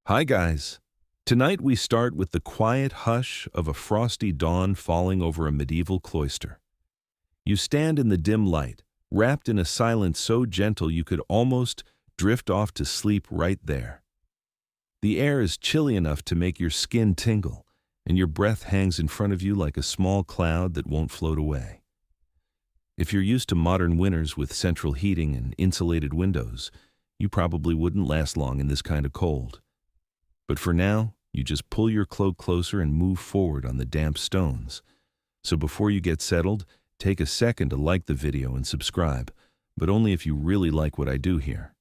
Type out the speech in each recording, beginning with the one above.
Hi guys! Tonight we start with the quiet hush of a frosty dawn falling over a medieval cloister. You stand in the dim light, wrapped in a silence so gentle you could almost drift off to sleep right there. The air is chilly enough to make your skin tingle, and your breath hangs in front of you like a small cloud that won't float away. If you're used to modern winters with central heating and insulated windows, you probably wouldn't last long in this kind of cold. But for now, you just pull your cloak closer and move forward on the damp stones. So before you get settled, take a second to like the video and subscribe, but only if you really like what I do here.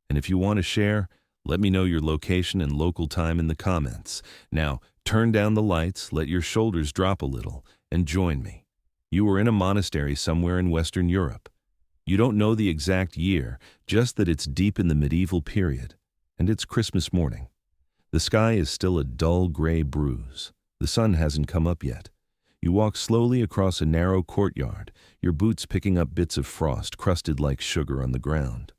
And if you want to share, let me know your location and local time in the comments. Now, turn down the lights, let your shoulders drop a little, and join me. You are in a monastery somewhere in Western Europe. You don't know the exact year, just that it's deep in the medieval period, and it's Christmas morning. The sky is still a dull gray bruise. The sun hasn't come up yet. You walk slowly across a narrow courtyard, your boots picking up bits of frost crusted like sugar on the ground.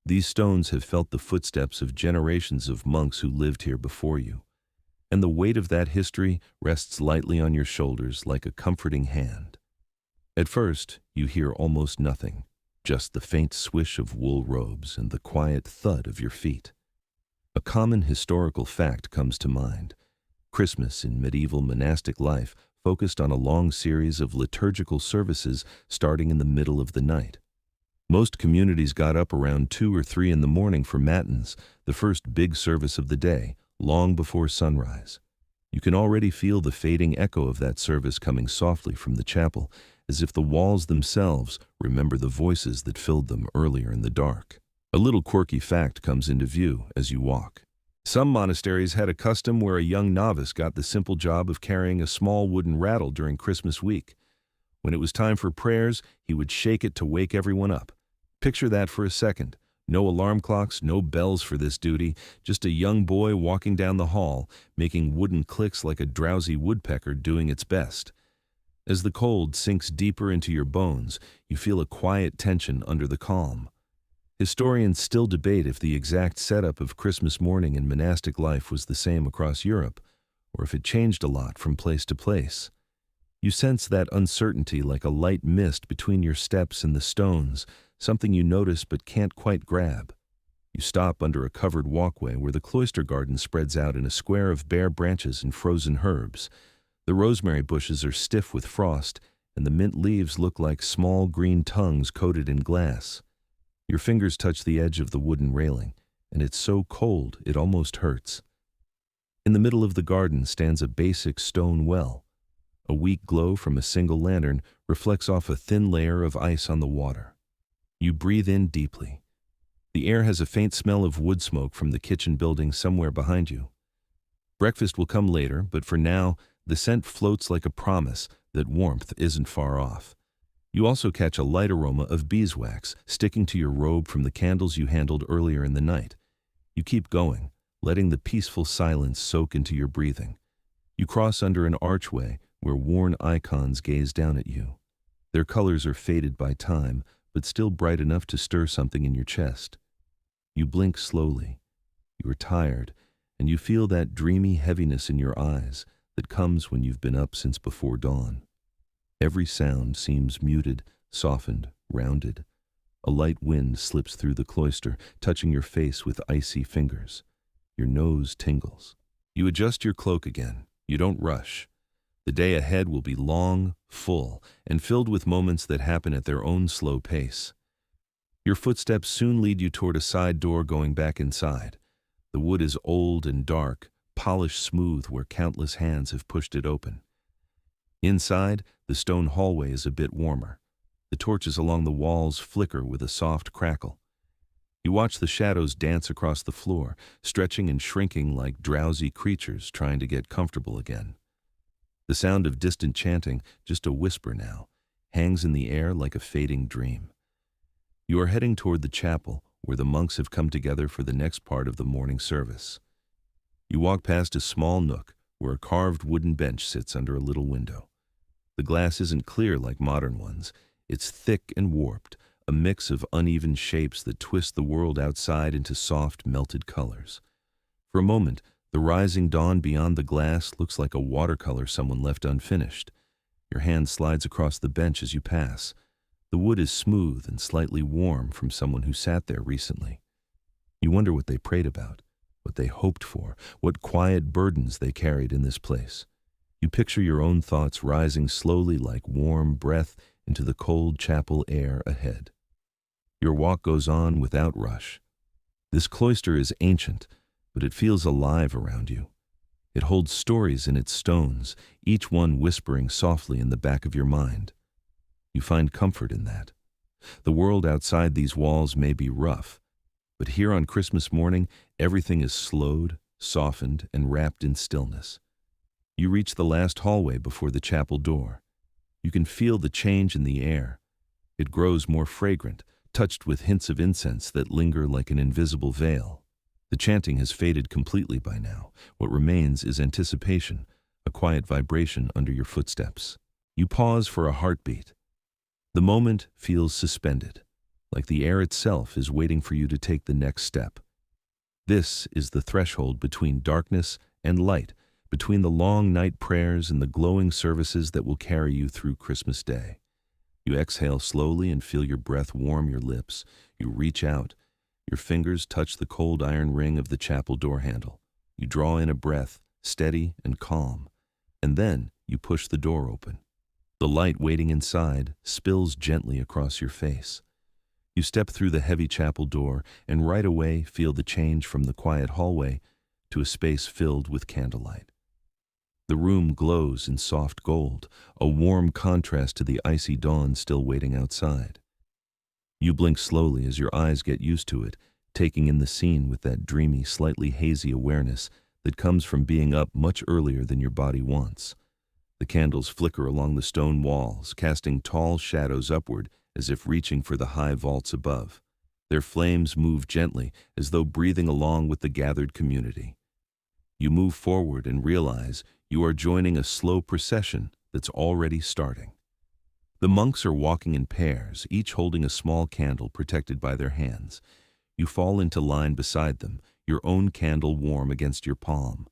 These stones have felt the footsteps of generations of monks who lived here before you, and the weight of that history rests lightly on your shoulders like a comforting hand. At first, you hear almost nothing, just the faint swish of wool robes and the quiet thud of your feet. A common historical fact comes to mind. Christmas in medieval monastic life focused on a long series of liturgical services starting in the middle of the night. Most communities got up around 2 or 3 in the morning for matins, the first big service of the day, long before sunrise. You can already feel the fading echo of that service coming softly from the chapel, as if the walls themselves remember the voices that filled them earlier in the dark. A little quirky fact comes into view as you walk. Some monasteries had a custom where a young novice got the simple job of carrying a small wooden rattle during Christmas week. When it was time for prayers, he would shake it to wake everyone up. Picture that for a second. No alarm clocks, no bells for this duty, just a young boy walking down the hall, making wooden clicks like a drowsy woodpecker doing its best. As the cold sinks deeper into your bones, you feel a quiet tension under the calm. Historians still debate if the exact setup of Christmas morning in monastic life was the same across Europe, or if it changed a lot from place to place. You sense that uncertainty like a light mist between your steps and the stones, something you notice but can't quite grab. You stop under a covered walkway where the cloister garden spreads out in a square of bare branches and frozen herbs. The rosemary bushes are stiff with frost, and the mint leaves look like small green tongues coated in glass. Your fingers touch the edge of the wooden railing, and it's so cold it almost hurts. In the middle of the garden stands a basic stone well. A weak glow from a single lantern reflects off a thin layer of ice on the water. You breathe in deeply. The air has a faint smell of wood smoke from the kitchen building somewhere behind you. Breakfast will come later, but for now, the scent floats like a promise that warmth isn't far off. You also catch a light aroma of beeswax sticking to your robe from the candles you handled earlier in the night. You keep going, letting the peaceful silence soak into your breathing. You cross under an archway where worn icons gaze down at you. Their colors are faded by time, but still bright enough to stir something in your chest. You blink slowly. You are tired, and you feel that dreamy heaviness in your eyes that comes when you've been up since before dawn. Every sound seems muted, softened, rounded. A light wind slips through the cloister, touching your face with icy fingers. Your nose tingles. You adjust your cloak again. You don't rush. The day ahead will be long, full, and filled with moments that happen at their own slow pace. Your footsteps soon lead you toward a side door going back inside. The wood is old and dark, polished smooth where countless hands have pushed it open. Inside, the stone hallway is a bit warmer. The torches along the walls flicker with a soft crackle. You watch the shadows dance across the floor, stretching and shrinking like drowsy creatures trying to get comfortable again. The sound of distant chanting, just a whisper now, hangs in the air like a fading dream. You are heading toward the chapel, where the monks have come together for the next part of the morning service. You walk past a small nook, where a carved wooden bench sits under a little window. The glass isn't clear like modern ones. It's thick and warped, a mix of uneven shapes that twist the world outside into soft, melted colors. For a moment, the rising dawn beyond the glass looks like a watercolor someone left unfinished. Your hand slides across the bench as you pass. The wood is smooth and slightly warm from someone who sat there recently. You wonder what they prayed about, what they hoped for, what quiet burdens they carried in this place. You picture your own thoughts rising slowly like warm breath into the cold chapel air ahead. Your walk goes on without rush. This cloister is ancient, but it feels alive around you. It holds stories in its stones, each one whispering softly in the back of your mind. You find comfort in that. The world outside these walls may be rough, but here on Christmas morning, everything is slowed, softened, and wrapped in stillness. You reach the last hallway before the chapel door. You can feel the change in the air. It grows more fragrant, touched with hints of incense that linger like an invisible veil. The chanting has faded completely by now. What remains is anticipation, a quiet vibration under your footsteps. You pause for a heartbeat. The moment feels suspended, like the air itself is waiting for you to take the next step. This is the threshold between darkness and light, between the long night prayers and the glowing services that will carry you through Christmas Day. You exhale slowly and feel your breath warm your lips. You reach out. Your fingers touch the cold iron ring of the chapel door handle. You draw in a breath, steady and calm, and then you push the door open. The light waiting inside spills gently across your face. You step through the heavy chapel door and right away feel the change from the quiet hallway to a space filled with candlelight. The room glows in soft gold, a warm contrast to the icy dawn still waiting outside. You blink slowly as your eyes get used to it, taking in the scene with that dreamy, slightly hazy awareness that comes from being up much earlier than your body wants. The candles flicker along the stone walls, casting tall shadows upward as if reaching for the high vaults above. Their flames move gently, as though breathing along with the gathered community. You move forward and realize you are joining a slow procession that's already starting. The monks are walking in pairs, each holding a small candle protected by their hands. You fall into line beside them, your own candle warm against your palm.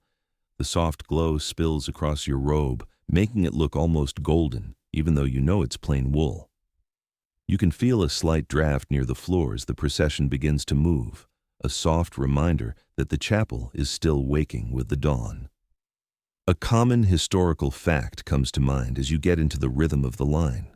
The soft glow spills across your robe, making it look almost golden, even though you know it's plain wool. You can feel a slight draft near the floor as the procession begins to move, a soft reminder that the chapel is still waking with the dawn. A common historical fact comes to mind as you get into the rhythm of the line.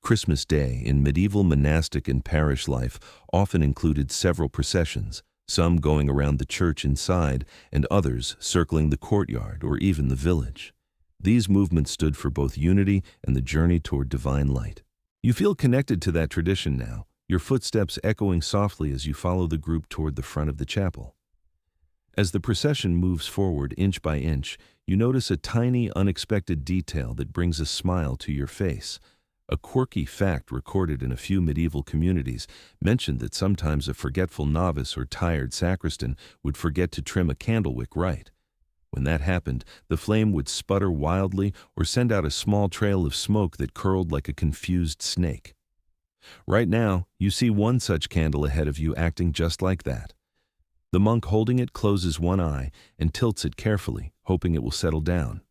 Christmas Day in medieval monastic and parish life often included several processions, some going around the church inside and others circling the courtyard or even the village. These movements stood for both unity and the journey toward divine light. You feel connected to that tradition now, your footsteps echoing softly as you follow the group toward the front of the chapel. As the procession moves forward inch by inch, you notice a tiny, unexpected detail that brings a smile to your face. A quirky fact recorded in a few medieval communities mentioned that sometimes a forgetful novice or tired sacristan would forget to trim a candlewick right. When that happened, the flame would sputter wildly or send out a small trail of smoke that curled like a confused snake. Right now, you see one such candle ahead of you acting just like that. The monk holding it closes one eye and tilts it carefully, hoping it will settle down.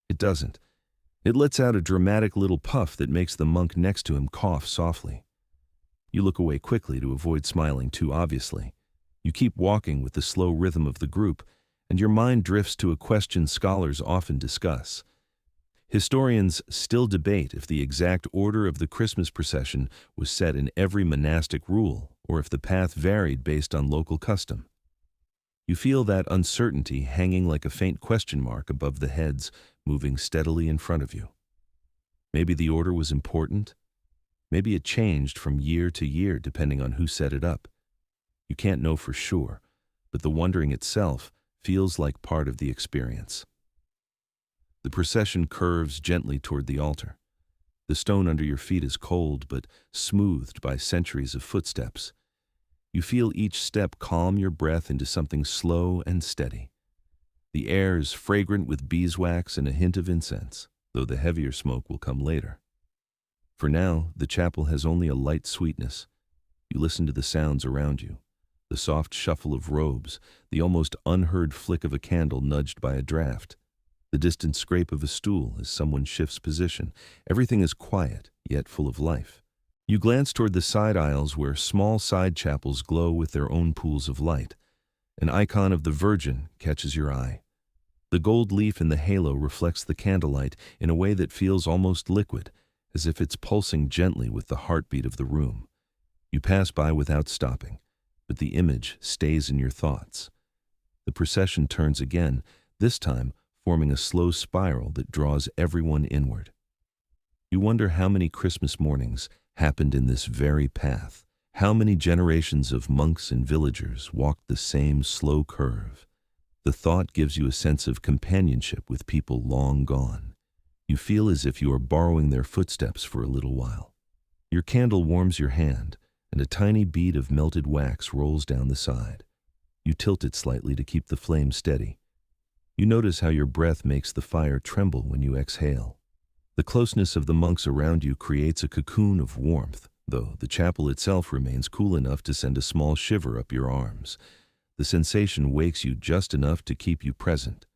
It doesn't. It lets out a dramatic little puff that makes the monk next to him cough softly. You look away quickly to avoid smiling too obviously. You keep walking with the slow rhythm of the group, and your mind drifts to a question scholars often discuss. Historians still debate if the exact order of the Christmas procession was set in every monastic rule, or if the path varied based on local custom. You feel that uncertainty hanging like a faint question mark above the heads moving steadily in front of you. Maybe the order was important. Maybe it changed from year to year depending on who set it up. You can't know for sure, but the wondering itself feels like part of the experience. The procession curves gently toward the altar. The stone under your feet is cold but smoothed by centuries of footsteps. You feel each step calm your breath into something slow and steady. The air is fragrant with beeswax and a hint of incense, though the heavier smoke will come later. For now, the chapel has only a light sweetness. You listen to the sounds around you. the soft shuffle of robes, the almost unheard flick of a candle nudged by a draft, the distant scrape of a stool as someone shifts position. Everything is quiet, yet full of life. You glance toward the side aisles where small side chapels glow with their own pools of light. An icon of the Virgin catches your eye. The gold leaf in the halo reflects the candlelight in a way that feels almost liquid, as if it's pulsing gently with the heartbeat of the room. You pass by without stopping, but the image stays in your thoughts. The procession turns again, this time forming a slow spiral that draws everyone inward. You wonder how many Christmas mornings happened in this very path, how many generations of monks and villagers walked the same slow curve. The thought gives you a sense of companionship with people long gone. You feel as if you are borrowing their footsteps for a little while. Your candle warms your hand, and a tiny bead of melted wax rolls down the side. You tilt it slightly to keep the flame steady. You notice how your breath makes the fire tremble when you exhale. The closeness of the monks around you creates a cocoon of warmth, though the chapel itself remains cool enough to send a small shiver up your arms. The sensation wakes you just enough to keep you present.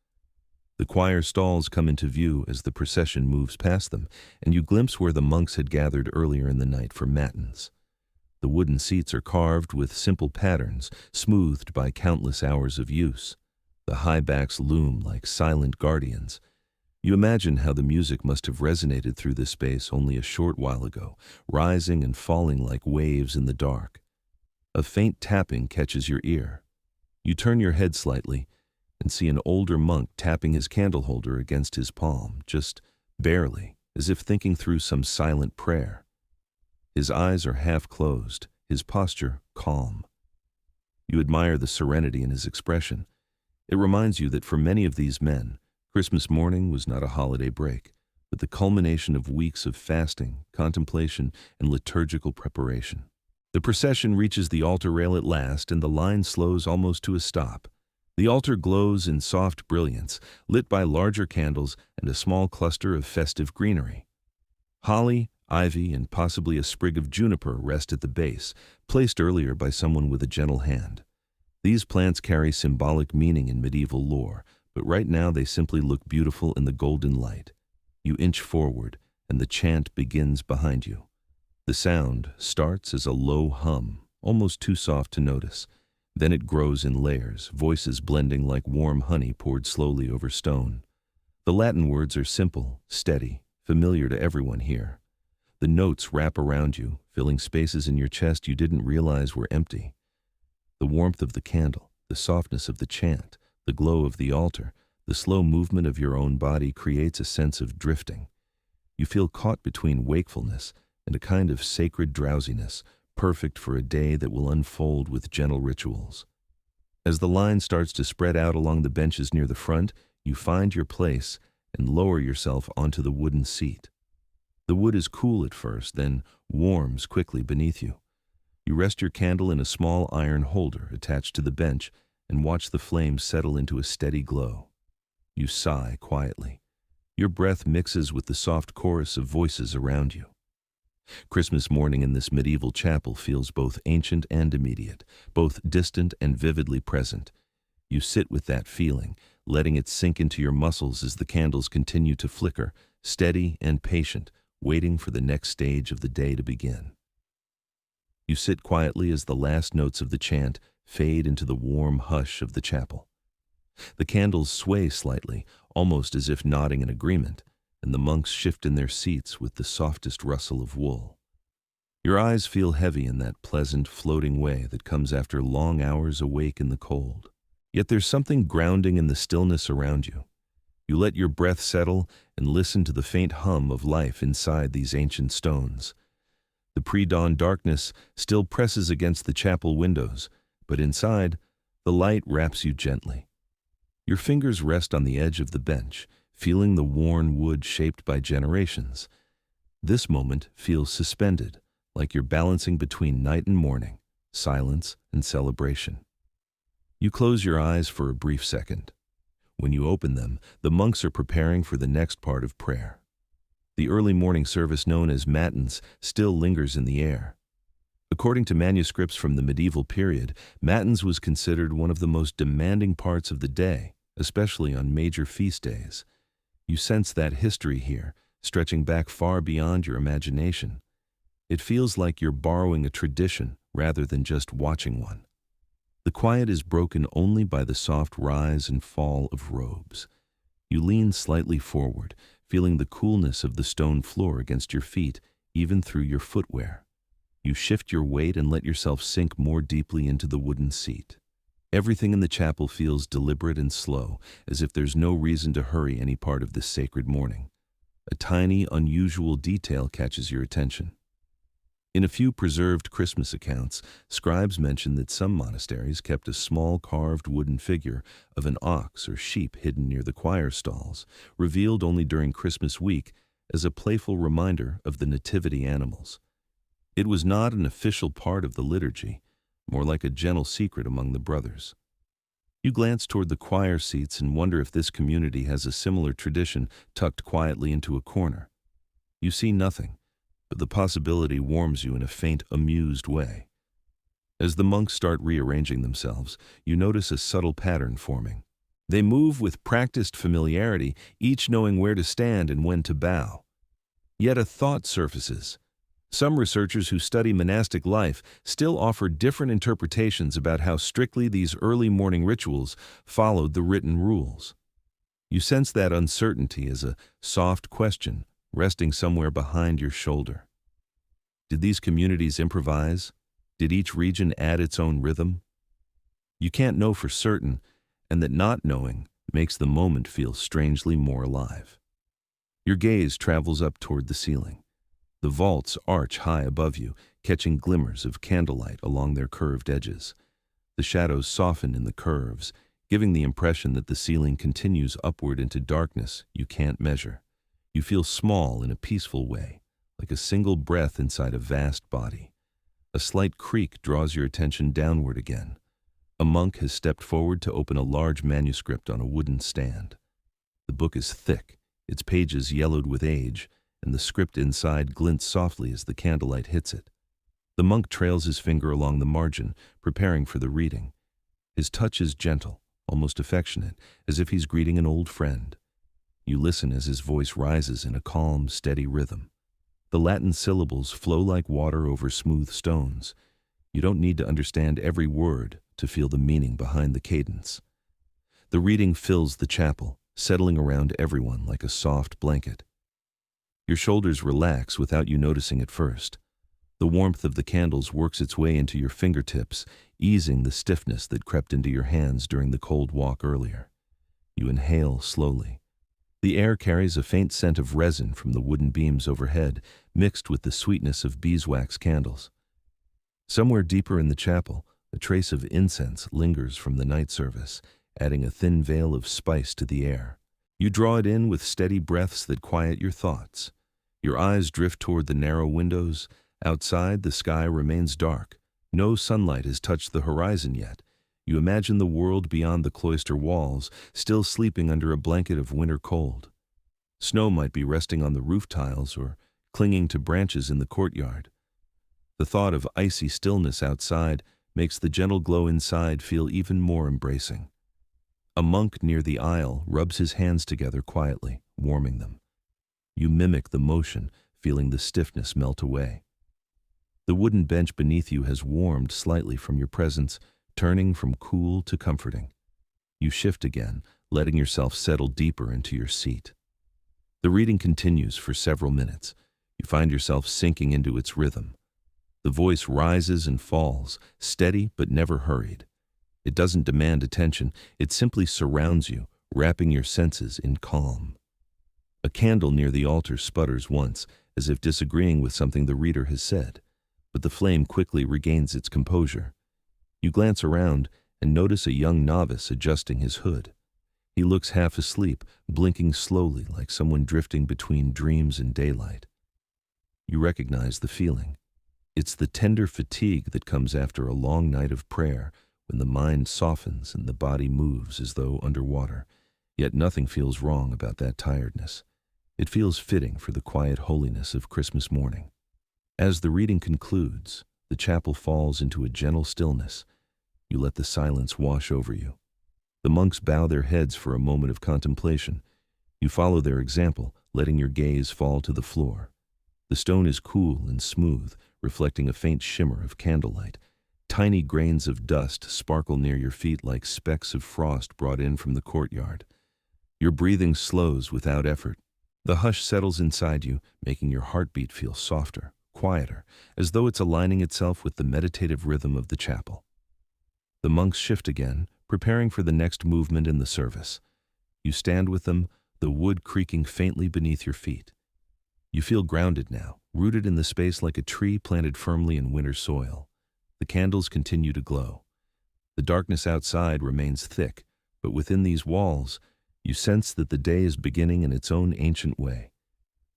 The choir stalls come into view as the procession moves past them, and you glimpse where the monks had gathered earlier in the night for matins. The wooden seats are carved with simple patterns, smoothed by countless hours of use. The high backs loom like silent guardians. You imagine how the music must have resonated through this space only a short while ago, rising and falling like waves in the dark. A faint tapping catches your ear. You turn your head slightly and see an older monk tapping his candle holder against his palm, just barely, as if thinking through some silent prayer. His eyes are half closed, his posture calm. You admire the serenity in his expression. It reminds you that for many of these men, Christmas morning was not a holiday break, but the culmination of weeks of fasting, contemplation, and liturgical preparation. The procession reaches the altar rail at last, and the line slows almost to a stop. The altar glows in soft brilliance, lit by larger candles and a small cluster of festive greenery. Holly, ivy, and possibly a sprig of juniper rest at the base, placed earlier by someone with a gentle hand. These plants carry symbolic meaning in medieval lore, but right now they simply look beautiful in the golden light. You inch forward, and the chant begins behind you. The sound starts as a low hum, almost too soft to notice. Then it grows in layers, voices blending like warm honey poured slowly over stone. The Latin words are simple, steady, familiar to everyone here. The notes wrap around you, filling spaces in your chest you didn't realize were empty. The warmth of the candle, the softness of the chant, the glow of the altar, the slow movement of your own body creates a sense of drifting. You feel caught between wakefulness and a kind of sacred drowsiness, perfect for a day that will unfold with gentle rituals. As the line starts to spread out along the benches near the front, you find your place and lower yourself onto the wooden seat. The wood is cool at first, then warms quickly beneath you. You rest your candle in a small iron holder attached to the bench and watch the flames settle into a steady glow. You sigh quietly. Your breath mixes with the soft chorus of voices around you. Christmas morning in this medieval chapel feels both ancient and immediate, both distant and vividly present. You sit with that feeling, letting it sink into your muscles as the candles continue to flicker, steady and patient, waiting for the next stage of the day to begin. You sit quietly as the last notes of the chant fade into the warm hush of the chapel. The candles sway slightly, almost as if nodding in agreement, and the monks shift in their seats with the softest rustle of wool. Your eyes feel heavy in that pleasant, floating way that comes after long hours awake in the cold. Yet there's something grounding in the stillness around you. You let your breath settle and listen to the faint hum of life inside these ancient stones. The pre-dawn darkness still presses against the chapel windows, but inside, the light wraps you gently. Your fingers rest on the edge of the bench, feeling the worn wood shaped by generations. This moment feels suspended, like you're balancing between night and morning, silence and celebration. You close your eyes for a brief second. When you open them, the monks are preparing for the next part of prayer. The early morning service known as matins still lingers in the air. According to manuscripts from the medieval period, matins was considered one of the most demanding parts of the day, especially on major feast days. You sense that history here, stretching back far beyond your imagination. It feels like you're borrowing a tradition rather than just watching one. The quiet is broken only by the soft rise and fall of robes. You lean slightly forward, feeling the coolness of the stone floor against your feet, even through your footwear. You shift your weight and let yourself sink more deeply into the wooden seat. Everything in the chapel feels deliberate and slow, as if there's no reason to hurry any part of this sacred morning. A tiny, unusual detail catches your attention. In a few preserved Christmas accounts, scribes mention that some monasteries kept a small carved wooden figure of an ox or sheep hidden near the choir stalls, revealed only during Christmas week as a playful reminder of the nativity animals. It was not an official part of the liturgy, more like a gentle secret among the brothers. You glance toward the choir seats and wonder if this community has a similar tradition tucked quietly into a corner. You see nothing, but the possibility warms you in a faint, amused way. As the monks start rearranging themselves, you notice a subtle pattern forming. They move with practiced familiarity, each knowing where to stand and when to bow. Yet a thought surfaces. Some researchers who study monastic life still offer different interpretations about how strictly these early morning rituals followed the written rules. You sense that uncertainty as a soft question resting somewhere behind your shoulder. Did these communities improvise? Did each region add its own rhythm? You can't know for certain, and that not knowing makes the moment feel strangely more alive. Your gaze travels up toward the ceiling. The vaults arch high above you, catching glimmers of candlelight along their curved edges. The shadows soften in the curves, giving the impression that the ceiling continues upward into darkness you can't measure. You feel small in a peaceful way, like a single breath inside a vast body. A slight creak draws your attention downward again. A monk has stepped forward to open a large manuscript on a wooden stand. The book is thick, its pages yellowed with age, and the script inside glints softly as the candlelight hits it. The monk trails his finger along the margin, preparing for the reading. His touch is gentle, almost affectionate, as if he's greeting an old friend. You listen as his voice rises in a calm, steady rhythm. The Latin syllables flow like water over smooth stones. You don't need to understand every word to feel the meaning behind the cadence. The reading fills the chapel, settling around everyone like a soft blanket. Your shoulders relax without you noticing at first. The warmth of the candles works its way into your fingertips, easing the stiffness that crept into your hands during the cold walk earlier. You inhale slowly. The air carries a faint scent of resin from the wooden beams overhead, mixed with the sweetness of beeswax candles. Somewhere deeper in the chapel, a trace of incense lingers from the night service, adding a thin veil of spice to the air. You draw it in with steady breaths that quiet your thoughts. Your eyes drift toward the narrow windows. Outside, the sky remains dark. No sunlight has touched the horizon yet. You imagine the world beyond the cloister walls, still sleeping under a blanket of winter cold. Snow might be resting on the roof tiles or clinging to branches in the courtyard. The thought of icy stillness outside makes the gentle glow inside feel even more embracing. A monk near the aisle rubs his hands together quietly, warming them. You mimic the motion, feeling the stiffness melt away. The wooden bench beneath you has warmed slightly from your presence, turning from cool to comforting. You shift again, letting yourself settle deeper into your seat. The reading continues for several minutes. You find yourself sinking into its rhythm. The voice rises and falls, steady but never hurried. It doesn't demand attention, it simply surrounds you, wrapping your senses in calm. A candle near the altar sputters once, as if disagreeing with something the reader has said, but the flame quickly regains its composure. You glance around and notice a young novice adjusting his hood. He looks half asleep, blinking slowly like someone drifting between dreams and daylight. You recognize the feeling. It's the tender fatigue that comes after a long night of prayer, when the mind softens and the body moves as though underwater. Yet nothing feels wrong about that tiredness. It feels fitting for the quiet holiness of Christmas morning. As the reading concludes, The chapel falls into a gentle stillness. You let the silence wash over you. The monks bow their heads for a moment of contemplation. You follow their example, letting your gaze fall to the floor. The stone is cool and smooth, reflecting a faint shimmer of candlelight. Tiny grains of dust sparkle near your feet like specks of frost brought in from the courtyard. Your breathing slows without effort. The hush settles inside you, making your heartbeat feel softer, quieter, as though it's aligning itself with the meditative rhythm of the chapel. The monks shift again, preparing for the next movement in the service. You stand with them, the wood creaking faintly beneath your feet. You feel grounded now, rooted in the space like a tree planted firmly in winter soil. The candles continue to glow. The darkness outside remains thick, but within these walls, you sense that the day is beginning in its own ancient way.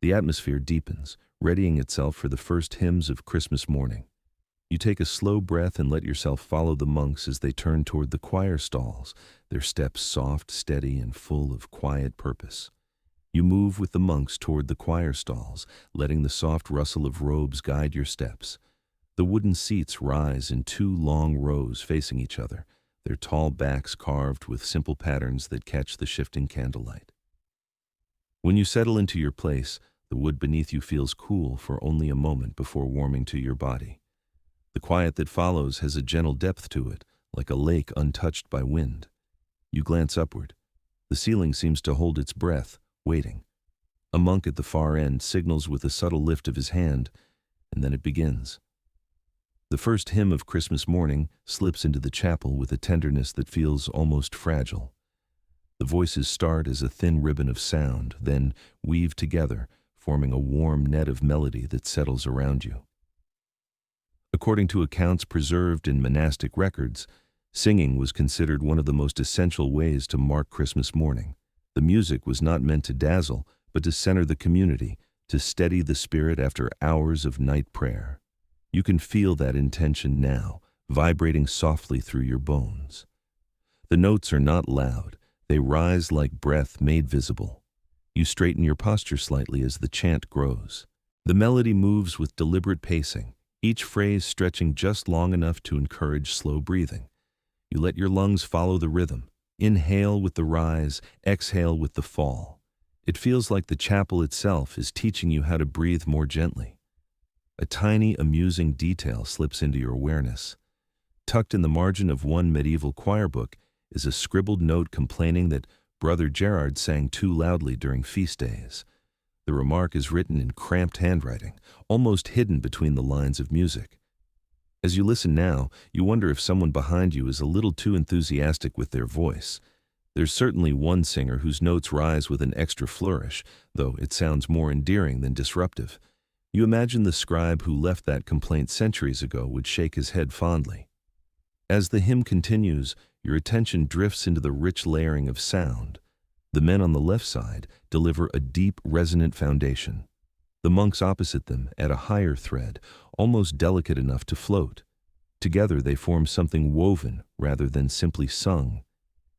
The atmosphere deepens, readying itself for the first hymns of Christmas morning. You take a slow breath and let yourself follow the monks as they turn toward the choir stalls, their steps soft, steady, and full of quiet purpose. You move with the monks toward the choir stalls, letting the soft rustle of robes guide your steps. The wooden seats rise in two long rows facing each other, their tall backs carved with simple patterns that catch the shifting candlelight. When you settle into your place, the wood beneath you feels cool for only a moment before warming to your body. The quiet that follows has a gentle depth to it, like a lake untouched by wind. You glance upward. The ceiling seems to hold its breath, waiting. A monk at the far end signals with a subtle lift of his hand, and then it begins. The first hymn of Christmas morning slips into the chapel with a tenderness that feels almost fragile. The voices start as a thin ribbon of sound, then weave together, forming a warm net of melody that settles around you. According to accounts preserved in monastic records, singing was considered one of the most essential ways to mark Christmas morning. The music was not meant to dazzle, but to center the community, to steady the spirit after hours of night prayer. You can feel that intention now, vibrating softly through your bones. The notes are not loud. They rise like breath made visible. You straighten your posture slightly as the chant grows. The melody moves with deliberate pacing, each phrase stretching just long enough to encourage slow breathing. You let your lungs follow the rhythm. Inhale with the rise, exhale with the fall. It feels like the chapel itself is teaching you how to breathe more gently. A tiny, amusing detail slips into your awareness. Tucked in the margin of one medieval choir book is a scribbled note complaining that Brother Gerard sang too loudly during feast days. The remark is written in cramped handwriting, almost hidden between the lines of music. As you listen now, you wonder if someone behind you is a little too enthusiastic with their voice. There's certainly one singer whose notes rise with an extra flourish, though it sounds more endearing than disruptive. You imagine the scribe who left that complaint centuries ago would shake his head fondly. As the hymn continues, your attention drifts into the rich layering of sound. The men on the left side deliver a deep, resonant foundation. The monks opposite them add a higher thread, almost delicate enough to float. Together they form something woven rather than simply sung.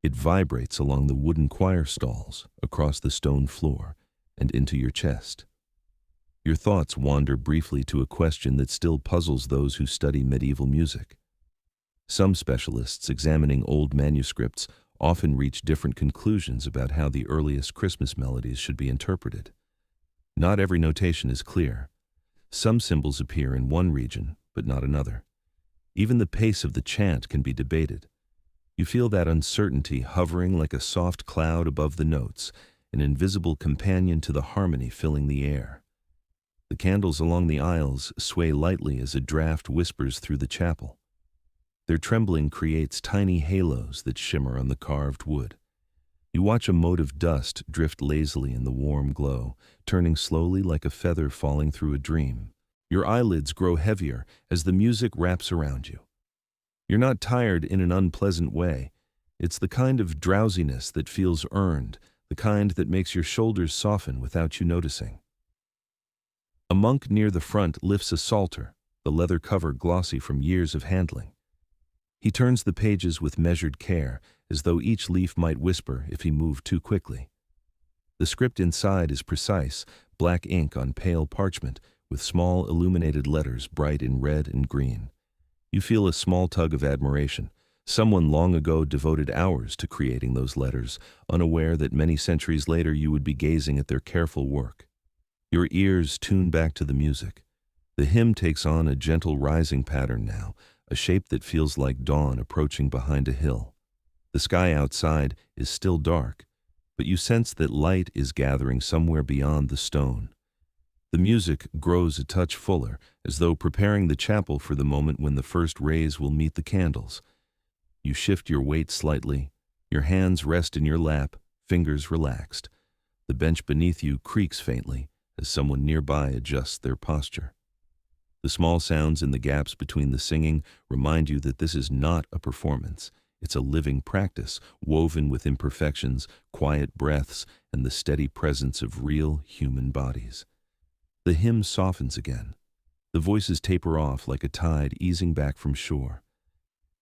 It vibrates along the wooden choir stalls, across the stone floor, and into your chest. Your thoughts wander briefly to a question that still puzzles those who study medieval music. Some specialists examining old manuscripts often reach different conclusions about how the earliest Christmas melodies should be interpreted. Not every notation is clear. Some symbols appear in one region, but not another. Even the pace of the chant can be debated. You feel that uncertainty hovering like a soft cloud above the notes, an invisible companion to the harmony filling the air. The candles along the aisles sway lightly as a draft whispers through the chapel. Their trembling creates tiny halos that shimmer on the carved wood. You watch a mote of dust drift lazily in the warm glow, turning slowly like a feather falling through a dream. Your eyelids grow heavier as the music wraps around you. You're not tired in an unpleasant way. It's the kind of drowsiness that feels earned, the kind that makes your shoulders soften without you noticing. A monk near the front lifts a psalter, the leather cover glossy from years of handling. He turns the pages with measured care, as though each leaf might whisper if he moved too quickly. The script inside is precise, black ink on pale parchment, with small illuminated letters bright in red and green. You feel a small tug of admiration. Someone long ago devoted hours to creating those letters, unaware that many centuries later you would be gazing at their careful work. Your ears tune back to the music. The hymn takes on a gentle rising pattern now, a shape that feels like dawn approaching behind a hill. The sky outside is still dark, but you sense that light is gathering somewhere beyond the stone. The music grows a touch fuller, as though preparing the chapel for the moment when the first rays will meet the candles. You shift your weight slightly, your hands rest in your lap, fingers relaxed. The bench beneath you creaks faintly as someone nearby adjusts their posture. The small sounds in the gaps between the singing remind you that this is not a performance. It's a living practice, woven with imperfections, quiet breaths, and the steady presence of real human bodies. The hymn softens again. The voices taper off like a tide easing back from shore.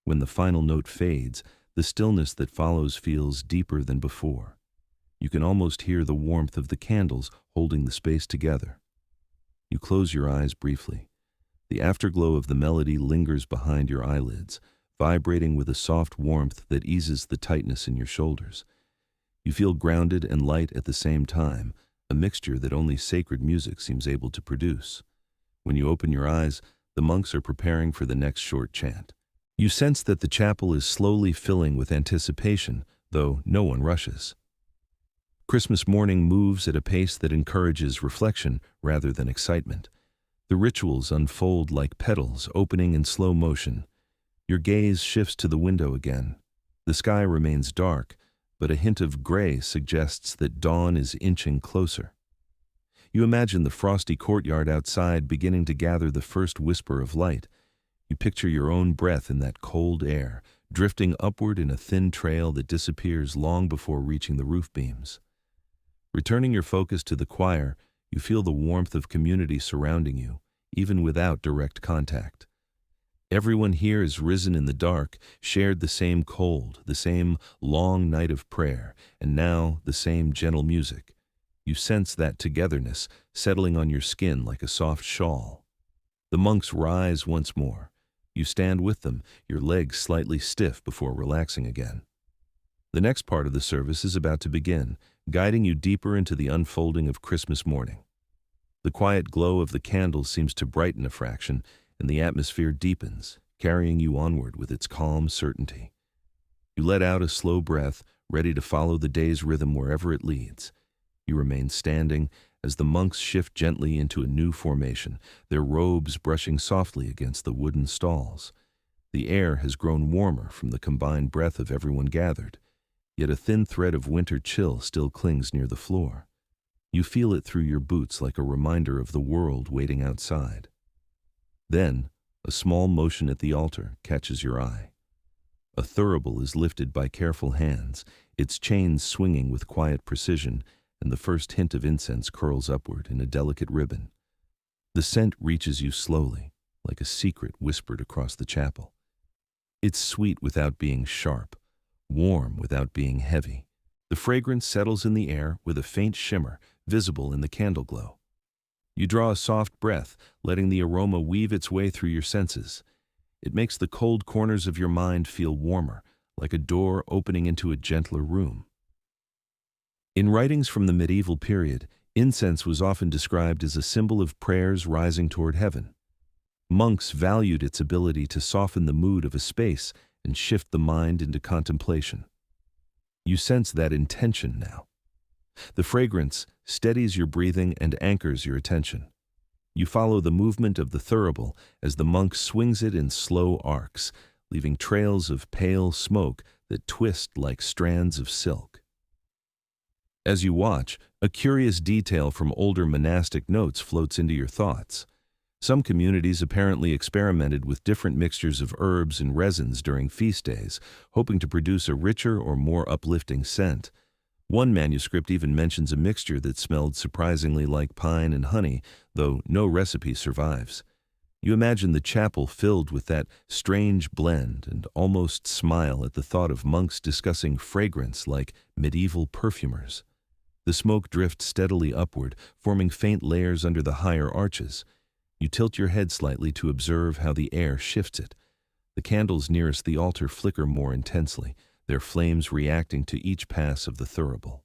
When the final note fades, the stillness that follows feels deeper than before. You can almost hear the warmth of the candles holding the space together. You close your eyes briefly. The afterglow of the melody lingers behind your eyelids, vibrating with a soft warmth that eases the tightness in your shoulders. You feel grounded and light at the same time, a mixture that only sacred music seems able to produce. When you open your eyes, the monks are preparing for the next short chant. You sense that the chapel is slowly filling with anticipation, though no one rushes. Christmas morning moves at a pace that encourages reflection rather than excitement. The rituals unfold like petals opening in slow motion. Your gaze shifts to the window again. The sky remains dark, but a hint of gray suggests that dawn is inching closer. You imagine the frosty courtyard outside beginning to gather the first whisper of light. You picture your own breath in that cold air, drifting upward in a thin trail that disappears long before reaching the roof beams. Returning your focus to the choir, you feel the warmth of community surrounding you, even without direct contact. Everyone here has risen in the dark, shared the same cold, the same long night of prayer, and now the same gentle music. You sense that togetherness settling on your skin like a soft shawl. The monks rise once more. You stand with them, your legs slightly stiff before relaxing again. The next part of the service is about to begin, guiding you deeper into the unfolding of Christmas morning. The quiet glow of the candles seems to brighten a fraction, and the atmosphere deepens, carrying you onward with its calm certainty. You let out a slow breath, ready to follow the day's rhythm wherever it leads. You remain standing as the monks shift gently into a new formation, their robes brushing softly against the wooden stalls. The air has grown warmer from the combined breath of everyone gathered, yet a thin thread of winter chill still clings near the floor. You feel it through your boots like a reminder of the world waiting outside. Then, a small motion at the altar catches your eye. A thurible is lifted by careful hands, its chains swinging with quiet precision, and the first hint of incense curls upward in a delicate ribbon. The scent reaches you slowly, like a secret whispered across the chapel. It's sweet without being sharp, warm without being heavy. The fragrance settles in the air with a faint shimmer, visible in the candle glow. You draw a soft breath, letting the aroma weave its way through your senses. It makes the cold corners of your mind feel warmer, like a door opening into a gentler room. In writings from the medieval period, incense was often described as a symbol of prayers rising toward heaven. Monks valued its ability to soften the mood of a space and shift the mind into contemplation. You sense that intention now. The fragrance steadies your breathing and anchors your attention. You follow the movement of the thurible as the monk swings it in slow arcs, leaving trails of pale smoke that twist like strands of silk. As you watch, a curious detail from older monastic notes floats into your thoughts. Some communities apparently experimented with different mixtures of herbs and resins during feast days, hoping to produce a richer or more uplifting scent. One manuscript even mentions a mixture that smelled surprisingly like pine and honey, though no recipe survives. You imagine the chapel filled with that strange blend and almost smile at the thought of monks discussing fragrance like medieval perfumers. The smoke drifts steadily upward, forming faint layers under the higher arches. You tilt your head slightly to observe how the air shifts it. The candles nearest the altar flicker more intensely, their flames reacting to each pass of the thurible.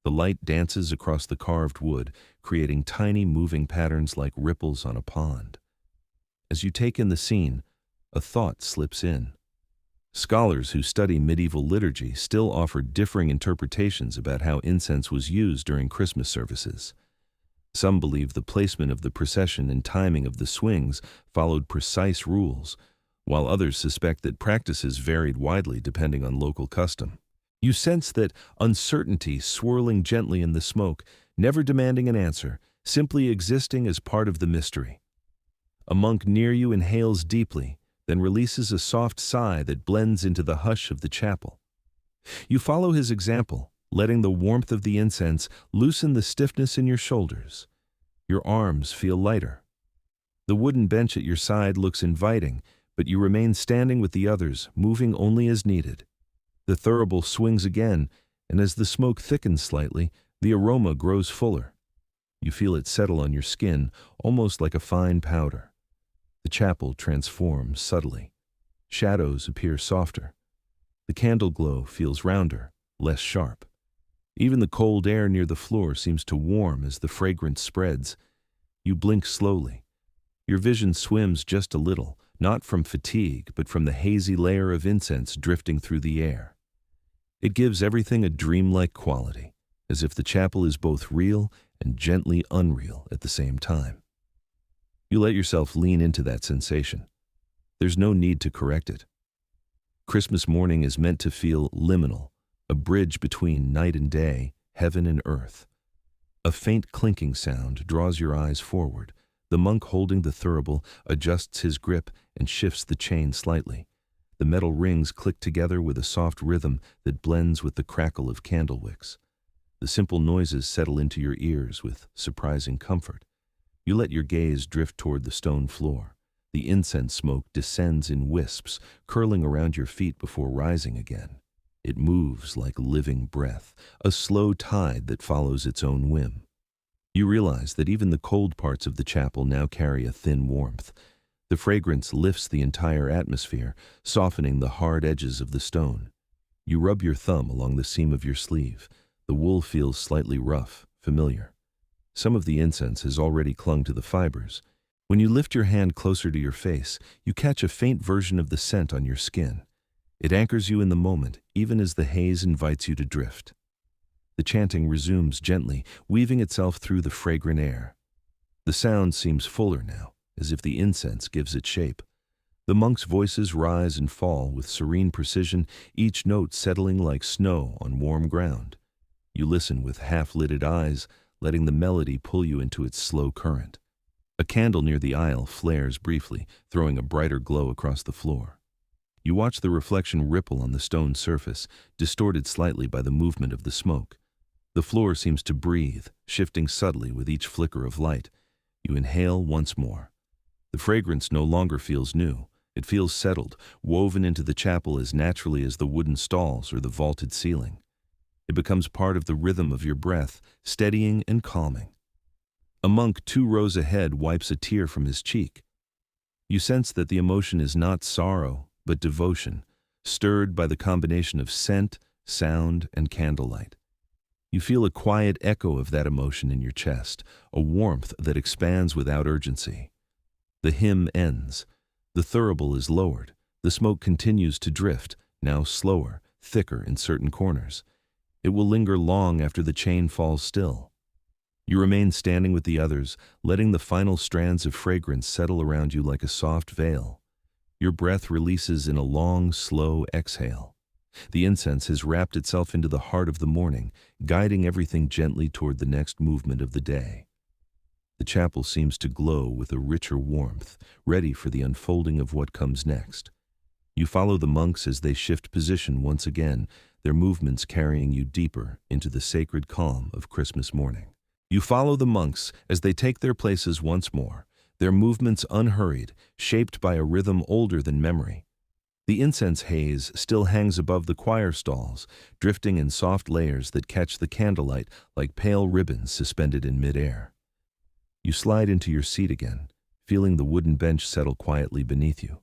The light dances across the carved wood, creating tiny moving patterns like ripples on a pond. As you take in the scene, a thought slips in. Scholars who study medieval liturgy still offer differing interpretations about how incense was used during Christmas services. Some believe the placement of the procession and timing of the swings followed precise rules, while others suspect that practices varied widely depending on local custom. You sense that uncertainty swirling gently in the smoke, never demanding an answer, simply existing as part of the mystery. A monk near you inhales deeply, then releases a soft sigh that blends into the hush of the chapel. You follow his example, letting the warmth of the incense loosen the stiffness in your shoulders. Your arms feel lighter. The wooden bench at your side looks inviting, but you remain standing with the others, moving only as needed. The thurible swings again, and as the smoke thickens slightly, the aroma grows fuller. You feel it settle on your skin, almost like a fine powder. The chapel transforms subtly. Shadows appear softer. The candle glow feels rounder, less sharp. Even the cold air near the floor seems to warm as the fragrance spreads. You blink slowly. Your vision swims just a little, not from fatigue, but from the hazy layer of incense drifting through the air. It gives everything a dreamlike quality, as if the chapel is both real and gently unreal at the same time. You let yourself lean into that sensation. There's no need to correct it. Christmas morning is meant to feel liminal, a bridge between night and day, heaven and earth. A faint clinking sound draws your eyes forward. The monk holding the thurible adjusts his grip and shifts the chain slightly. The metal rings click together with a soft rhythm that blends with the crackle of candle wicks. The simple noises settle into your ears with surprising comfort. You let your gaze drift toward the stone floor. The incense smoke descends in wisps, curling around your feet before rising again. It moves like living breath, a slow tide that follows its own whim. You realize that even the cold parts of the chapel now carry a thin warmth. The fragrance lifts the entire atmosphere, softening the hard edges of the stone. You rub your thumb along the seam of your sleeve. The wool feels slightly rough, familiar. Some of the incense has already clung to the fibers. When you lift your hand closer to your face, you catch a faint version of the scent on your skin. It anchors you in the moment, even as the haze invites you to drift. The chanting resumes gently, weaving itself through the fragrant air. The sound seems fuller now, as if the incense gives it shape. The monks' voices rise and fall with serene precision, each note settling like snow on warm ground. You listen with half-lidded eyes, letting the melody pull you into its slow current. A candle near the aisle flares briefly, throwing a brighter glow across the floor. You watch the reflection ripple on the stone surface, distorted slightly by the movement of the smoke. The floor seems to breathe, shifting subtly with each flicker of light. You inhale once more. The fragrance no longer feels new. It feels settled, woven into the chapel as naturally as the wooden stalls or the vaulted ceiling. It becomes part of the rhythm of your breath, steadying and calming. A monk 2 rows ahead wipes a tear from his cheek. You sense that the emotion is not sorrow, but devotion, stirred by the combination of scent, sound, and candlelight. You feel a quiet echo of that emotion in your chest, a warmth that expands without urgency. The hymn ends. The thurible is lowered. The smoke continues to drift, now slower, thicker in certain corners. It will linger long after the chain falls still. You remain standing with the others, letting the final strands of fragrance settle around you like a soft veil. Your breath releases in a long, slow exhale. The incense has wrapped itself into the heart of the morning, guiding everything gently toward the next movement of the day. The chapel seems to glow with a richer warmth, ready for the unfolding of what comes next. You follow the monks as they shift position once again, their movements carrying you deeper into the sacred calm of Christmas morning. You follow the monks as they take their places once more, their movements unhurried, shaped by a rhythm older than memory. The incense haze still hangs above the choir stalls, drifting in soft layers that catch the candlelight like pale ribbons suspended in midair. You slide into your seat again, feeling the wooden bench settle quietly beneath you.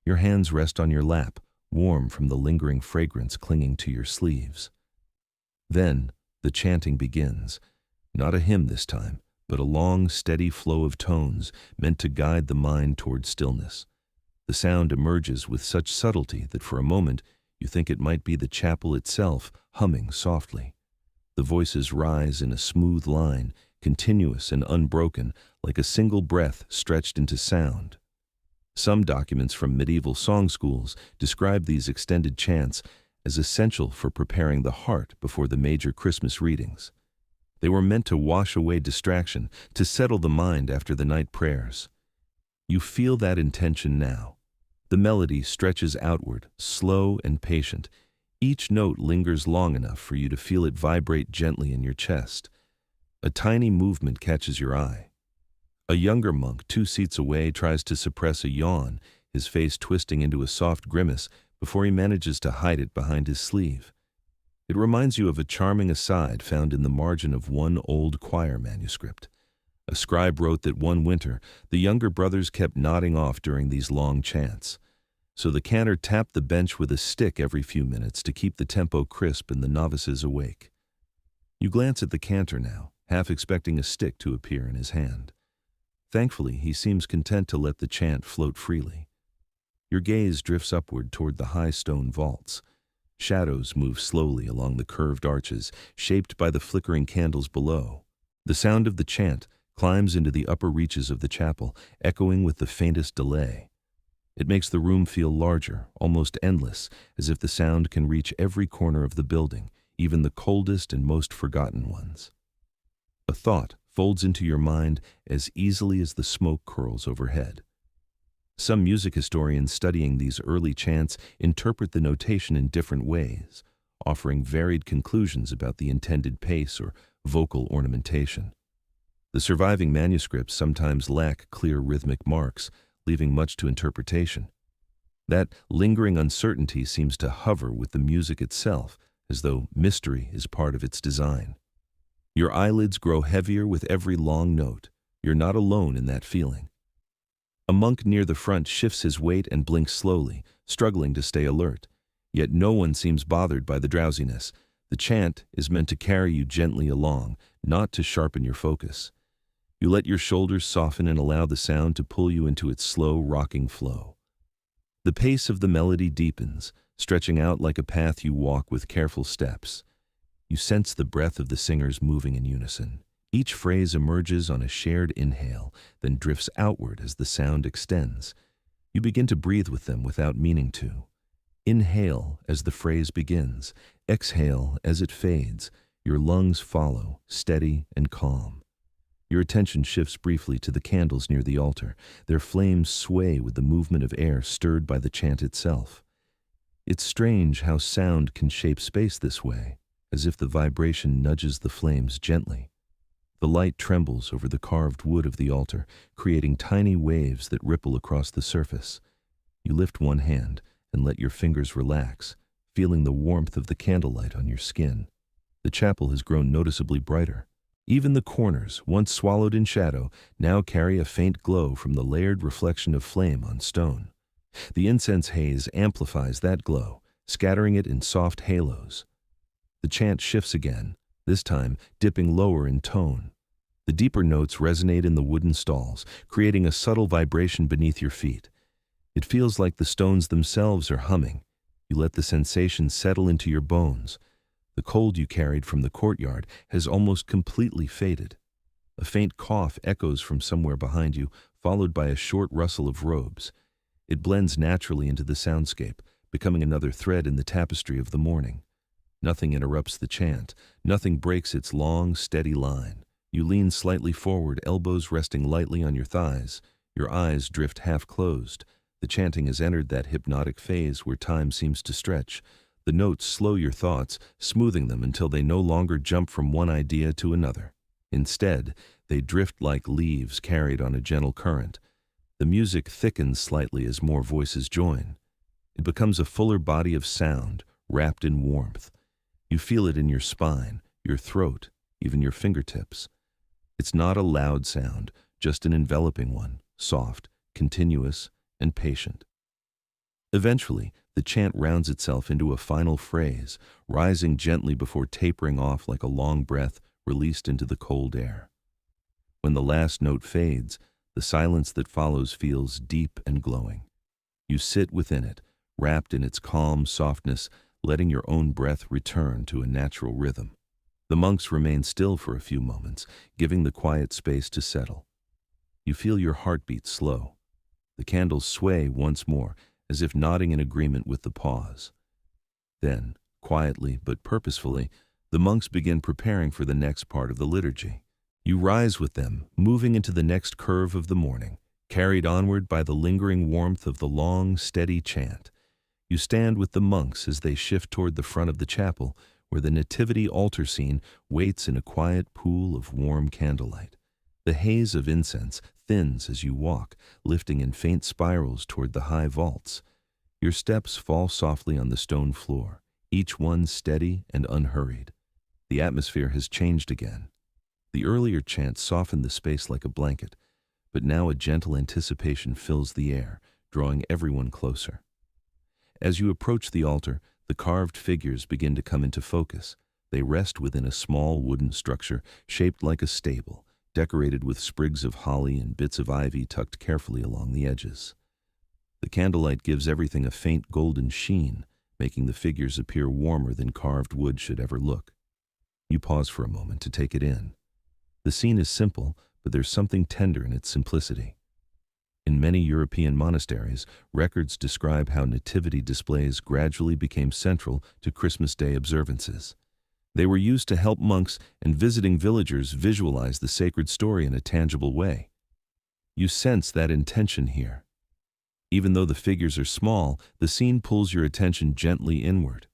Your hands rest on your lap, warm from the lingering fragrance clinging to your sleeves. Then, the chanting begins. Not a hymn this time, but a long, steady flow of tones meant to guide the mind toward stillness. The sound emerges with such subtlety that for a moment you think it might be the chapel itself humming softly. The voices rise in a smooth line, continuous and unbroken, like a single breath stretched into sound. Some documents from medieval song schools describe these extended chants as essential for preparing the heart before the major Christmas readings. They were meant to wash away distraction, to settle the mind after the night prayers. You feel that intention now. The melody stretches outward, slow and patient. Each note lingers long enough for you to feel it vibrate gently in your chest. A tiny movement catches your eye. A younger monk 2 seats away tries to suppress a yawn, his face twisting into a soft grimace before he manages to hide it behind his sleeve. It reminds you of a charming aside found in the margin of one old choir manuscript. A scribe wrote that one winter, the younger brothers kept nodding off during these long chants. So the cantor tapped the bench with a stick every few minutes to keep the tempo crisp and the novices awake. You glance at the cantor now, half expecting a stick to appear in his hand. Thankfully, he seems content to let the chant float freely. Your gaze drifts upward toward the high stone vaults. Shadows move slowly along the curved arches, shaped by the flickering candles below. The sound of the chant climbs into the upper reaches of the chapel, echoing with the faintest delay. It makes the room feel larger, almost endless, as if the sound can reach every corner of the building, even the coldest and most forgotten ones. A thought folds into your mind as easily as the smoke curls overhead. Some music historians studying these early chants interpret the notation in different ways, offering varied conclusions about the intended pace or vocal ornamentation. The surviving manuscripts sometimes lack clear rhythmic marks, leaving much to interpretation. That lingering uncertainty seems to hover with the music itself, as though mystery is part of its design. Your eyelids grow heavier with every long note. You're not alone in that feeling. A monk near the front shifts his weight and blinks slowly, struggling to stay alert. Yet no one seems bothered by the drowsiness. The chant is meant to carry you gently along, not to sharpen your focus. You let your shoulders soften and allow the sound to pull you into its slow, rocking flow. The pace of the melody deepens, stretching out like a path you walk with careful steps. You sense the breath of the singers moving in unison. Each phrase emerges on a shared inhale, then drifts outward as the sound extends. You begin to breathe with them without meaning to. Inhale as the phrase begins. Exhale as it fades. Your lungs follow, steady and calm. Your attention shifts briefly to the candles near the altar. Their flames sway with the movement of air stirred by the chant itself. It's strange how sound can shape space this way, as if the vibration nudges the flames gently. The light trembles over the carved wood of the altar, creating tiny waves that ripple across the surface. You lift one hand and let your fingers relax, feeling the warmth of the candlelight on your skin. The chapel has grown noticeably brighter. Even the corners, once swallowed in shadow, now carry a faint glow from the layered reflection of flame on stone. The incense haze amplifies that glow, scattering it in soft halos. The chant shifts again, this time dipping lower in tone. The deeper notes resonate in the wooden stalls, creating a subtle vibration beneath your feet. It feels like the stones themselves are humming. You let the sensation settle into your bones. The cold you carried from the courtyard has almost completely faded. A faint cough echoes from somewhere behind you, followed by a short rustle of robes. It blends naturally into the soundscape, becoming another thread in the tapestry of the morning. Nothing interrupts the chant. Nothing breaks its long, steady line. You lean slightly forward, elbows resting lightly on your thighs. Your eyes drift half closed. The chanting has entered that hypnotic phase where time seems to stretch. The notes slow your thoughts, smoothing them until they no longer jump from one idea to another. Instead, they drift like leaves carried on a gentle current. The music thickens slightly as more voices join. It becomes a fuller body of sound, wrapped in warmth. You feel it in your spine, your throat, even your fingertips. It's not a loud sound, just an enveloping one, soft, continuous, and patient. Eventually, the chant rounds itself into a final phrase, rising gently before tapering off like a long breath released into the cold air. When the last note fades, the silence that follows feels deep and glowing. You sit within it, wrapped in its calm softness, letting your own breath return to a natural rhythm. The monks remain still for a few moments, giving the quiet space to settle. You feel your heartbeat slow. The candles sway once more, as if nodding in agreement with the pause. Then, quietly but purposefully, the monks begin preparing for the next part of the liturgy. You rise with them, moving into the next curve of the morning, carried onward by the lingering warmth of the long, steady chant. You stand with the monks as they shift toward the front of the chapel, where the Nativity altar scene waits in a quiet pool of warm candlelight. The haze of incense thins as you walk, lifting in faint spirals toward the high vaults. Your steps fall softly on the stone floor, each one steady and unhurried. The atmosphere has changed again. The earlier chant softened the space like a blanket, but now a gentle anticipation fills the air, drawing everyone closer. As you approach the altar, the carved figures begin to come into focus. They rest within a small wooden structure shaped like a stable, decorated with sprigs of holly and bits of ivy tucked carefully along the edges. The candlelight gives everything a faint golden sheen, making the figures appear warmer than carved wood should ever look. You pause for a moment to take it in. The scene is simple, but there's something tender in its simplicity. In many European monasteries, records describe how nativity displays gradually became central to Christmas Day observances. They were used to help monks and visiting villagers visualize the sacred story in a tangible way. You sense that intention here. Even though the figures are small, the scene pulls your attention gently inward.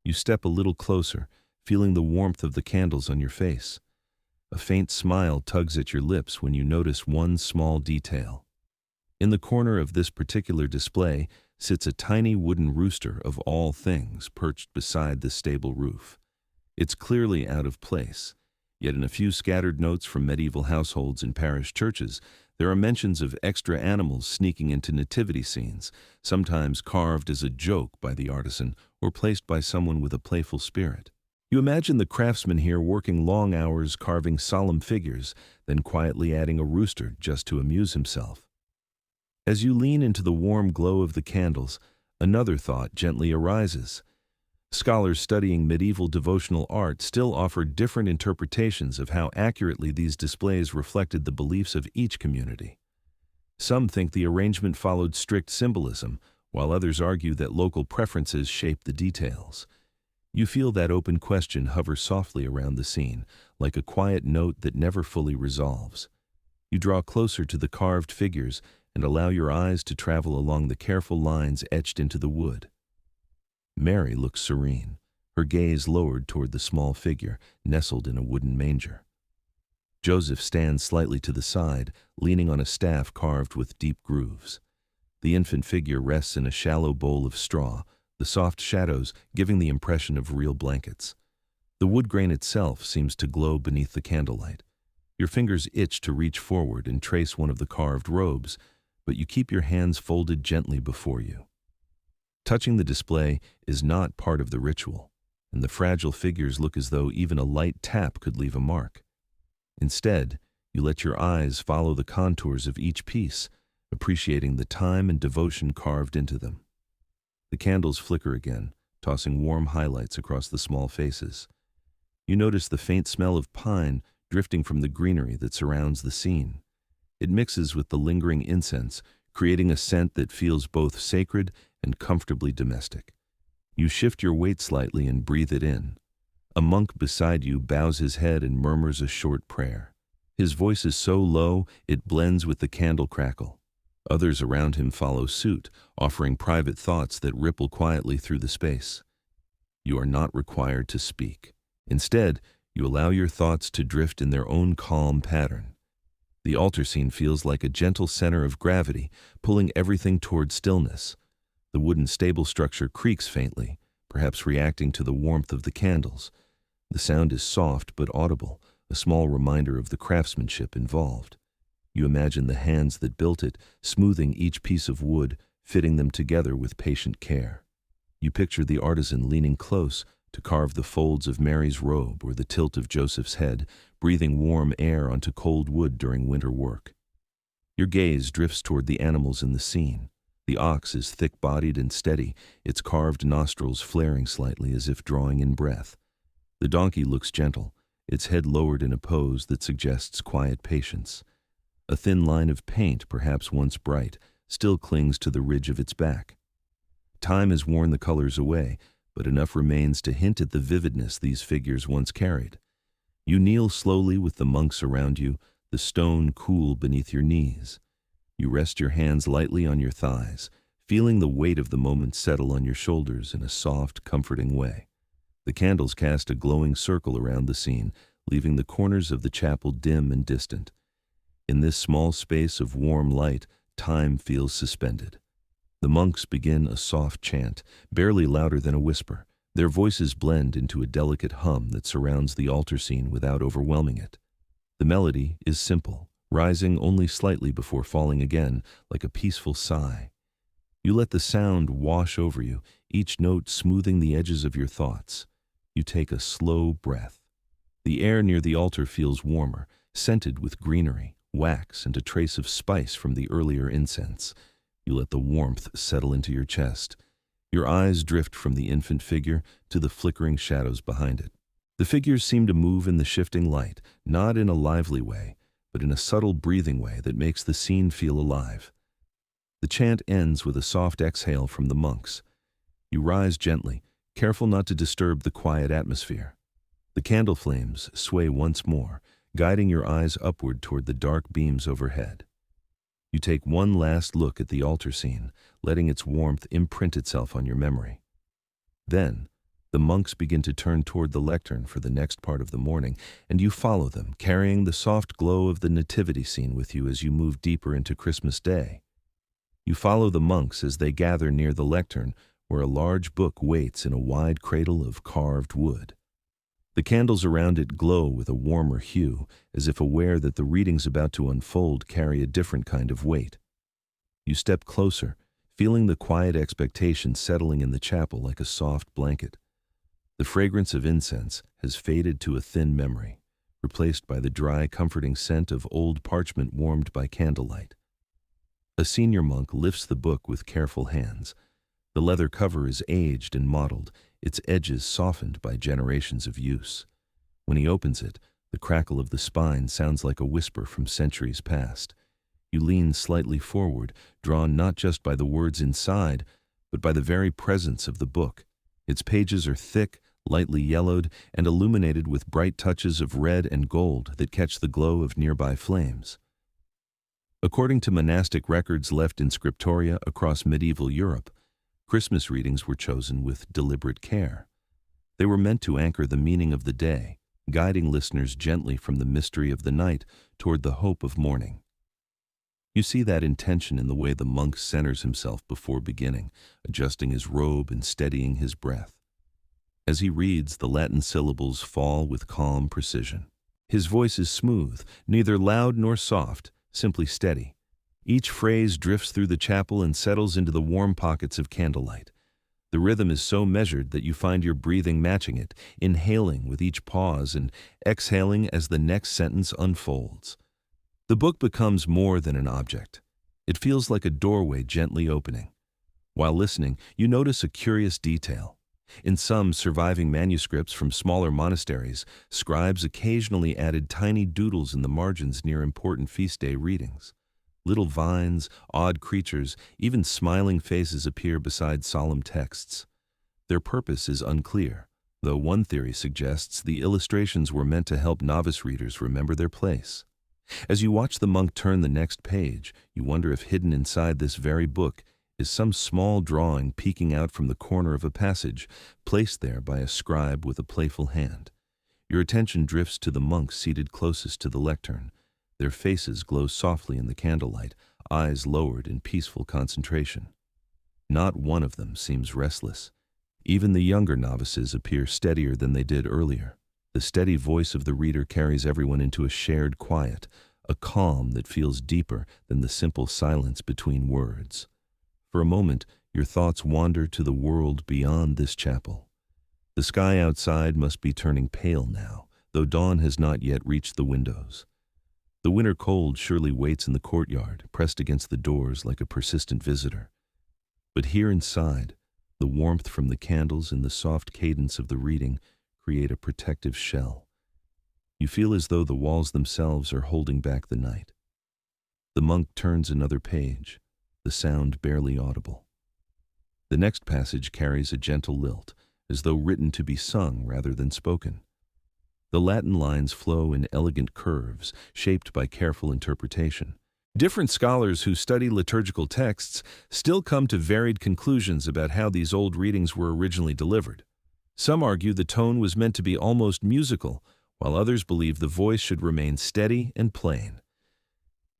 You step a little closer, feeling the warmth of the candles on your face. A faint smile tugs at your lips when you notice one small detail. In the corner of this particular display sits a tiny wooden rooster of all things perched beside the stable roof. It's clearly out of place, yet in a few scattered notes from medieval households and parish churches, there are mentions of extra animals sneaking into nativity scenes, sometimes carved as a joke by the artisan or placed by someone with a playful spirit. You imagine the craftsman here working long hours carving solemn figures, then quietly adding a rooster just to amuse himself. As you lean into the warm glow of the candles, another thought gently arises. Scholars studying medieval devotional art still offer different interpretations of how accurately these displays reflected the beliefs of each community. Some think the arrangement followed strict symbolism, while others argue that local preferences shaped the details. You feel that open question hover softly around the scene, like a quiet note that never fully resolves. You draw closer to the carved figures and allow your eyes to travel along the careful lines etched into the wood. Mary looks serene, her gaze lowered toward the small figure nestled in a wooden manger. Joseph stands slightly to the side, leaning on a staff carved with deep grooves. The infant figure rests in a shallow bowl of straw, the soft shadows giving the impression of real blankets. The wood grain itself seems to glow beneath the candlelight. Your fingers itch to reach forward and trace one of the carved robes, but you keep your hands folded gently before you. Touching the display is not part of the ritual, and the fragile figures look as though even a light tap could leave a mark. Instead, you let your eyes follow the contours of each piece, appreciating the time and devotion carved into them. The candles flicker again, tossing warm highlights across the small faces. You notice the faint smell of pine drifting from the greenery that surrounds the scene. It mixes with the lingering incense, creating a scent that feels both sacred and comfortably domestic. You shift your weight slightly and breathe it in. A monk beside you bows his head and murmurs a short prayer. His voice is so low it blends with the candle crackle. Others around him follow suit, offering private thoughts that ripple quietly through the space. You are not required to speak. Instead, you allow your thoughts to drift in their own calm pattern. The altar scene feels like a gentle center of gravity, pulling everything toward stillness. The wooden stable structure creaks faintly, perhaps reacting to the warmth of the candles. The sound is soft but audible, a small reminder of the craftsmanship involved. You imagine the hands that built it, smoothing each piece of wood, fitting them together with patient care. You picture the artisan leaning close to carve the folds of Mary's robe or the tilt of Joseph's head, breathing warm air onto cold wood during winter work. Your gaze drifts toward the animals in the scene. The ox is thick-bodied and steady, its carved nostrils flaring slightly as if drawing in breath. The donkey looks gentle, its head lowered in a pose that suggests quiet patience. A thin line of paint, perhaps once bright, still clings to the ridge of its back. Time has worn the colors away, but enough remains to hint at the vividness these figures once carried. You kneel slowly with the monks around you, the stone cool beneath your knees. You rest your hands lightly on your thighs, feeling the weight of the moment settle on your shoulders in a soft, comforting way. The candles cast a glowing circle around the scene, leaving the corners of the chapel dim and distant. In this small space of warm light, time feels suspended. The monks begin a soft chant, barely louder than a whisper. Their voices blend into a delicate hum that surrounds the altar scene without overwhelming it. The melody is simple, rising only slightly before falling again, like a peaceful sigh. You let the sound wash over you, each note smoothing the edges of your thoughts. You take a slow breath. The air near the altar feels warmer, scented with greenery, wax, and a trace of spice from the earlier incense. You let the warmth settle into your chest. Your eyes drift from the infant figure to the flickering shadows behind it. The figures seem to move in the shifting light, not in a lively way, but in a subtle breathing way that makes the scene feel alive. The chant ends with a soft exhale from the monks. You rise gently, careful not to disturb the quiet atmosphere. The candle flames sway once more, guiding your eyes upward toward the dark beams overhead. You take one last look at the altar scene, letting its warmth imprint itself on your memory. Then, the monks begin to turn toward the lectern for the next part of the morning, and you follow them, carrying the soft glow of the Nativity scene with you as you move deeper into Christmas Day. You follow the monks as they gather near the lectern, where a large book waits in a wide cradle of carved wood. The candles around it glow with a warmer hue, as if aware that the readings about to unfold carry a different kind of weight. You step closer, feeling the quiet expectation settling in the chapel like a soft blanket. The fragrance of incense has faded to a thin memory, replaced by the dry, comforting scent of old parchment warmed by candlelight. A senior monk lifts the book with careful hands. The leather cover is aged and mottled, its edges softened by generations of use. When he opens it, the crackle of the spine sounds like a whisper from centuries past. You lean slightly forward, drawn not just by the words inside, but by the very presence of the book. Its pages are thick, lightly yellowed, and illuminated with bright touches of red and gold that catch the glow of nearby flames. According to monastic records left in scriptoria across medieval Europe, Christmas readings were chosen with deliberate care. They were meant to anchor the meaning of the day, guiding listeners gently from the mystery of the night toward the hope of morning. You see that intention in the way the monk centers himself before beginning, adjusting his robe and steadying his breath. As he reads, the Latin syllables fall with calm precision. His voice is smooth, neither loud nor soft, simply steady. Each phrase drifts through the chapel and settles into the warm pockets of candlelight. The rhythm is so measured that you find your breathing matching it, inhaling with each pause and exhaling as the next sentence unfolds. The book becomes more than an object. It feels like a doorway gently opening. While listening, you notice a curious detail. In some surviving manuscripts from smaller monasteries, scribes occasionally added tiny doodles in the margins near important feast day readings. Little vines, odd creatures, even smiling faces appear beside solemn texts. Their purpose is unclear, though one theory suggests the illustrations were meant to help novice readers remember their place. As you watch the monk turn the next page, you wonder if hidden inside this very book is some small drawing peeking out from the corner of a passage, placed there by a scribe with a playful hand. Your attention drifts to the monks seated closest to the lectern. Their faces glow softly in the candlelight, eyes lowered in peaceful concentration. Not one of them seems restless. Even the younger novices appear steadier than they did earlier. The steady voice of the reader carries everyone into a shared quiet, a calm that feels deeper than the simple silence between words. For a moment, your thoughts wander to the world beyond this chapel. The sky outside must be turning pale now, though dawn has not yet reached the windows. The winter cold surely waits in the courtyard, pressed against the doors like a persistent visitor. But here inside, the warmth from the candles and the soft cadence of the reading create a protective shell. You feel as though the walls themselves are holding back the night. The monk turns another page, the sound barely audible. The next passage carries a gentle lilt, as though written to be sung rather than spoken. The Latin lines flow in elegant curves, shaped by careful interpretation. Different scholars who study liturgical texts still come to varied conclusions about how these old readings were originally delivered. Some argue the tone was meant to be almost musical, while others believe the voice should remain steady and plain.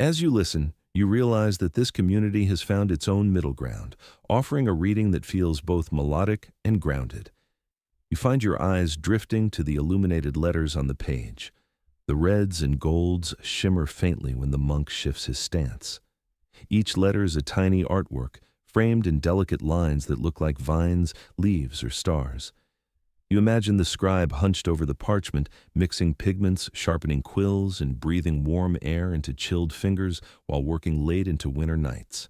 As you listen, you realize that this community has found its own middle ground, offering a reading that feels both melodic and grounded. You find your eyes drifting to the illuminated letters on the page. The reds and golds shimmer faintly when the monk shifts his stance. Each letter is a tiny artwork, framed in delicate lines that look like vines, leaves, or stars. You imagine the scribe hunched over the parchment, mixing pigments, sharpening quills, and breathing warm air into chilled fingers while working late into winter nights.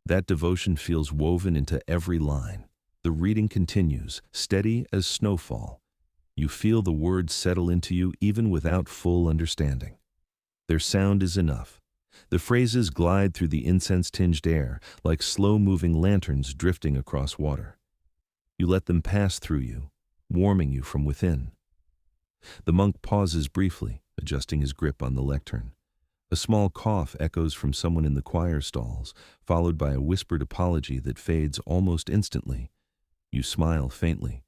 That devotion feels woven into every line. The reading continues, steady as snowfall. You feel the words settle into you even without full understanding. Their sound is enough. The phrases glide through the incense-tinged air, like slow-moving lanterns drifting across water. You let them pass through you, warming you from within. The monk pauses briefly, adjusting his grip on the lectern. A small cough echoes from someone in the choir stalls, followed by a whispered apology that fades almost instantly. You smile faintly.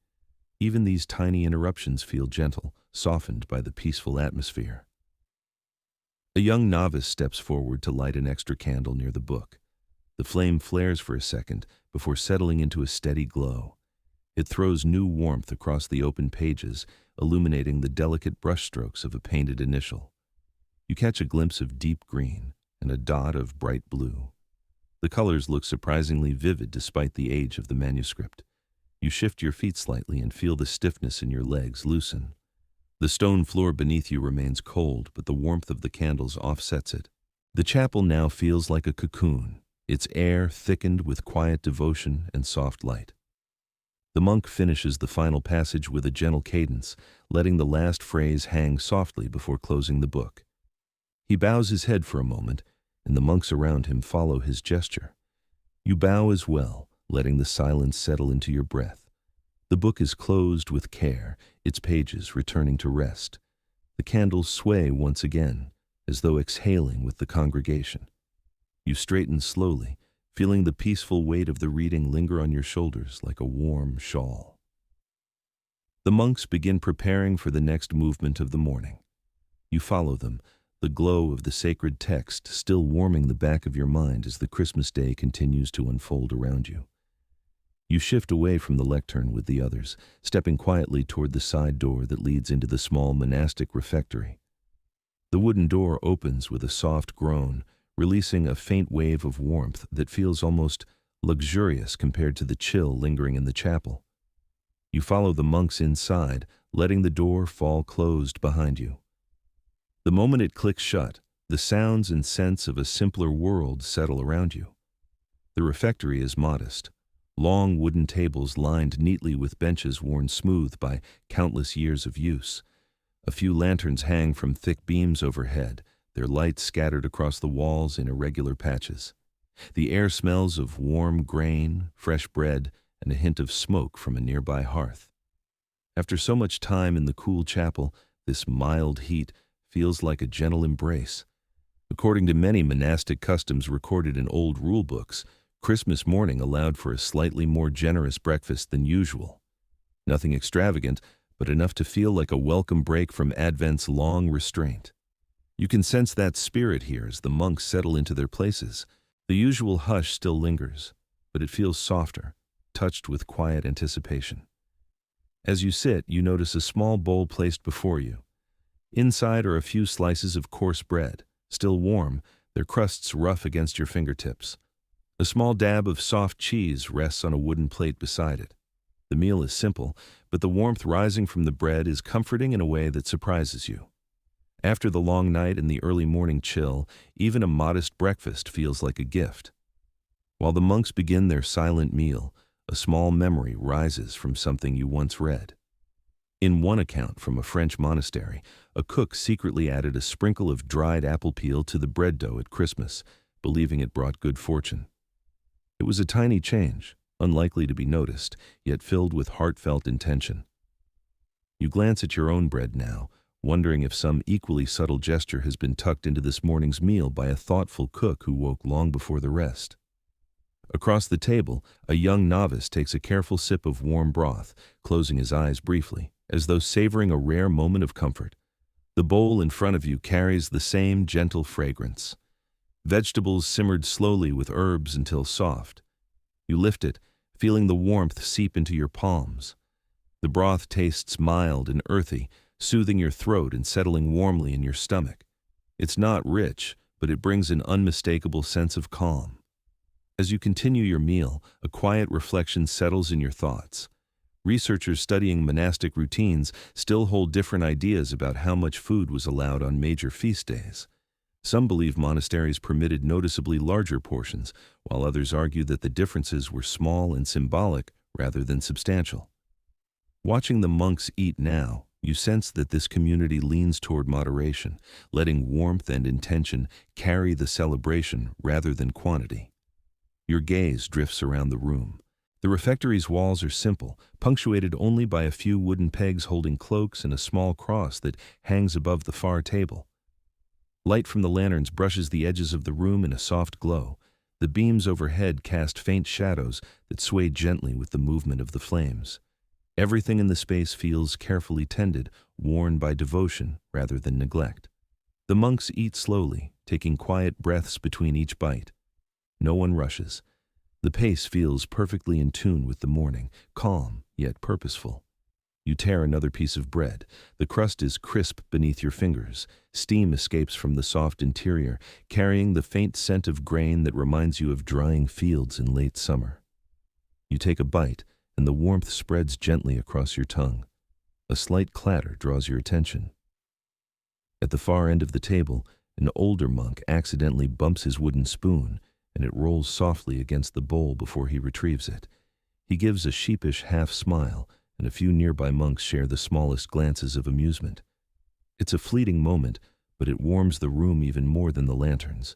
Even these tiny interruptions feel gentle, softened by the peaceful atmosphere. A young novice steps forward to light an extra candle near the book. The flame flares for a second before settling into a steady glow. It throws new warmth across the open pages, illuminating the delicate brushstrokes of a painted initial. You catch a glimpse of deep green and a dot of bright blue. The colors look surprisingly vivid despite the age of the manuscript. You shift your feet slightly and feel the stiffness in your legs loosen. The stone floor beneath you remains cold, but the warmth of the candles offsets it. The chapel now feels like a cocoon, its air thickened with quiet devotion and soft light. The monk finishes the final passage with a gentle cadence, letting the last phrase hang softly before closing the book. He bows his head for a moment, and the monks around him follow his gesture. You bow as well, letting the silence settle into your breath. The book is closed with care, its pages returning to rest. The candles sway once again, as though exhaling with the congregation. You straighten slowly, feeling the peaceful weight of the reading linger on your shoulders like a warm shawl. The monks begin preparing for the next movement of the morning. You follow them, the glow of the sacred text still warming the back of your mind as the Christmas day continues to unfold around you. You shift away from the lectern with the others, stepping quietly toward the side door that leads into the small monastic refectory. The wooden door opens with a soft groan, releasing a faint wave of warmth that feels almost luxurious compared to the chill lingering in the chapel. You follow the monks inside, letting the door fall closed behind you. The moment it clicks shut, the sounds and scents of a simpler world settle around you. The refectory is modest. Long wooden tables lined neatly with benches worn smooth by countless years of use. A few lanterns hang from thick beams overhead, their light scattered across the walls in irregular patches. The air smells of warm grain, fresh bread, and a hint of smoke from a nearby hearth. After so much time in the cool chapel, this mild heat feels like a gentle embrace. According to many monastic customs recorded in old rule books, Christmas morning allowed for a slightly more generous breakfast than usual. Nothing extravagant, but enough to feel like a welcome break from Advent's long restraint. You can sense that spirit here as the monks settle into their places. The usual hush still lingers, but it feels softer, touched with quiet anticipation. As you sit, you notice a small bowl placed before you. Inside are a few slices of coarse bread, Still warm, their crusts rough against your fingertips. A small dab of soft cheese rests on a wooden plate beside it. The meal is simple, but the warmth rising from the bread is comforting in a way that surprises you. After the long night and the early morning chill, even a modest breakfast feels like a gift. While the monks begin their silent meal, a small memory rises from something you once read. In one account from a French monastery, a cook secretly added a sprinkle of dried apple peel to the bread dough at Christmas, believing it brought good fortune. It was a tiny change, unlikely to be noticed, yet filled with heartfelt intention. You glance at your own bread now, wondering if some equally subtle gesture has been tucked into this morning's meal by a thoughtful cook who woke long before the rest. Across the table, a young novice takes a careful sip of warm broth, closing his eyes briefly, as though savoring a rare moment of comfort. The bowl in front of you carries the same gentle fragrance. Vegetables simmered slowly with herbs until soft. You lift it, feeling the warmth seep into your palms. The broth tastes mild and earthy, soothing your throat and settling warmly in your stomach. It's not rich, but it brings an unmistakable sense of calm. As you continue your meal, a quiet reflection settles in your thoughts. Researchers studying monastic routines still hold different ideas about how much food was allowed on major feast days. Some believe monasteries permitted noticeably larger portions, while others argue that the differences were small and symbolic rather than substantial. Watching the monks eat now, you sense that this community leans toward moderation, letting warmth and intention carry the celebration rather than quantity. Your gaze drifts around the room. The refectory's walls are simple, punctuated only by a few wooden pegs holding cloaks and a small cross that hangs above the far table. Light from the lanterns brushes the edges of the room in a soft glow. The beams overhead cast faint shadows that sway gently with the movement of the flames. Everything in the space feels carefully tended, worn by devotion rather than neglect. The monks eat slowly, taking quiet breaths between each bite. No one rushes. The pace feels perfectly in tune with the morning, calm yet purposeful. You tear another piece of bread. The crust is crisp beneath your fingers. Steam escapes from the soft interior, carrying the faint scent of grain that reminds you of drying fields in late summer. You take a bite, and the warmth spreads gently across your tongue. A slight clatter draws your attention. At the far end of the table, an older monk accidentally bumps his wooden spoon, and it rolls softly against the bowl before he retrieves it. He gives a sheepish half-smile, and a few nearby monks share the smallest glances of amusement. It's a fleeting moment, but it warms the room even more than the lanterns.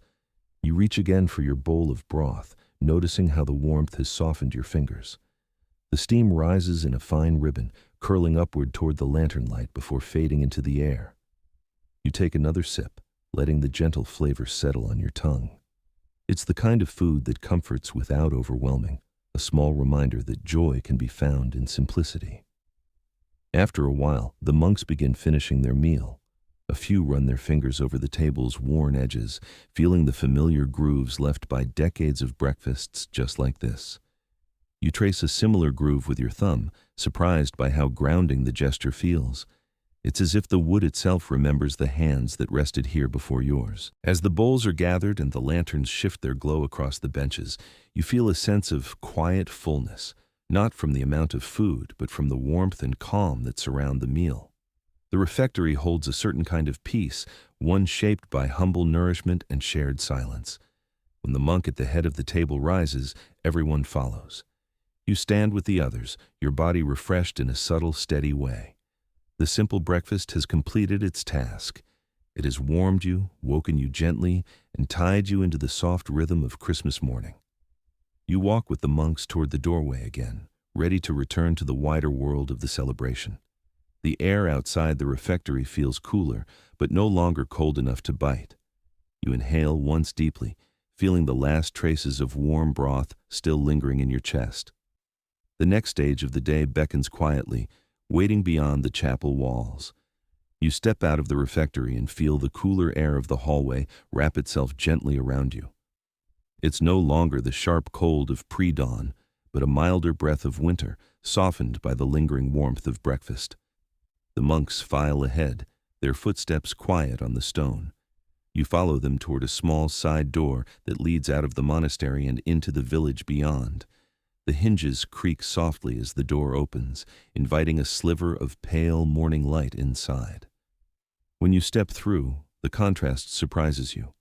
You reach again for your bowl of broth, noticing how the warmth has softened your fingers. The steam rises in a fine ribbon, curling upward toward the lantern light before fading into the air. You take another sip, letting the gentle flavor settle on your tongue. It's the kind of food that comforts without overwhelming, a small reminder that joy can be found in simplicity. After a while, the monks begin finishing their meal. A few run their fingers over the table's worn edges, feeling the familiar grooves left by decades of breakfasts just like this. You trace a similar groove with your thumb, surprised by how grounding the gesture feels. It's as if the wood itself remembers the hands that rested here before yours. As the bowls are gathered and the lanterns shift their glow across the benches, you feel a sense of quiet fullness, not from the amount of food, but from the warmth and calm that surround the meal. The refectory holds a certain kind of peace, one shaped by humble nourishment and shared silence. When the monk at the head of the table rises, everyone follows. You stand with the others, your body refreshed in a subtle, steady way. The simple breakfast has completed its task. It has warmed you, woken you gently, and tied you into the soft rhythm of Christmas morning. You walk with the monks toward the doorway again, ready to return to the wider world of the celebration. The air outside the refectory feels cooler, but no longer cold enough to bite. You inhale once deeply, feeling the last traces of warm broth still lingering in your chest. The next stage of the day beckons quietly, waiting beyond the chapel walls. You step out of the refectory and feel the cooler air of the hallway wrap itself gently around you. It's no longer the sharp cold of pre-dawn, but a milder breath of winter, softened by the lingering warmth of breakfast. The monks file ahead, their footsteps quiet on the stone. You follow them toward a small side door that leads out of the monastery and into the village beyond. The hinges creak softly as the door opens, inviting a sliver of pale morning light inside. When you step through, the contrast surprises you.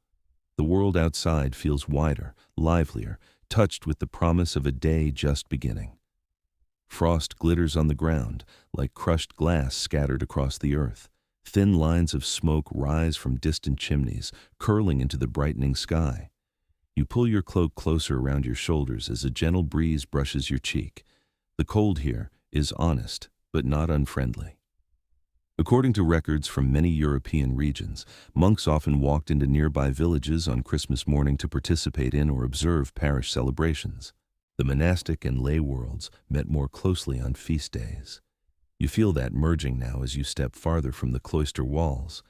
The world outside feels wider, livelier, touched with the promise of a day just beginning. Frost glitters on the ground, like crushed glass scattered across the earth. Thin lines of smoke rise from distant chimneys, curling into the brightening sky. You pull your cloak closer around your shoulders as a gentle breeze brushes your cheek. The cold here is honest, but not unfriendly. According to records from many European regions, monks often walked into nearby villages on Christmas morning to participate in or observe parish celebrations. The monastic and lay worlds met more closely on feast days. You feel that merging now as you step farther from the cloister walls.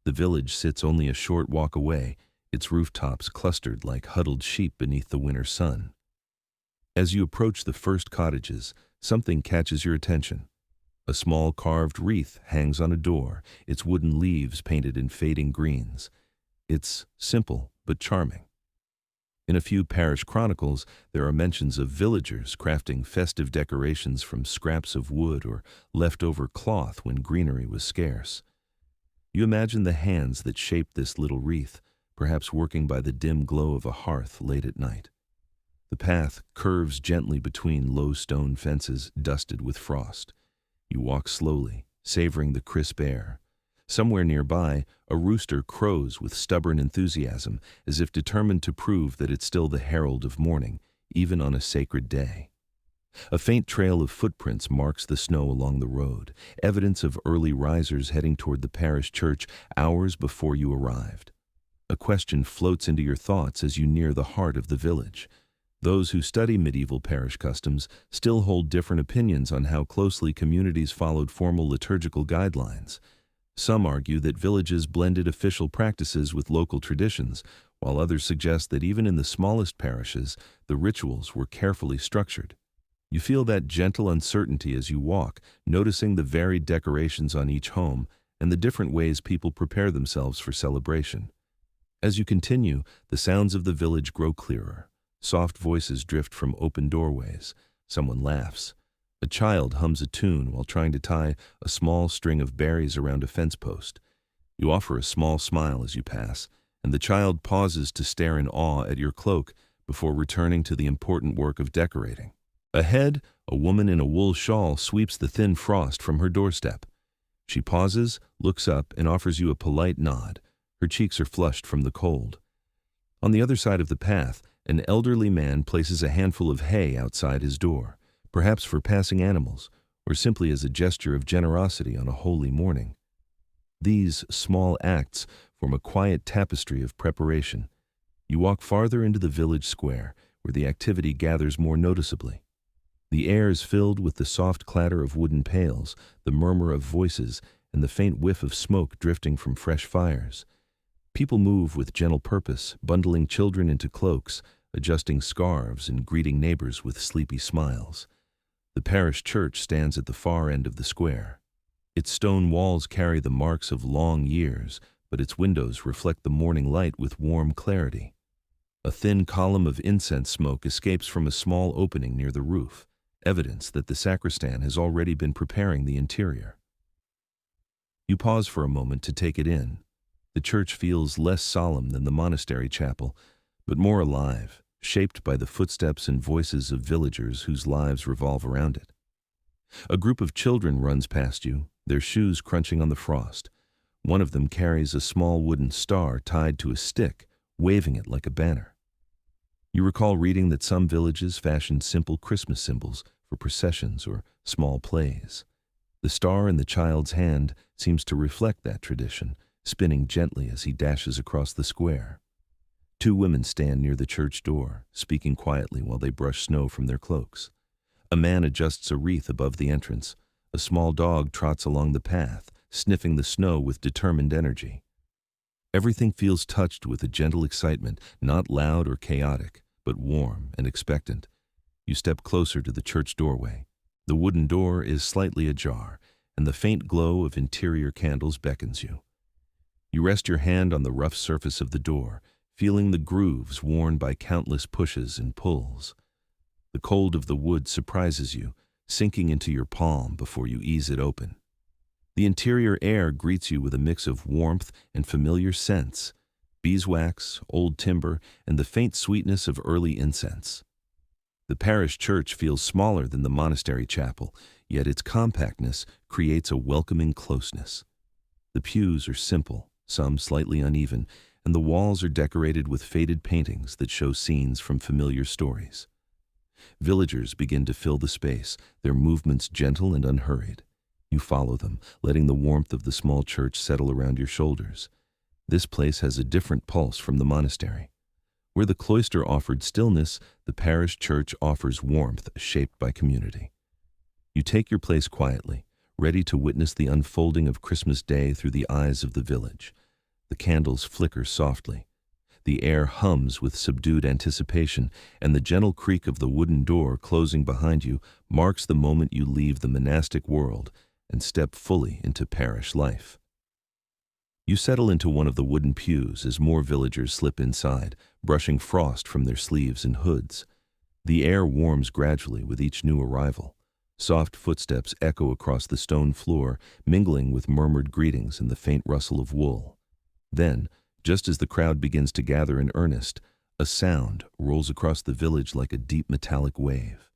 The village sits only a short walk away, its rooftops clustered like huddled sheep beneath the winter sun. As you approach the first cottages, something catches your attention. A small carved wreath hangs on a door, its wooden leaves painted in fading greens. It's simple but charming. In a few parish chronicles, there are mentions of villagers crafting festive decorations from scraps of wood or leftover cloth when greenery was scarce. You imagine the hands that shaped this little wreath, perhaps working by the dim glow of a hearth late at night. The path curves gently between low stone fences dusted with frost. You walk slowly, savoring the crisp air. Somewhere nearby, a rooster crows with stubborn enthusiasm, as if determined to prove that it's still the herald of morning, even on a sacred day. A faint trail of footprints marks the snow along the road, evidence of early risers heading toward the parish church hours before you arrived. A question floats into your thoughts as you near the heart of the village. Those who study medieval parish customs still hold different opinions on how closely communities followed formal liturgical guidelines. Some argue that villages blended official practices with local traditions, while others suggest that even in the smallest parishes, the rituals were carefully structured. You feel that gentle uncertainty as you walk, noticing the varied decorations on each home and the different ways people prepare themselves for celebration. As you continue, the sounds of the village grow clearer. Soft voices drift from open doorways. Someone laughs. A child hums a tune while trying to tie a small string of berries around a fence post. You offer a small smile as you pass, and the child pauses to stare in awe at your cloak before returning to the important work of decorating. Ahead, a woman in a wool shawl sweeps the thin frost from her doorstep. She pauses, looks up, and offers you a polite nod. Her cheeks are flushed from the cold. On the other side of the path, an elderly man places a handful of hay outside his door, perhaps for passing animals, or simply as a gesture of generosity on a holy morning. These small acts form a quiet tapestry of preparation. You walk farther into the village square, where the activity gathers more noticeably. The air is filled with the soft clatter of wooden pails, the murmur of voices, and the faint whiff of smoke drifting from fresh fires. People move with gentle purpose, bundling children into cloaks, adjusting scarves, and greeting neighbors with sleepy smiles. The parish church stands at the far end of the square. Its stone walls carry the marks of long years, but its windows reflect the morning light with warm clarity. A thin column of incense smoke escapes from a small opening near the roof, evidence that the sacristan has already been preparing the interior. You pause for a moment to take it in. The church feels less solemn than the monastery chapel, but more alive, shaped by the footsteps and voices of villagers whose lives revolve around it. A group of children runs past you, their shoes crunching on the frost. One of them carries a small wooden star tied to a stick, waving it like a banner. You recall reading that some villages fashioned simple Christmas symbols for processions or small plays. The star in the child's hand seems to reflect that tradition, spinning gently as he dashes across the square. Two women stand near the church door, speaking quietly while they brush snow from their cloaks. A man adjusts a wreath above the entrance. A small dog trots along the path, sniffing the snow with determined energy. Everything feels touched with a gentle excitement, not loud or chaotic, but warm and expectant. You step closer to the church doorway. The wooden door is slightly ajar, and the faint glow of interior candles beckons you. You rest your hand on the rough surface of the door, feeling the grooves worn by countless pushes and pulls. The cold of the wood surprises you, sinking into your palm before you ease it open. The interior air greets you with a mix of warmth and familiar scents: beeswax, old timber, and the faint sweetness of early incense. The parish church feels smaller than the monastery chapel, yet its compactness creates a welcoming closeness. The pews are simple, some slightly uneven, and the walls are decorated with faded paintings that show scenes from familiar stories. Villagers begin to fill the space, their movements gentle and unhurried. You follow them, letting the warmth of the small church settle around your shoulders. This place has a different pulse from the monastery. Where the cloister offered stillness, the parish church offers warmth shaped by community. You take your place quietly, ready to witness the unfolding of Christmas Day through the eyes of the village. The candles flicker softly. The air hums with subdued anticipation, and the gentle creak of the wooden door closing behind you marks the moment you leave the monastic world and step fully into parish life. You settle into one of the wooden pews as more villagers slip inside, brushing frost from their sleeves and hoods. The air warms gradually with each new arrival. Soft footsteps echo across the stone floor, mingling with murmured greetings and the faint rustle of wool. Then, just as the crowd begins to gather in earnest, a sound rolls across the village like a deep metallic wave.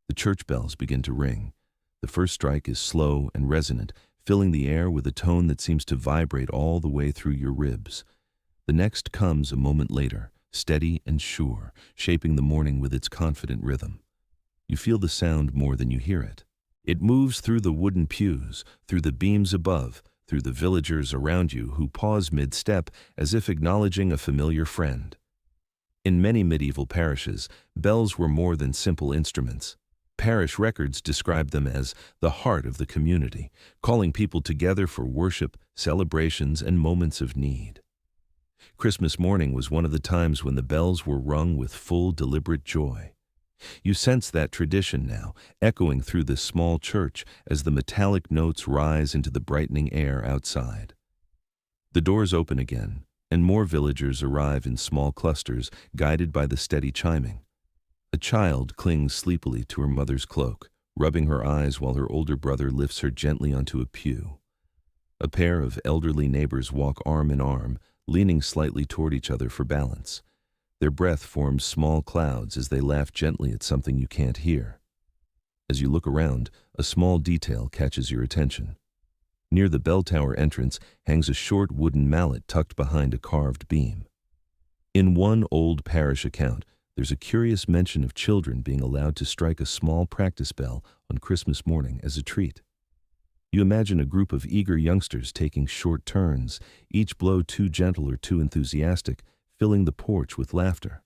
The church bells begin to ring. The first strike is slow and resonant, filling the air with a tone that seems to vibrate all the way through your ribs. The next comes a moment later, steady and sure, shaping the morning with its confident rhythm. You feel the sound more than you hear it. It moves through the wooden pews, through the beams above, through the villagers around you who pause mid-step as if acknowledging a familiar friend. In many medieval parishes, bells were more than simple instruments. Parish records describe them as the heart of the community, calling people together for worship, celebrations, and moments of need. Christmas morning was one of the times when the bells were rung with full, deliberate joy. You sense that tradition now, echoing through this small church as the metallic notes rise into the brightening air outside. The doors open again, and more villagers arrive in small clusters, guided by the steady chiming. A child clings sleepily to her mother's cloak, rubbing her eyes while her older brother lifts her gently onto a pew. A pair of elderly neighbors walk arm in arm, leaning slightly toward each other for balance. Their breath forms small clouds as they laugh gently at something you can't hear. As you look around, a small detail catches your attention. Near the bell tower entrance hangs a short wooden mallet tucked behind a carved beam. In one old parish account, there's a curious mention of children being allowed to strike a small practice bell on Christmas morning as a treat. You imagine a group of eager youngsters taking short turns, each blow too gentle or too enthusiastic, filling the porch with laughter.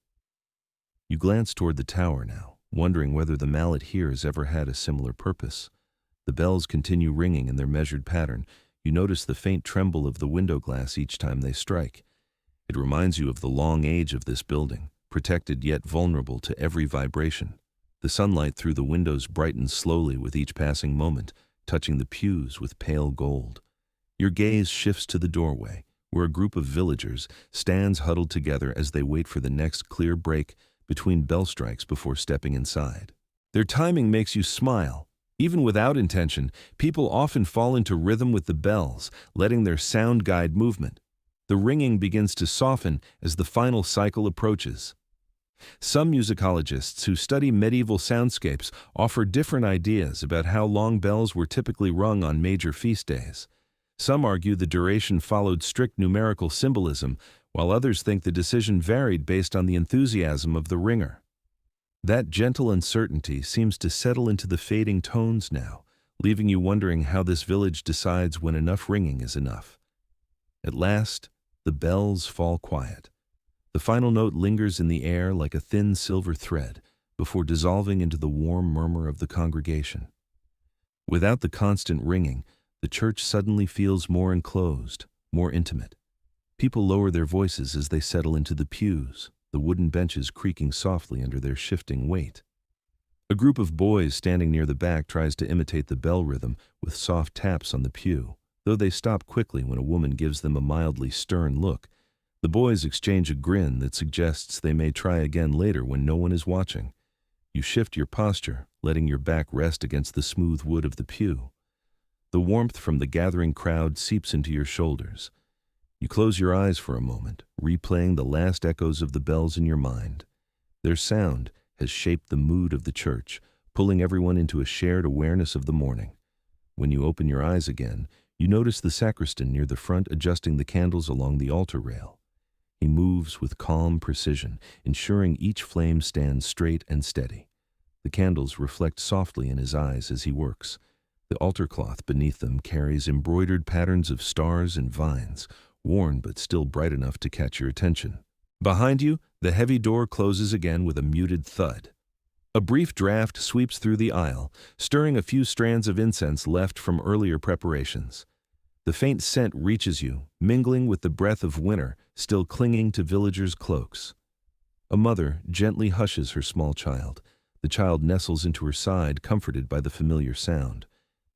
You glance toward the tower now, wondering whether the mallet here has ever had a similar purpose. The bells continue ringing in their measured pattern. You notice the faint tremble of the window glass each time they strike. It reminds you of the long age of this building, protected yet vulnerable to every vibration. The sunlight through the windows brightens slowly with each passing moment, touching the pews with pale gold. Your gaze shifts to the doorway, where a group of villagers stands huddled together as they wait for the next clear break between bell strikes before stepping inside. Their timing makes you smile. Even without intention, people often fall into rhythm with the bells, letting their sound guide movement. The ringing begins to soften as the final cycle approaches. Some musicologists who study medieval soundscapes offer different ideas about how long bells were typically rung on major feast days. Some argue the duration followed strict numerical symbolism, while others think the decision varied based on the enthusiasm of the ringer. That gentle uncertainty seems to settle into the fading tones now, leaving you wondering how this village decides when enough ringing is enough. At last, the bells fall quiet. The final note lingers in the air like a thin silver thread before dissolving into the warm murmur of the congregation. Without the constant ringing, the church suddenly feels more enclosed, more intimate. People lower their voices as they settle into the pews, the wooden benches creaking softly under their shifting weight. A group of boys standing near the back tries to imitate the bell rhythm with soft taps on the pew, though they stop quickly when a woman gives them a mildly stern look. The boys exchange a grin that suggests they may try again later when no one is watching. You shift your posture, letting your back rest against the smooth wood of the pew. The warmth from the gathering crowd seeps into your shoulders. You close your eyes for a moment, replaying the last echoes of the bells in your mind. Their sound has shaped the mood of the church, pulling everyone into a shared awareness of the morning. When you open your eyes again, you notice the sacristan near the front adjusting the candles along the altar rail. He moves with calm precision, ensuring each flame stands straight and steady. The candles reflect softly in his eyes as he works. The altar cloth beneath them carries embroidered patterns of stars and vines, worn but still bright enough to catch your attention. Behind you, the heavy door closes again with a muted thud. A brief draft sweeps through the aisle, stirring a few strands of incense left from earlier preparations. The faint scent reaches you, mingling with the breath of winter still clinging to villagers' cloaks. A mother gently hushes her small child. The child nestles into her side, comforted by the familiar sound.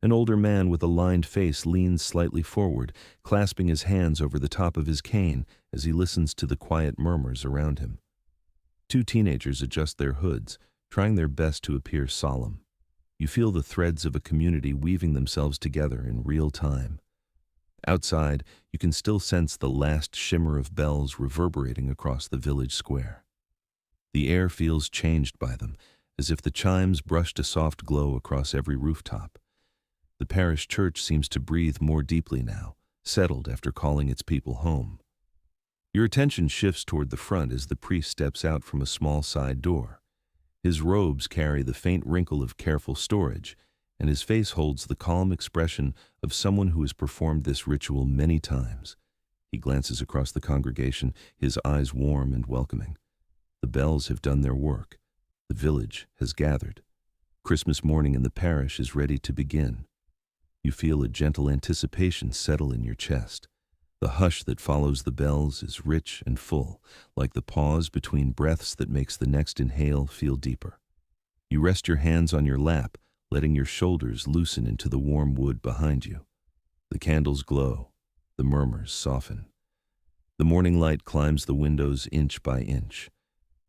An older man with a lined face leans slightly forward, clasping his hands over the top of his cane as he listens to the quiet murmurs around him. Two teenagers adjust their hoods, trying their best to appear solemn. You feel the threads of a community weaving themselves together in real time. Outside, you can still sense the last shimmer of bells reverberating across the village square. The air feels changed by them, as if the chimes brushed a soft glow across every rooftop. The parish church seems to breathe more deeply now, settled after calling its people home. Your attention shifts toward the front as the priest steps out from a small side door. His robes carry the faint wrinkle of careful storage, and his face holds the calm expression of someone who has performed this ritual many times. He glances across the congregation, his eyes warm and welcoming. The bells have done their work. The village has gathered. Christmas morning in the parish is ready to begin. You feel a gentle anticipation settle in your chest. The hush that follows the bells is rich and full, like the pause between breaths that makes the next inhale feel deeper. You rest your hands on your lap, letting your shoulders loosen into the warm wood behind you. The candles glow. The murmurs soften. The morning light climbs the windows inch by inch.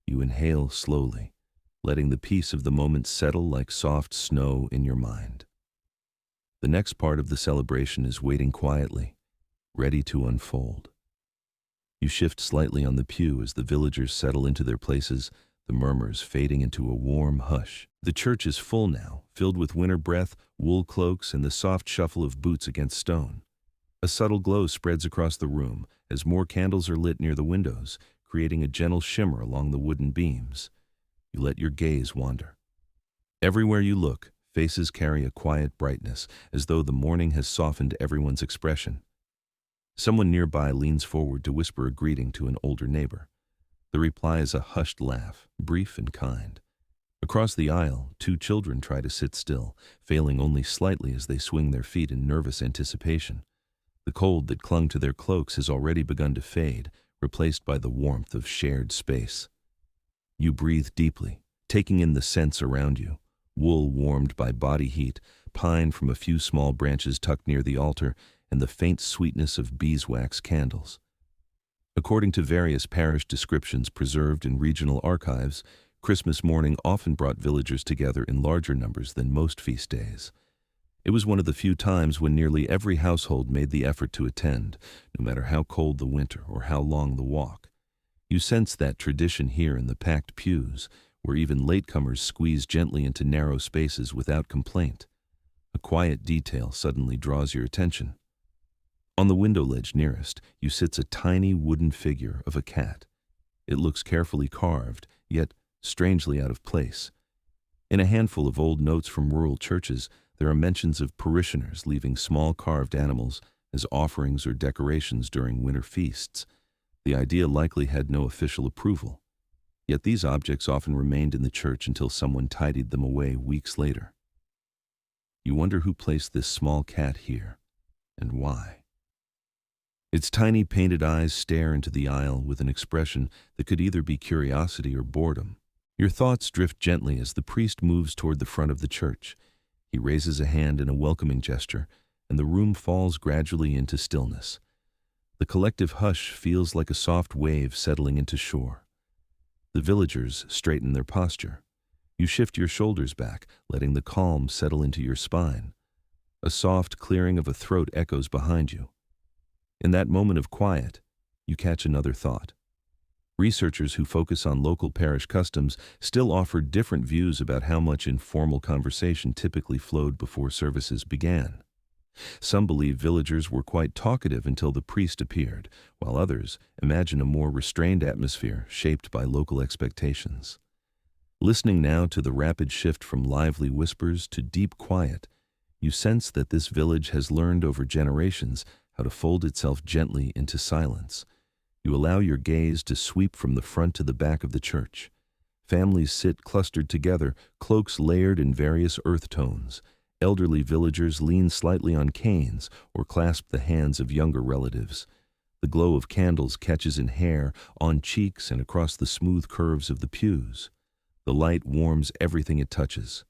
You inhale slowly, letting the peace of the moment settle like soft snow in your mind. The next part of the celebration is waiting quietly, ready to unfold. You shift slightly on the pew as the villagers settle into their places, the murmurs fading into a warm hush. The church is full now, filled with winter breath, wool cloaks, and the soft shuffle of boots against stone. A subtle glow spreads across the room as more candles are lit near the windows, creating a gentle shimmer along the wooden beams. You let your gaze wander. Everywhere you look, faces carry a quiet brightness, as though the morning has softened everyone's expression. Someone nearby leans forward to whisper a greeting to an older neighbor. The reply is a hushed laugh, brief and kind. Across the aisle, two children try to sit still, failing only slightly as they swing their feet in nervous anticipation. The cold that clung to their cloaks has already begun to fade, replaced by the warmth of shared space. You breathe deeply, taking in the scents around you. Wool warmed by body heat, pine from a few small branches tucked near the altar, and the faint sweetness of beeswax candles. According to various parish descriptions preserved in regional archives, Christmas morning often brought villagers together in larger numbers than most feast days. It was one of the few times when nearly every household made the effort to attend, no matter how cold the winter or how long the walk. You sense that tradition here in the packed pews, where even latecomers squeeze gently into narrow spaces without complaint. A quiet detail suddenly draws your attention. On the window ledge nearest, you sits a tiny wooden figure of a cat. It looks carefully carved, yet strangely out of place. In a handful of old notes from rural churches, there are mentions of parishioners leaving small carved animals as offerings or decorations during winter feasts. The idea likely had no official approval. Yet these objects often remained in the church until someone tidied them away weeks later. You wonder who placed this small cat here, and why. Its tiny painted eyes stare into the aisle with an expression that could either be curiosity or boredom. Your thoughts drift gently as the priest moves toward the front of the church. He raises a hand in a welcoming gesture, and the room falls gradually into stillness. The collective hush feels like a soft wave settling into shore. The villagers straighten their posture. You shift your shoulders back, letting the calm settle into your spine. A soft clearing of a throat echoes behind you. In that moment of quiet, you catch another thought. Researchers who focus on local parish customs still offer different views about how much informal conversation typically flowed before services began. Some believe villagers were quite talkative until the priest appeared, while others imagine a more restrained atmosphere shaped by local expectations. Listening now to the rapid shift from lively whispers to deep quiet, you sense that this village has learned over generations how to fold itself gently into silence. You allow your gaze to sweep from the front to the back of the church. Families sit clustered together, cloaks layered in various earth tones. Elderly villagers lean slightly on canes or clasp the hands of younger relatives. The glow of candles catches in hair, on cheeks, and across the smooth curves of the pews. The light warms everything it touches.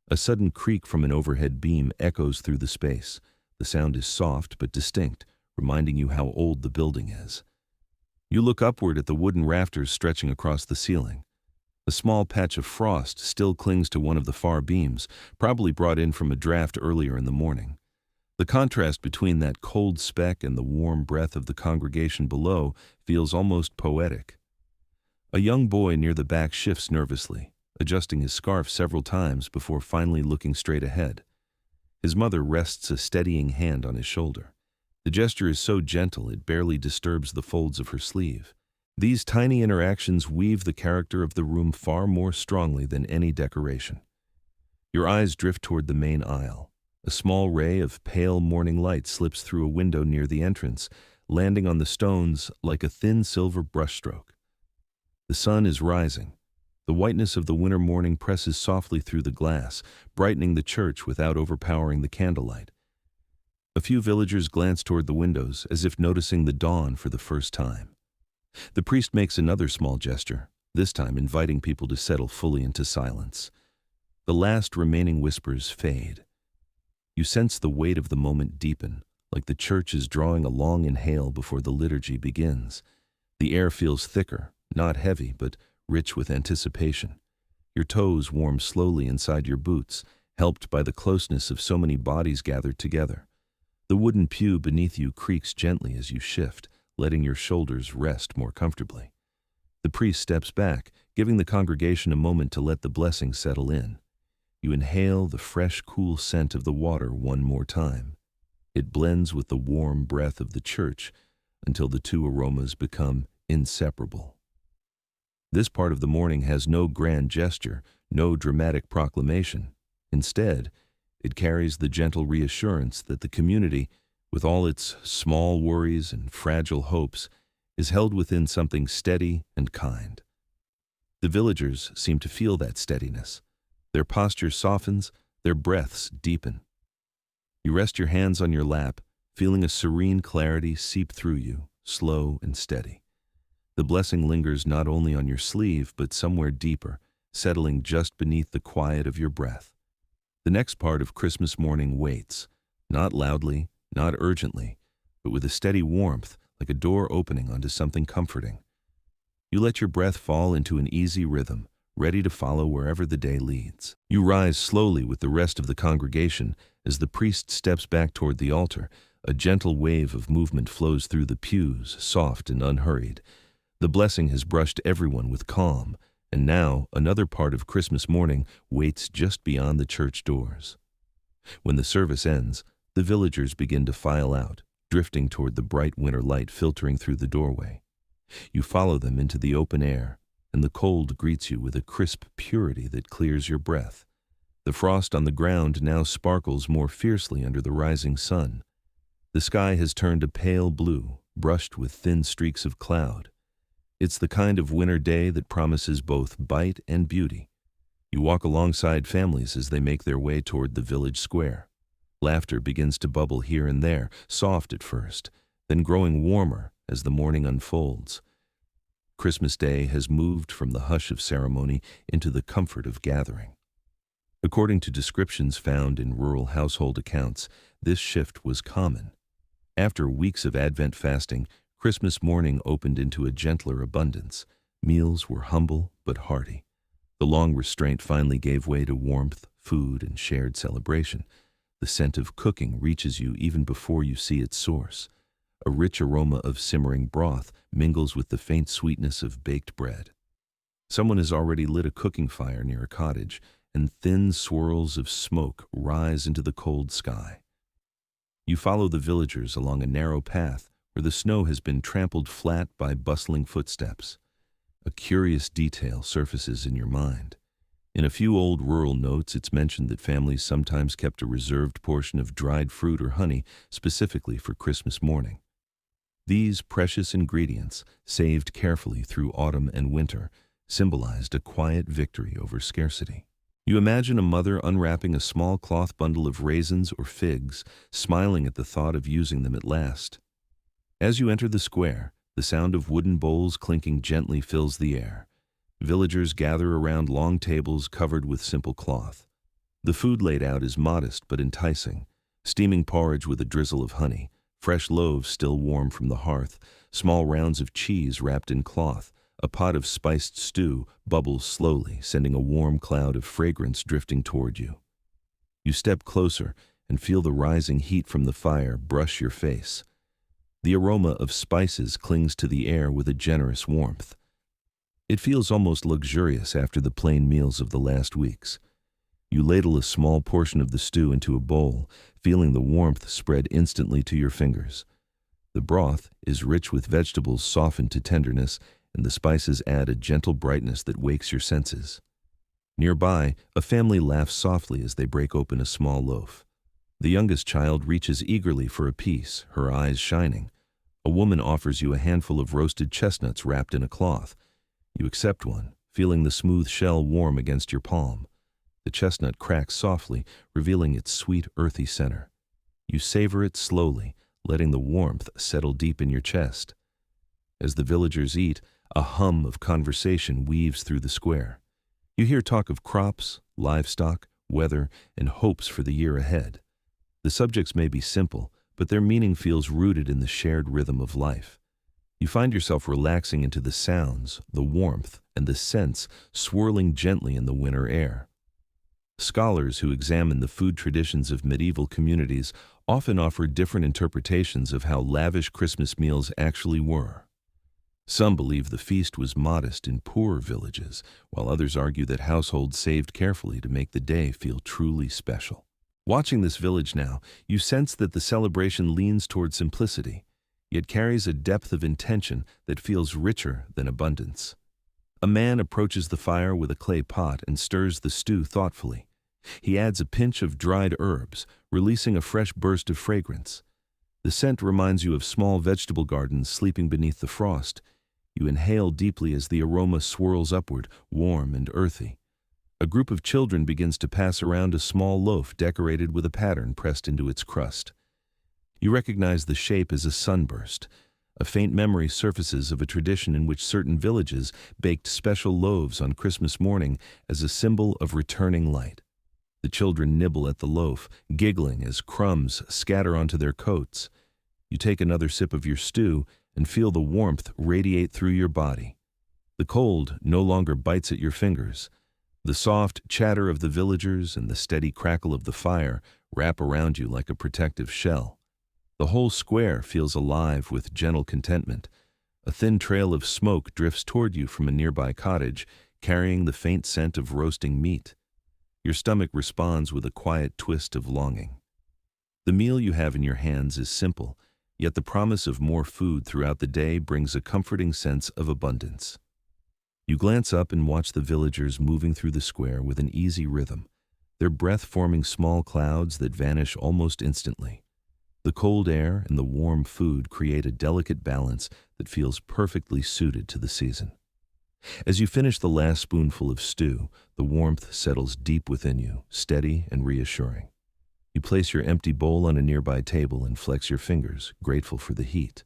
A sudden creak from an overhead beam echoes through the space. The sound is soft but distinct, reminding you how old the building is. You look upward at the wooden rafters stretching across the ceiling. A small patch of frost still clings to one of the far beams, probably brought in from a draft earlier in the morning. The contrast between that cold speck and the warm breath of the congregation below feels almost poetic. A young boy near the back shifts nervously, adjusting his scarf several times before finally looking straight ahead. His mother rests a steadying hand on his shoulder. The gesture is so gentle it barely disturbs the folds of her sleeve. These tiny interactions weave the character of the room far more strongly than any decoration. Your eyes drift toward the main aisle. A small ray of pale morning light slips through a window near the entrance, landing on the stones like a thin silver brushstroke. The sun is rising. The whiteness of the winter morning presses softly through the glass, brightening the church without overpowering the candlelight. A few villagers glance toward the windows, as if noticing the dawn for the first time. The priest makes another small gesture, this time inviting people to settle fully into silence. The last remaining whispers fade. You sense the weight of the moment deepen, like the church is drawing a long inhale before the liturgy begins. The air feels thicker, not heavy, but rich with anticipation. Your toes warm slowly inside your boots, helped by the closeness of so many bodies gathered together. The wooden pew beneath you creaks gently as you shift, letting your shoulders rest more comfortably. The priest steps back, giving the congregation a moment to let the blessing settle in. You inhale the fresh, cool scent of the water one more time. It blends with the warm breath of the church until the two aromas become inseparable. This part of the morning has no grand gesture, no dramatic proclamation. Instead, it carries the gentle reassurance that the community, with all its small worries and fragile hopes, is held within something steady and kind. The villagers seem to feel that steadiness. Their posture softens, their breaths deepen. You rest your hands on your lap, feeling a serene clarity seep through you, slow and steady. The blessing lingers not only on your sleeve, but somewhere deeper, settling just beneath the quiet of your breath. The next part of Christmas morning waits, not loudly, not urgently, but with a steady warmth, like a door opening onto something comforting. You let your breath fall into an easy rhythm, ready to follow wherever the day leads. You rise slowly with the rest of the congregation as the priest steps back toward the altar. A gentle wave of movement flows through the pews, soft and unhurried. The blessing has brushed everyone with calm, and now another part of Christmas morning waits just beyond the church doors. When the service ends, the villagers begin to file out, drifting toward the bright winter light filtering through the doorway. You follow them into the open air, and the cold greets you with a crisp purity that clears your breath. The frost on the ground now sparkles more fiercely under the rising sun. The sky has turned a pale blue, brushed with thin streaks of cloud. It's the kind of winter day that promises both bite and beauty. You walk alongside families as they make their way toward the village square. Laughter begins to bubble here and there, soft at first, then growing warmer as the morning unfolds. Christmas Day has moved from the hush of ceremony into the comfort of gathering. According to descriptions found in rural household accounts, this shift was common. After weeks of Advent fasting, Christmas morning opened into a gentler abundance. Meals were humble but hearty. The long restraint finally gave way to warmth, food, and shared celebration. The scent of cooking reaches you even before you see its source. A rich aroma of simmering broth mingles with the faint sweetness of baked bread. Someone has already lit a cooking fire near a cottage, and thin swirls of smoke rise into the cold sky. You follow the villagers along a narrow path where the snow has been trampled flat by bustling footsteps. A curious detail surfaces in your mind. In a few old rural notes, it's mentioned that families sometimes kept a reserved portion of dried fruit or honey specifically for Christmas morning. These precious ingredients, saved carefully through autumn and winter, symbolized a quiet victory over scarcity. You imagine a mother unwrapping a small cloth bundle of raisins or figs, smiling at the thought of using them at last. As you enter the square, the sound of wooden bowls clinking gently fills the air. Villagers gather around long tables covered with simple cloth. The food laid out is modest but enticing: steaming porridge with a drizzle of honey, fresh loaves still warm from the hearth, small rounds of cheese wrapped in cloth. A pot of spiced stew bubbles slowly, sending a warm cloud of fragrance drifting toward you. You step closer and feel the rising heat from the fire brush your face. The aroma of spices clings to the air with a generous warmth. It feels almost luxurious after the plain meals of the last weeks. You ladle a small portion of the stew into a bowl, feeling the warmth spread instantly to your fingers. The broth is rich with vegetables softened to tenderness, and the spices add a gentle brightness that wakes your senses. Nearby, a family laughs softly as they break open a small loaf. The youngest child reaches eagerly for a piece, her eyes shining. A woman offers you a handful of roasted chestnuts wrapped in a cloth. You accept one, feeling the smooth shell warm against your palm. The chestnut cracks softly, revealing its sweet, earthy center. You savor it slowly, letting the warmth settle deep in your chest. As the villagers eat, a hum of conversation weaves through the square. You hear talk of crops, livestock, weather, and hopes for the year ahead. The subjects may be simple, but their meaning feels rooted in the shared rhythm of life. You find yourself relaxing into the sounds, the warmth, and the scents swirling gently in the winter air. Scholars who examine the food traditions of medieval communities often offer different interpretations of how lavish Christmas meals actually were. Some believe the feast was modest in poorer villages, while others argue that households saved carefully to make the day feel truly special. Watching this village now, you sense that the celebration leans toward simplicity, yet carries a depth of intention that feels richer than abundance. A man approaches the fire with a clay pot and stirs the stew thoughtfully. He adds a pinch of dried herbs, releasing a fresh burst of fragrance. The scent reminds you of small vegetable gardens sleeping beneath the frost. You inhale deeply as the aroma swirls upward, warm and earthy. A group of children begins to pass around a small loaf decorated with a pattern pressed into its crust. You recognize the shape as a sunburst. A faint memory surfaces of a tradition in which certain villages baked special loaves on Christmas morning as a symbol of returning light. The children nibble at the loaf, giggling as crumbs scatter onto their coats. You take another sip of your stew and feel the warmth radiate through your body. The cold no longer bites at your fingers. The soft chatter of the villagers and the steady crackle of the fire wrap around you like a protective shell. The whole square feels alive with gentle contentment. A thin trail of smoke drifts toward you from a nearby cottage, carrying the faint scent of roasting meat. Your stomach responds with a quiet twist of longing. The meal you have in your hands is simple, yet the promise of more food throughout the day brings a comforting sense of abundance. You glance up and watch the villagers moving through the square with an easy rhythm, their breath forming small clouds that vanish almost instantly. The cold air and the warm food create a delicate balance that feels perfectly suited to the season. As you finish the last spoonful of stew, the warmth settles deep within you, steady and reassuring. You place your empty bowl on a nearby table and flex your fingers, grateful for the heat.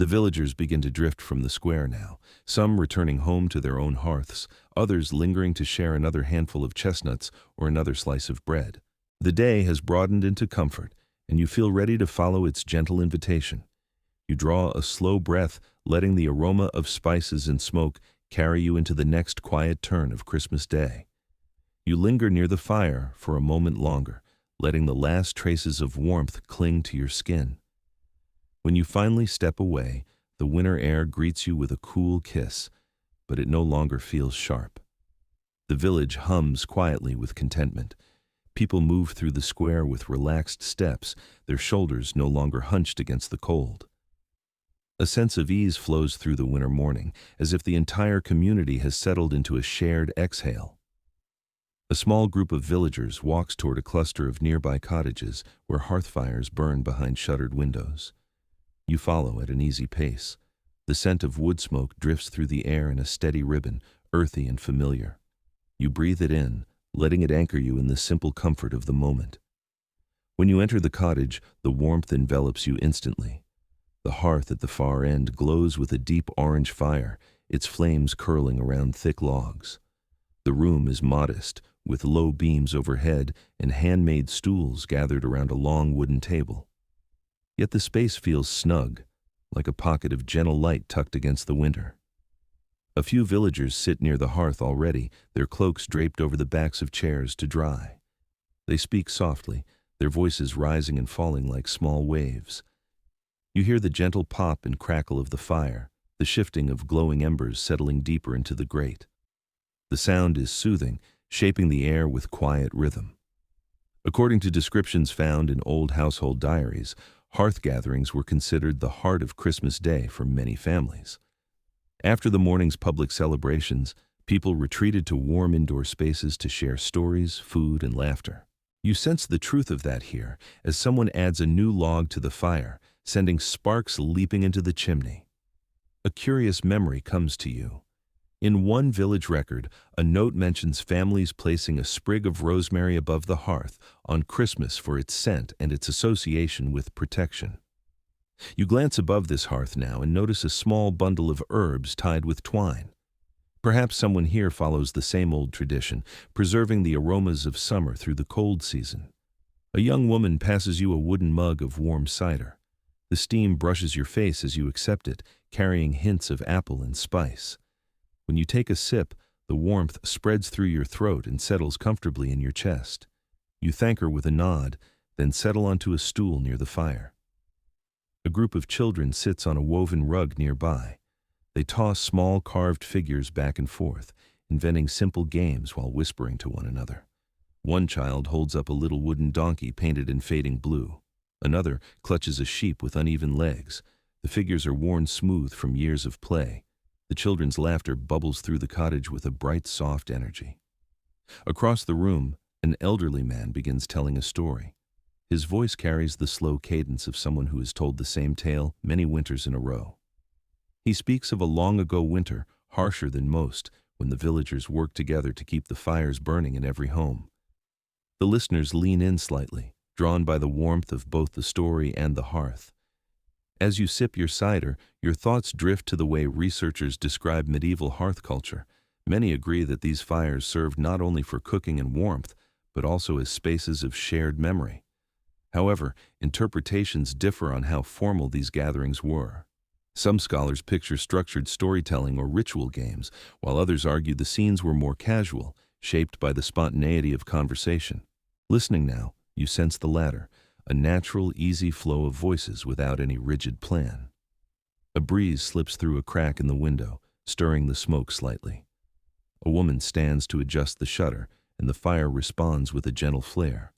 The villagers begin to drift from the square now, some returning home to their own hearths, others lingering to share another handful of chestnuts or another slice of bread. The day has broadened into comfort, and you feel ready to follow its gentle invitation. You draw a slow breath, letting the aroma of spices and smoke carry you into the next quiet turn of Christmas Day. You linger near the fire for a moment longer, letting the last traces of warmth cling to your skin. When you finally step away, the winter air greets you with a cool kiss, but it no longer feels sharp. The village hums quietly with contentment. People move through the square with relaxed steps, their shoulders no longer hunched against the cold. A sense of ease flows through the winter morning, as if the entire community has settled into a shared exhale. A small group of villagers walks toward a cluster of nearby cottages where hearth fires burn behind shuttered windows. You follow at an easy pace. The scent of wood smoke drifts through the air in a steady ribbon, earthy and familiar. You breathe it in, letting it anchor you in the simple comfort of the moment. When you enter the cottage, the warmth envelops you instantly. The hearth at the far end glows with a deep orange fire, its flames curling around thick logs. The room is modest, with low beams overhead and handmade stools gathered around a long wooden table. Yet the space feels snug, like a pocket of gentle light tucked against the winter. A few villagers sit near the hearth already, their cloaks draped over the backs of chairs to dry. They speak softly, their voices rising and falling like small waves. You hear the gentle pop and crackle of the fire, the shifting of glowing embers settling deeper into the grate. The sound is soothing, shaping the air with quiet rhythm. According to descriptions found in old household diaries, hearth gatherings were considered the heart of Christmas Day for many families. After the morning's public celebrations, people retreated to warm indoor spaces to share stories, food, and laughter. You sense the truth of that here, as someone adds a new log to the fire, sending sparks leaping into the chimney. A curious memory comes to you. In one village record, a note mentions families placing a sprig of rosemary above the hearth on Christmas for its scent and its association with protection. You glance above this hearth now and notice a small bundle of herbs tied with twine. Perhaps someone here follows the same old tradition, preserving the aromas of summer through the cold season. A young woman passes you a wooden mug of warm cider. The steam brushes your face as you accept it, carrying hints of apple and spice. When you take a sip, the warmth spreads through your throat and settles comfortably in your chest. You thank her with a nod, then settle onto a stool near the fire. A group of children sits on a woven rug nearby. They toss small carved figures back and forth, inventing simple games while whispering to one another. One child holds up a little wooden donkey painted in fading blue. Another clutches a sheep with uneven legs. The figures are worn smooth from years of play. The children's laughter bubbles through the cottage with a bright, soft energy. Across the room, an elderly man begins telling a story. His voice carries the slow cadence of someone who has told the same tale many winters in a row. He speaks of a long-ago winter, harsher than most, when the villagers worked together to keep the fires burning in every home. The listeners lean in slightly, drawn by the warmth of both the story and the hearth. As you sip your cider, your thoughts drift to the way researchers describe medieval hearth culture. Many agree that these fires served not only for cooking and warmth, but also as spaces of shared memory. However, interpretations differ on how formal these gatherings were. Some scholars picture structured storytelling or ritual games, while others argue the scenes were more casual, shaped by the spontaneity of conversation. Listening now, you sense the latter, a natural, easy flow of voices without any rigid plan. A breeze slips through a crack in the window, stirring the smoke slightly. A woman stands to adjust the shutter, and the fire responds with a gentle flare.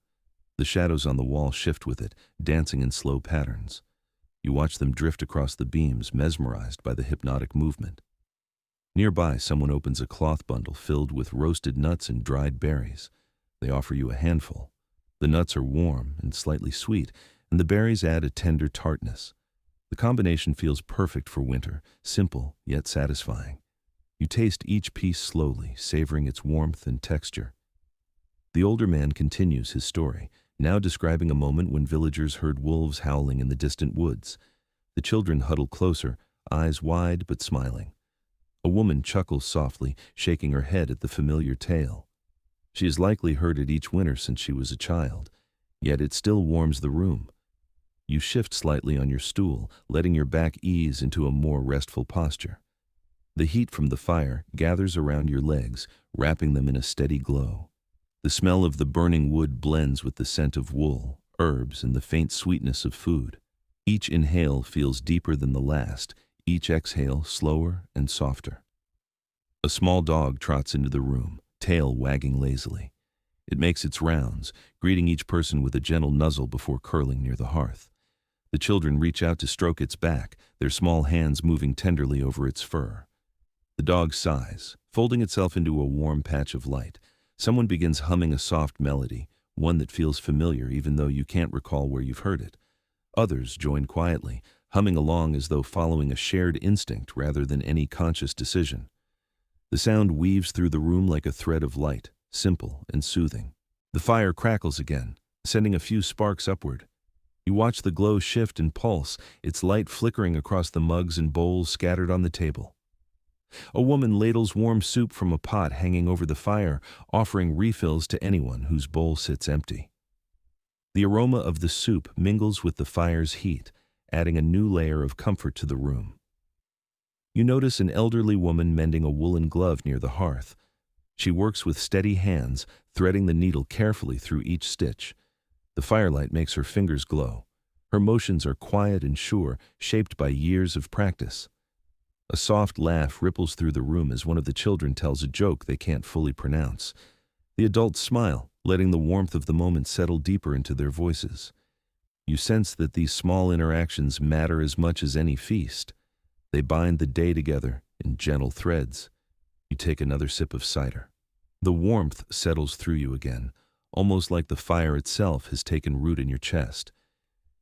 The shadows on the wall shift with it, dancing in slow patterns. You watch them drift across the beams, mesmerized by the hypnotic movement. Nearby, someone opens a cloth bundle filled with roasted nuts and dried berries. They offer you a handful. The nuts are warm and slightly sweet, and the berries add a tender tartness. The combination feels perfect for winter, simple yet satisfying. You taste each piece slowly, savoring its warmth and texture. The older man continues his story, now describing a moment when villagers heard wolves howling in the distant woods. The children huddle closer, eyes wide but smiling. A woman chuckles softly, shaking her head at the familiar tale. She has likely heard it each winter since she was a child, yet it still warms the room. You shift slightly on your stool, letting your back ease into a more restful posture. The heat from the fire gathers around your legs, wrapping them in a steady glow. The smell of the burning wood blends with the scent of wool, herbs, and the faint sweetness of food. Each inhale feels deeper than the last, each exhale slower and softer. A small dog trots into the room, tail wagging lazily. It makes its rounds, greeting each person with a gentle nuzzle before curling near the hearth. The children reach out to stroke its back, their small hands moving tenderly over its fur. The dog sighs, folding itself into a warm patch of light. Someone begins humming a soft melody, one that feels familiar even though you can't recall where you've heard it. Others join quietly, humming along as though following a shared instinct rather than any conscious decision. The sound weaves through the room like a thread of light, simple and soothing. The fire crackles again, sending a few sparks upward. You watch the glow shift and pulse, its light flickering across the mugs and bowls scattered on the table. A woman ladles warm soup from a pot hanging over the fire, offering refills to anyone whose bowl sits empty. The aroma of the soup mingles with the fire's heat, adding a new layer of comfort to the room. You notice an elderly woman mending a woolen glove near the hearth. She works with steady hands, threading the needle carefully through each stitch. The firelight makes her fingers glow. Her motions are quiet and sure, shaped by years of practice. A soft laugh ripples through the room as one of the children tells a joke they can't fully pronounce. The adults smile, letting the warmth of the moment settle deeper into their voices. You sense that these small interactions matter as much as any feast. They bind the day together in gentle threads. You take another sip of cider. The warmth settles through you again, almost like the fire itself has taken root in your chest.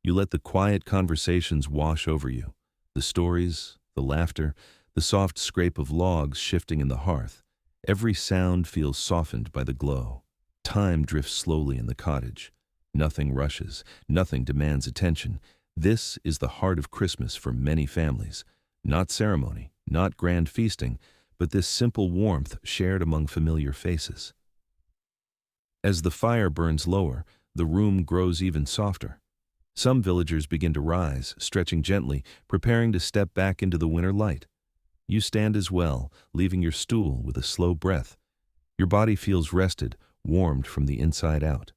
You let the quiet conversations wash over you, the stories, the laughter, the soft scrape of logs shifting in the hearth. Every sound feels softened by the glow. Time drifts slowly in the cottage. Nothing rushes, nothing demands attention. This is the heart of Christmas for many families. Not ceremony, not grand feasting, but this simple warmth shared among familiar faces. As the fire burns lower, the room grows even softer. Some villagers begin to rise, stretching gently, preparing to step back into the winter light. You stand as well, leaving your stool with a slow breath. Your body feels rested, warmed from the inside out.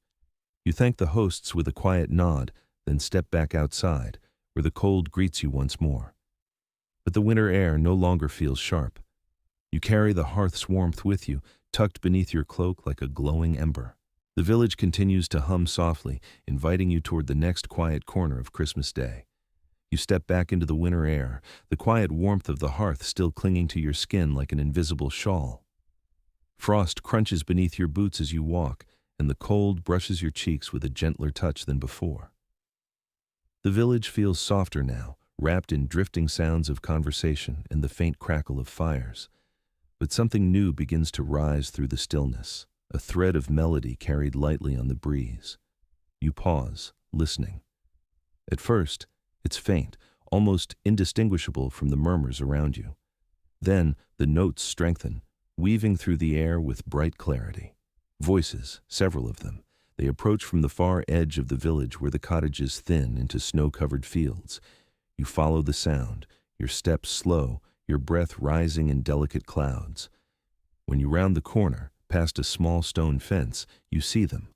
You thank the hosts with a quiet nod, then step back outside, where the cold greets you once more. But the winter air no longer feels sharp. You carry the hearth's warmth with you, tucked beneath your cloak like a glowing ember. The village continues to hum softly, inviting you toward the next quiet corner of Christmas Day. You step back into the winter air, the quiet warmth of the hearth still clinging to your skin like an invisible shawl. Frost crunches beneath your boots as you walk, and the cold brushes your cheeks with a gentler touch than before. The village feels softer now, wrapped in drifting sounds of conversation and the faint crackle of fires. But something new begins to rise through the stillness, a thread of melody carried lightly on the breeze. You pause, listening. At first, it's faint, almost indistinguishable from the murmurs around you. Then, the notes strengthen, weaving through the air with bright clarity. Voices, several of them. They approach from the far edge of the village where the cottages thin into snow-covered fields. You follow the sound, your steps slow, your breath rising in delicate clouds. When you round the corner, past a small stone fence, you see them.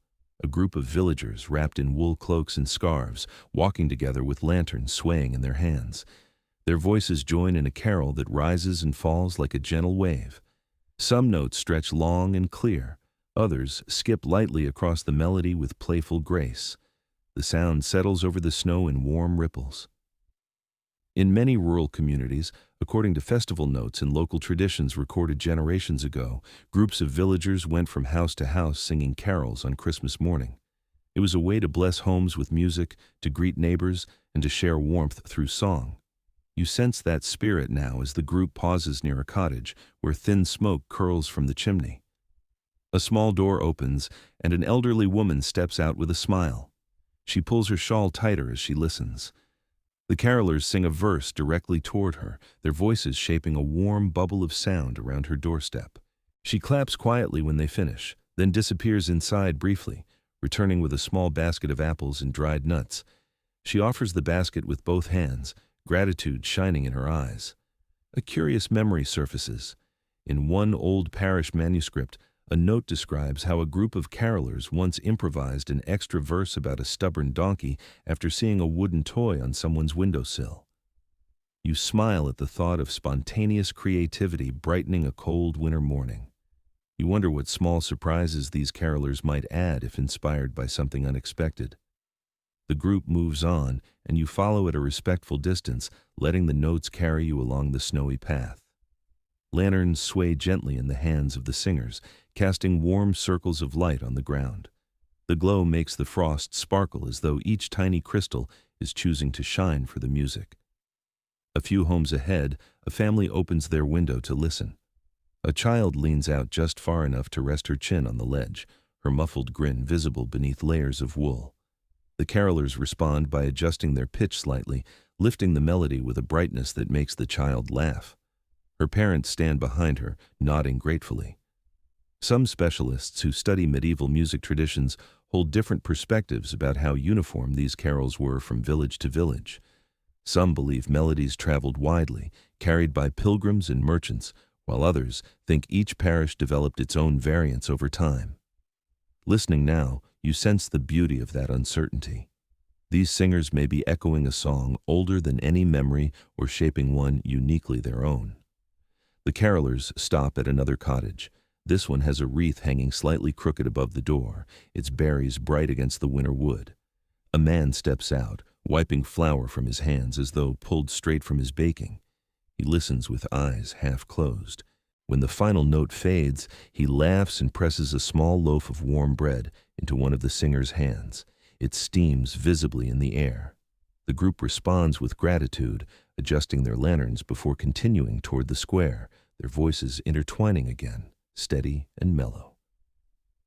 A group of villagers wrapped in wool cloaks and scarves, walking together with lanterns swaying in their hands. Their voices join in a carol that rises and falls like a gentle wave. Some notes stretch long and clear. Others skip lightly across the melody with playful grace. The sound settles over the snow in warm ripples. In many rural communities, according to festival notes and local traditions recorded generations ago, groups of villagers went from house to house singing carols on Christmas morning. It was a way to bless homes with music, to greet neighbors, and to share warmth through song. You sense that spirit now as the group pauses near a cottage where thin smoke curls from the chimney. A small door opens, and an elderly woman steps out with a smile. She pulls her shawl tighter as she listens. The carolers sing a verse directly toward her, their voices shaping a warm bubble of sound around her doorstep. She claps quietly when they finish, then disappears inside briefly, returning with a small basket of apples and dried nuts. She offers the basket with both hands, gratitude shining in her eyes. A curious memory surfaces. In one old parish manuscript, a note describes how a group of carolers once improvised an extra verse about a stubborn donkey after seeing a wooden toy on someone's windowsill. You smile at the thought of spontaneous creativity brightening a cold winter morning. You wonder what small surprises these carolers might add if inspired by something unexpected. The group moves on, and you follow at a respectful distance, letting the notes carry you along the snowy path. Lanterns sway gently in the hands of the singers, casting warm circles of light on the ground. The glow makes the frost sparkle as though each tiny crystal is choosing to shine for the music. A few homes ahead, a family opens their window to listen. A child leans out just far enough to rest her chin on the ledge, her muffled grin visible beneath layers of wool. The carolers respond by adjusting their pitch slightly, lifting the melody with a brightness that makes the child laugh. Her parents stand behind her, nodding gratefully. Some specialists who study medieval music traditions hold different perspectives about how uniform these carols were from village to village. Some believe melodies traveled widely, carried by pilgrims and merchants, while others think each parish developed its own variants over time. Listening now, you sense the beauty of that uncertainty. These singers may be echoing a song older than any memory or shaping one uniquely their own. The carolers stop at another cottage. This one has a wreath hanging slightly crooked above the door, its berries bright against the winter wood. A man steps out, wiping flour from his hands as though pulled straight from his baking. He listens with eyes half closed. When the final note fades, he laughs and presses a small loaf of warm bread into one of the singer's hands. It steams visibly in the air. The group responds with gratitude, adjusting their lanterns before continuing toward the square, their voices intertwining again, steady and mellow.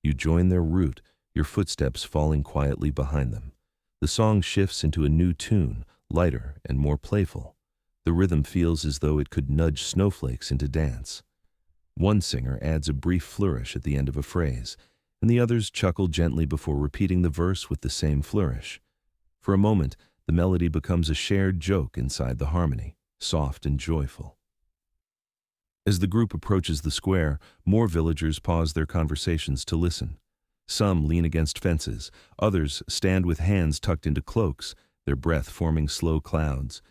You join their route, your footsteps falling quietly behind them. The song shifts into a new tune, lighter and more playful. The rhythm feels as though it could nudge snowflakes into dance. One singer adds a brief flourish at the end of a phrase, and the others chuckle gently before repeating the verse with the same flourish. For a moment, the melody becomes a shared joke inside the harmony, soft and joyful. As the group approaches the square, more villagers pause their conversations to listen. Some lean against fences, others stand with hands tucked into cloaks, their breath forming slow clouds.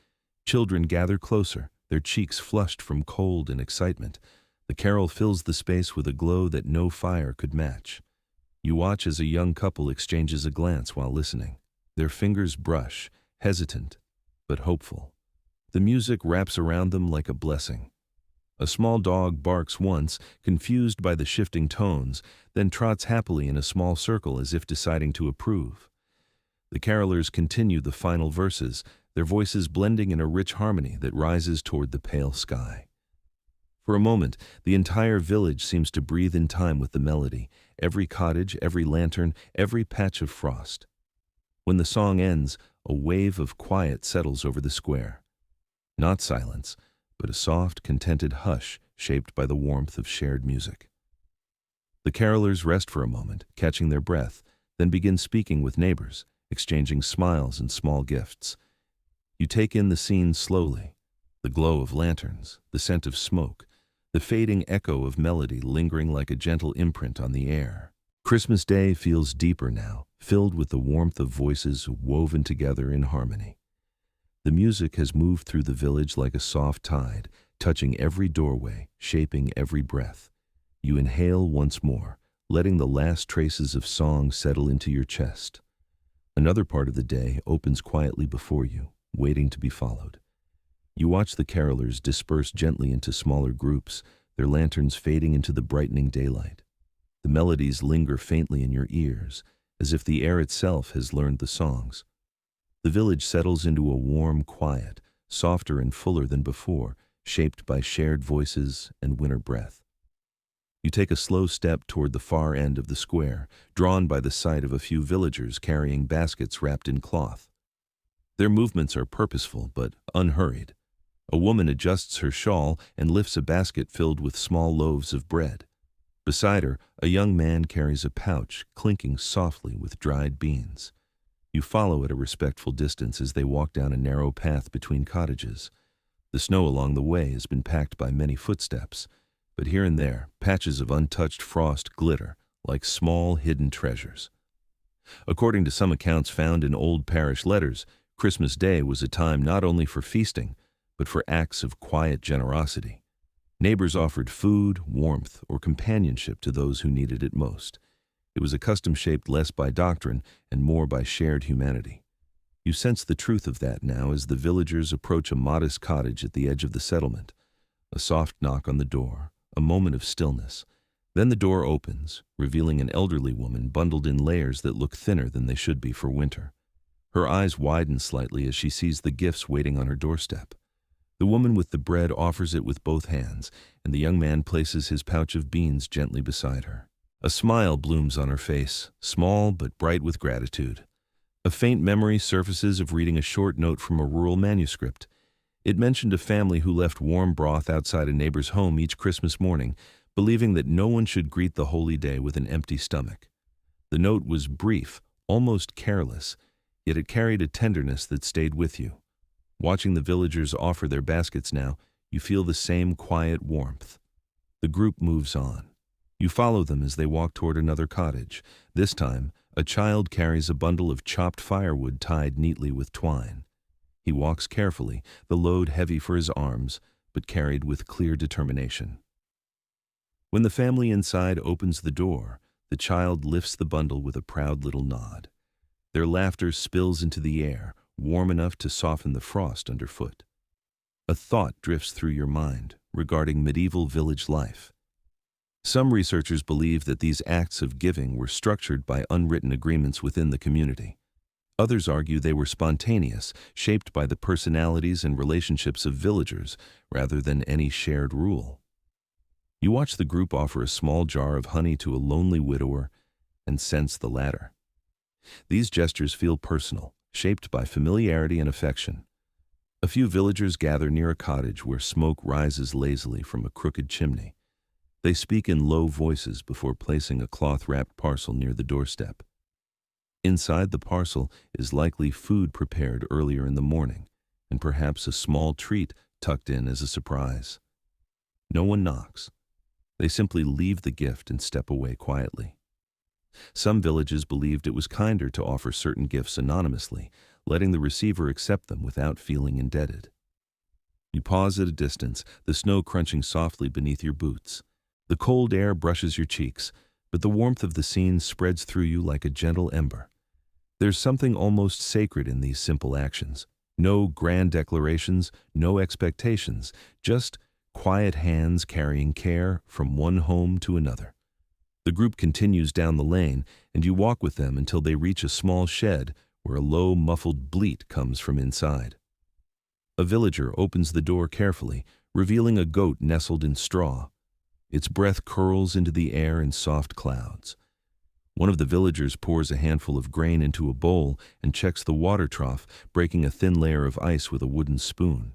Children gather closer, their cheeks flushed from cold and excitement. The carol fills the space with a glow that no fire could match. You watch as a young couple exchanges a glance while listening. Their fingers brush, hesitant but hopeful. The music wraps around them like a blessing. A small dog barks once, confused by the shifting tones, then trots happily in a small circle as if deciding to approve. The carolers continue the final verses, their voices blending in a rich harmony that rises toward the pale sky. For a moment, the entire village seems to breathe in time with the melody, every cottage, every lantern, every patch of frost. When the song ends, a wave of quiet settles over the square. Not silence, but a soft, contented hush shaped by the warmth of shared music. The carolers rest for a moment, catching their breath, then begin speaking with neighbors, exchanging smiles and small gifts. You take in the scene slowly, the glow of lanterns, the scent of smoke, the fading echo of melody lingering like a gentle imprint on the air. Christmas Day feels deeper now, filled with the warmth of voices woven together in harmony. The music has moved through the village like a soft tide, touching every doorway, shaping every breath. You inhale once more, letting the last traces of song settle into your chest. Another part of the day opens quietly before you, waiting to be followed. You watch the carolers disperse gently into smaller groups, their lanterns fading into the brightening daylight. The melodies linger faintly in your ears, as if the air itself has learned the songs. The village settles into a warm quiet, softer and fuller than before, shaped by shared voices and winter breath. You take a slow step toward the far end of the square, drawn by the sight of a few villagers carrying baskets wrapped in cloth. Their movements are purposeful but unhurried. A woman adjusts her shawl and lifts a basket filled with small loaves of bread. Beside her, a young man carries a pouch, clinking softly with dried beans. You follow at a respectful distance as they walk down a narrow path between cottages. The snow along the way has been packed by many footsteps, but here and there, patches of untouched frost glitter like small hidden treasures. According to some accounts found in old parish letters, Christmas Day was a time not only for feasting, but for acts of quiet generosity. Neighbors offered food, warmth, or companionship to those who needed it most. It was a custom shaped less by doctrine and more by shared humanity. You sense the truth of that now as the villagers approach a modest cottage at the edge of the settlement. A soft knock on the door, a moment of stillness. Then the door opens, revealing an elderly woman bundled in layers that look thinner than they should be for winter. Her eyes widen slightly as she sees the gifts waiting on her doorstep. The woman with the bread offers it with both hands, and the young man places his pouch of beans gently beside her. A smile blooms on her face, small but bright with gratitude. A faint memory surfaces of reading a short note from a rural manuscript. It mentioned a family who left warm broth outside a neighbor's home each Christmas morning, believing that no one should greet the holy day with an empty stomach. The note was brief, almost careless, yet it carried a tenderness that stayed with you. Watching the villagers offer their baskets now, you feel the same quiet warmth. The group moves on. You follow them as they walk toward another cottage. This time, a child carries a bundle of chopped firewood tied neatly with twine. He walks carefully, the load heavy for his arms, but carried with clear determination. When the family inside opens the door, the child lifts the bundle with a proud little nod. Their laughter spills into the air, warm enough to soften the frost underfoot. A thought drifts through your mind regarding medieval village life. Some researchers believe that these acts of giving were structured by unwritten agreements within the community. Others argue they were spontaneous, shaped by the personalities and relationships of villagers rather than any shared rule. You watch the group offer a small jar of honey to a lonely widower and sense the latter. These gestures feel personal, shaped by familiarity and affection. A few villagers gather near a cottage where smoke rises lazily from a crooked chimney. They speak in low voices before placing a cloth-wrapped parcel near the doorstep. Inside the parcel is likely food prepared earlier in the morning, and perhaps a small treat tucked in as a surprise. No one knocks. They simply leave the gift and step away quietly. Some villages believed it was kinder to offer certain gifts anonymously, letting the receiver accept them without feeling indebted. You pause at a distance, the snow crunching softly beneath your boots. The cold air brushes your cheeks, but the warmth of the scene spreads through you like a gentle ember. There's something almost sacred in these simple actions. No grand declarations, no expectations, just quiet hands carrying care from one home to another. The group continues down the lane, and you walk with them until they reach a small shed where a low, muffled bleat comes from inside. A villager opens the door carefully, revealing a goat nestled in straw. Its breath curls into the air in soft clouds. One of the villagers pours a handful of grain into a bowl and checks the water trough, breaking a thin layer of ice with a wooden spoon.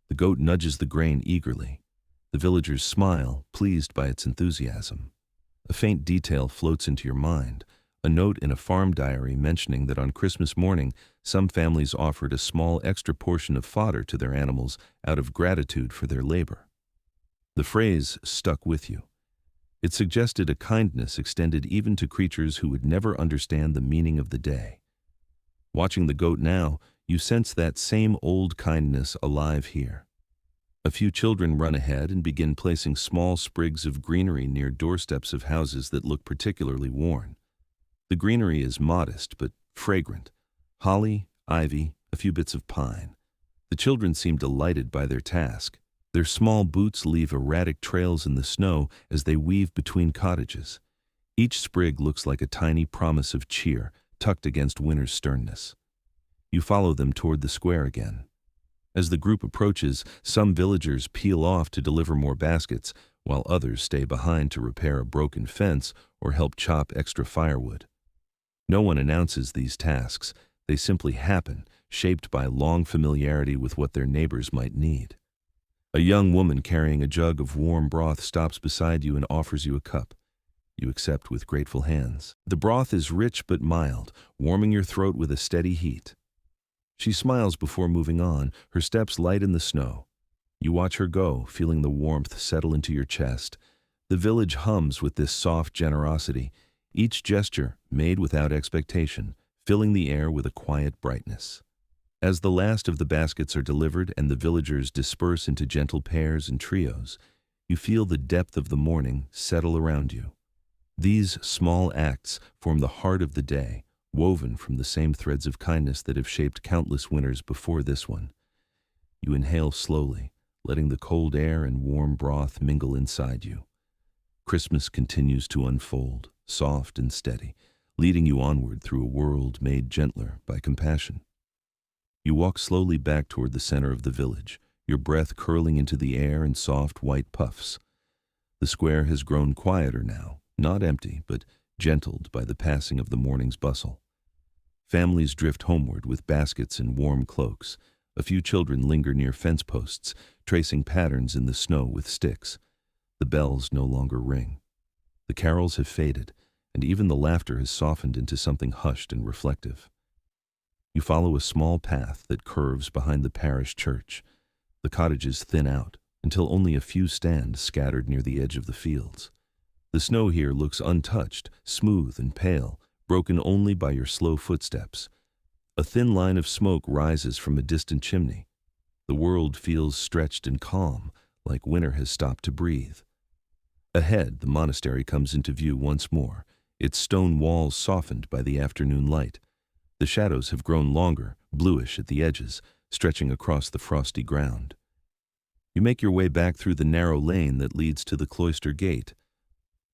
The goat nudges the grain eagerly. The villagers smile, pleased by its enthusiasm. A faint detail floats into your mind, a note in a farm diary mentioning that on Christmas morning, some families offered a small extra portion of fodder to their animals out of gratitude for their labor. The phrase stuck with you. It suggested a kindness extended even to creatures who would never understand the meaning of the day. Watching the goat now, you sense that same old kindness alive here. A few children run ahead and begin placing small sprigs of greenery near doorsteps of houses that look particularly worn. The greenery is modest but fragrant. Holly, ivy, a few bits of pine. The children seem delighted by their task. Their small boots leave erratic trails in the snow as they weave between cottages. Each sprig looks like a tiny promise of cheer tucked against winter's sternness. You follow them toward the square again. As the group approaches, some villagers peel off to deliver more baskets, while others stay behind to repair a broken fence or help chop extra firewood. No one announces these tasks. They simply happen, shaped by long familiarity with what their neighbors might need. A young woman carrying a jug of warm broth stops beside you and offers you a cup. You accept with grateful hands. The broth is rich but mild, warming your throat with a steady heat. She smiles before moving on, her steps light in the snow. You watch her go, feeling the warmth settle into your chest. The village hums with this soft generosity, each gesture made without expectation, filling the air with a quiet brightness. As the last of the baskets are delivered and the villagers disperse into gentle pairs and trios, you feel the depth of the morning settle around you. These small acts form the heart of the day, woven from the same threads of kindness that have shaped countless winters before this one. You inhale slowly, letting the cold air and warm broth mingle inside you. Christmas continues to unfold, soft and steady, leading you onward through a world made gentler by compassion. You walk slowly back toward the center of the village, your breath curling into the air in soft white puffs. The square has grown quieter now, not empty, but gentled by the passing of the morning's bustle. Families drift homeward with baskets and warm cloaks. A few children linger near fence posts, tracing patterns in the snow with sticks. The bells no longer ring. The carols have faded, and even the laughter has softened into something hushed and reflective. You follow a small path that curves behind the parish church. The cottages thin out, until only a few stand scattered near the edge of the fields. The snow here looks untouched, smooth and pale, broken only by your slow footsteps. A thin line of smoke rises from a distant chimney. The world feels stretched and calm, like winter has stopped to breathe. Ahead, the monastery comes into view once more, its stone walls softened by the afternoon light. The shadows have grown longer, bluish at the edges, stretching across the frosty ground. You make your way back through the narrow lane that leads to the cloister gate.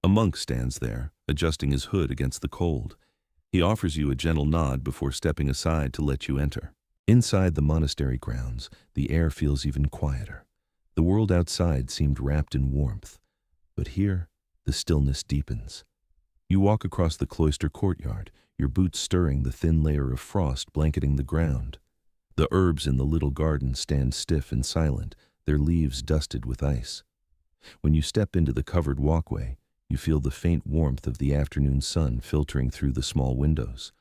A monk stands there, adjusting his hood against the cold. He offers you a gentle nod before stepping aside to let you enter. Inside the monastery grounds, the air feels even quieter. The world outside seemed wrapped in warmth, but here the stillness deepens. You walk across the cloister courtyard, your boots stirring the thin layer of frost blanketing the ground. The herbs in the little garden stand stiff and silent, their leaves dusted with ice. When you step into the covered walkway, you feel the faint warmth of the afternoon sun filtering through the small windows.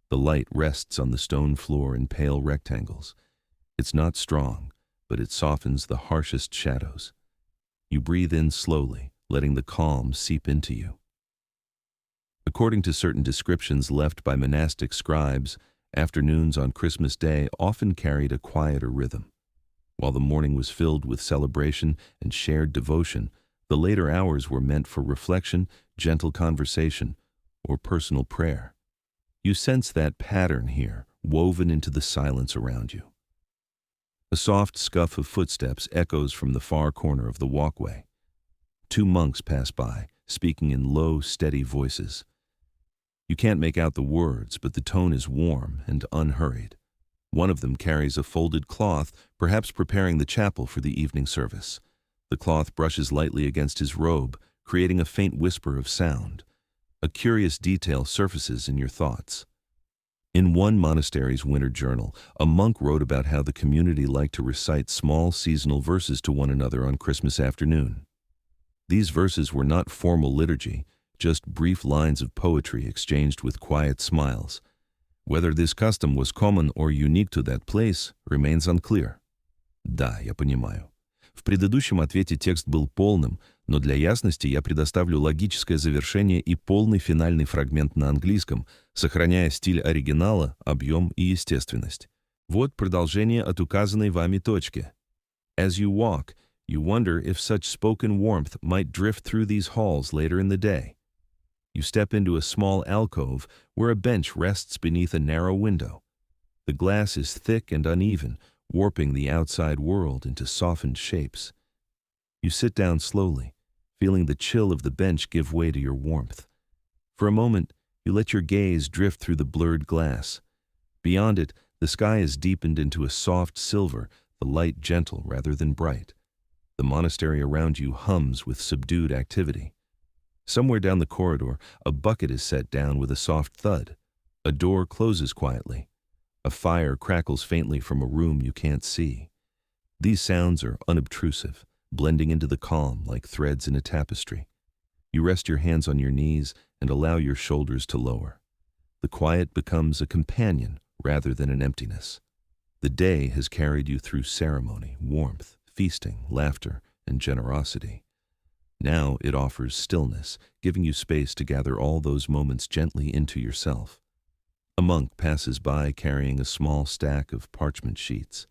The light rests on the stone floor in pale rectangles. It's not strong, but it softens the harshest shadows. You breathe in slowly, letting the calm seep into you. According to certain descriptions left by monastic scribes, afternoons on Christmas Day often carried a quieter rhythm. While the morning was filled with celebration and shared devotion, the later hours were meant for reflection, gentle conversation, or personal prayer. You sense that pattern here, woven into the silence around you. A soft scuff of footsteps echoes from the far corner of the walkway. Two monks pass by, speaking in low, steady voices. You can't make out the words, but the tone is warm and unhurried. One of them carries a folded cloth, perhaps preparing the chapel for the evening service. The cloth brushes lightly against his robe, creating a faint whisper of sound. A curious detail surfaces in your thoughts. In one monastery's winter journal, a monk wrote about how the community liked to recite small seasonal verses to one another on Christmas afternoon. These verses were not formal liturgy, just brief lines of poetry exchanged with quiet smiles. Whether this custom was common or unique to that place remains unclear. Да, я понимаю. В предыдущем ответе текст был полным, но для ясности я предоставлю логическое завершение и полный финальный фрагмент на английском, сохраняя стиль оригинала, объем и естественность. Вот продолжение от указанной вами точки. As you walk, you wonder if such spoken warmth might drift through these halls later in the day. You step into a small alcove where a bench rests beneath a narrow window. The glass is thick and uneven, warping the outside world into softened shapes. You sit down slowly, feeling the chill of the bench give way to your warmth. For a moment, you let your gaze drift through the blurred glass. Beyond it, the sky is deepened into a soft silver, the light gentle rather than bright. The monastery around you hums with subdued activity. Somewhere down the corridor, a bucket is set down with a soft thud. A door closes quietly. A fire crackles faintly from a room you can't see. These sounds are unobtrusive, blending into the calm like threads in a tapestry. You rest your hands on your knees and allow your shoulders to lower. The quiet becomes a companion rather than an emptiness. The day has carried you through ceremony, warmth, feasting, laughter, and generosity. Now it offers stillness, giving you space to gather all those moments gently into yourself. A monk passes by carrying a small stack of parchment sheets.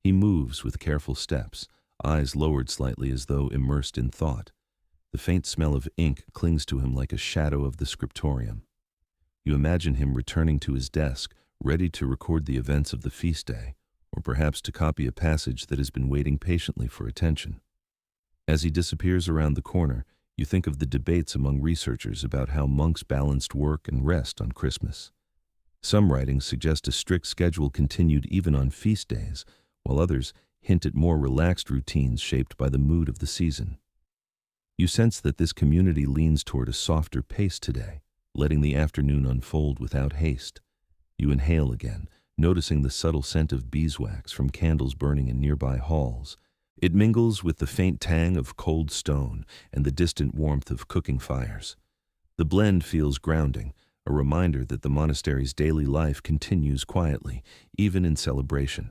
He moves with careful steps, eyes lowered slightly as though immersed in thought. The faint smell of ink clings to him like a shadow of the scriptorium. You imagine him returning to his desk, ready to record the events of the feast day, or perhaps to copy a passage that has been waiting patiently for attention. As he disappears around the corner, you think of the debates among researchers about how monks balanced work and rest on Christmas. Some writings suggest a strict schedule continued even on feast days, while others hint at more relaxed routines shaped by the mood of the season. You sense that this community leans toward a softer pace today, letting the afternoon unfold without haste. You inhale again, noticing the subtle scent of beeswax from candles burning in nearby halls. It mingles with the faint tang of cold stone and the distant warmth of cooking fires. The blend feels grounding, a reminder that the monastery's daily life continues quietly, even in celebration.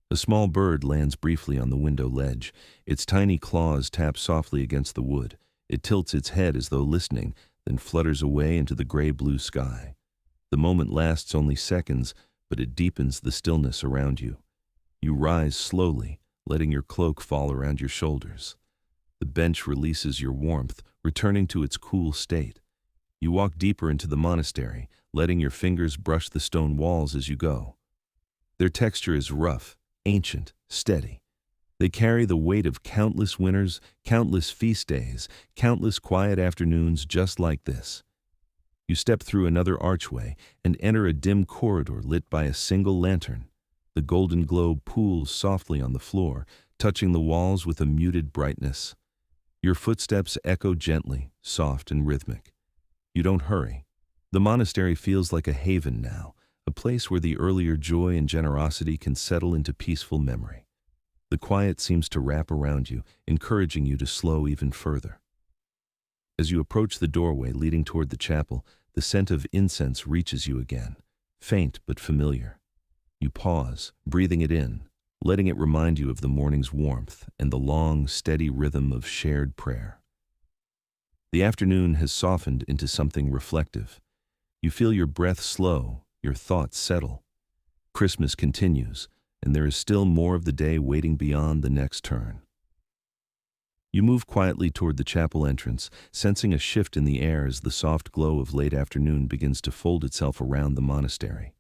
A small bird lands briefly on the window ledge. Its tiny claws tap softly against the wood. It tilts its head as though listening, then flutters away into the gray-blue sky. The moment lasts only seconds, but it deepens the stillness around you. You rise slowly, letting your cloak fall around your shoulders. The bench releases your warmth, returning to its cool state. You walk deeper into the monastery, letting your fingers brush the stone walls as you go. Their texture is rough, ancient, steady. They carry the weight of countless winters, countless feast days, countless quiet afternoons just like this. You step through another archway and enter a dim corridor lit by a single lantern. The golden globe pools softly on the floor, touching the walls with a muted brightness. Your footsteps echo gently, soft and rhythmic. You don't hurry. The monastery feels like a haven now, a place where the earlier joy and generosity can settle into peaceful memory. The quiet seems to wrap around you, encouraging you to slow even further. As you approach the doorway leading toward the chapel, the scent of incense reaches you again, faint but familiar. You pause, breathing it in, letting it remind you of the morning's warmth and the long, steady rhythm of shared prayer. The afternoon has softened into something reflective. You feel your breath slow, your thoughts settle. Christmas continues, and there is still more of the day waiting beyond the next turn. You move quietly toward the chapel entrance, sensing a shift in the air as the soft glow of late afternoon begins to fold itself around the monastery.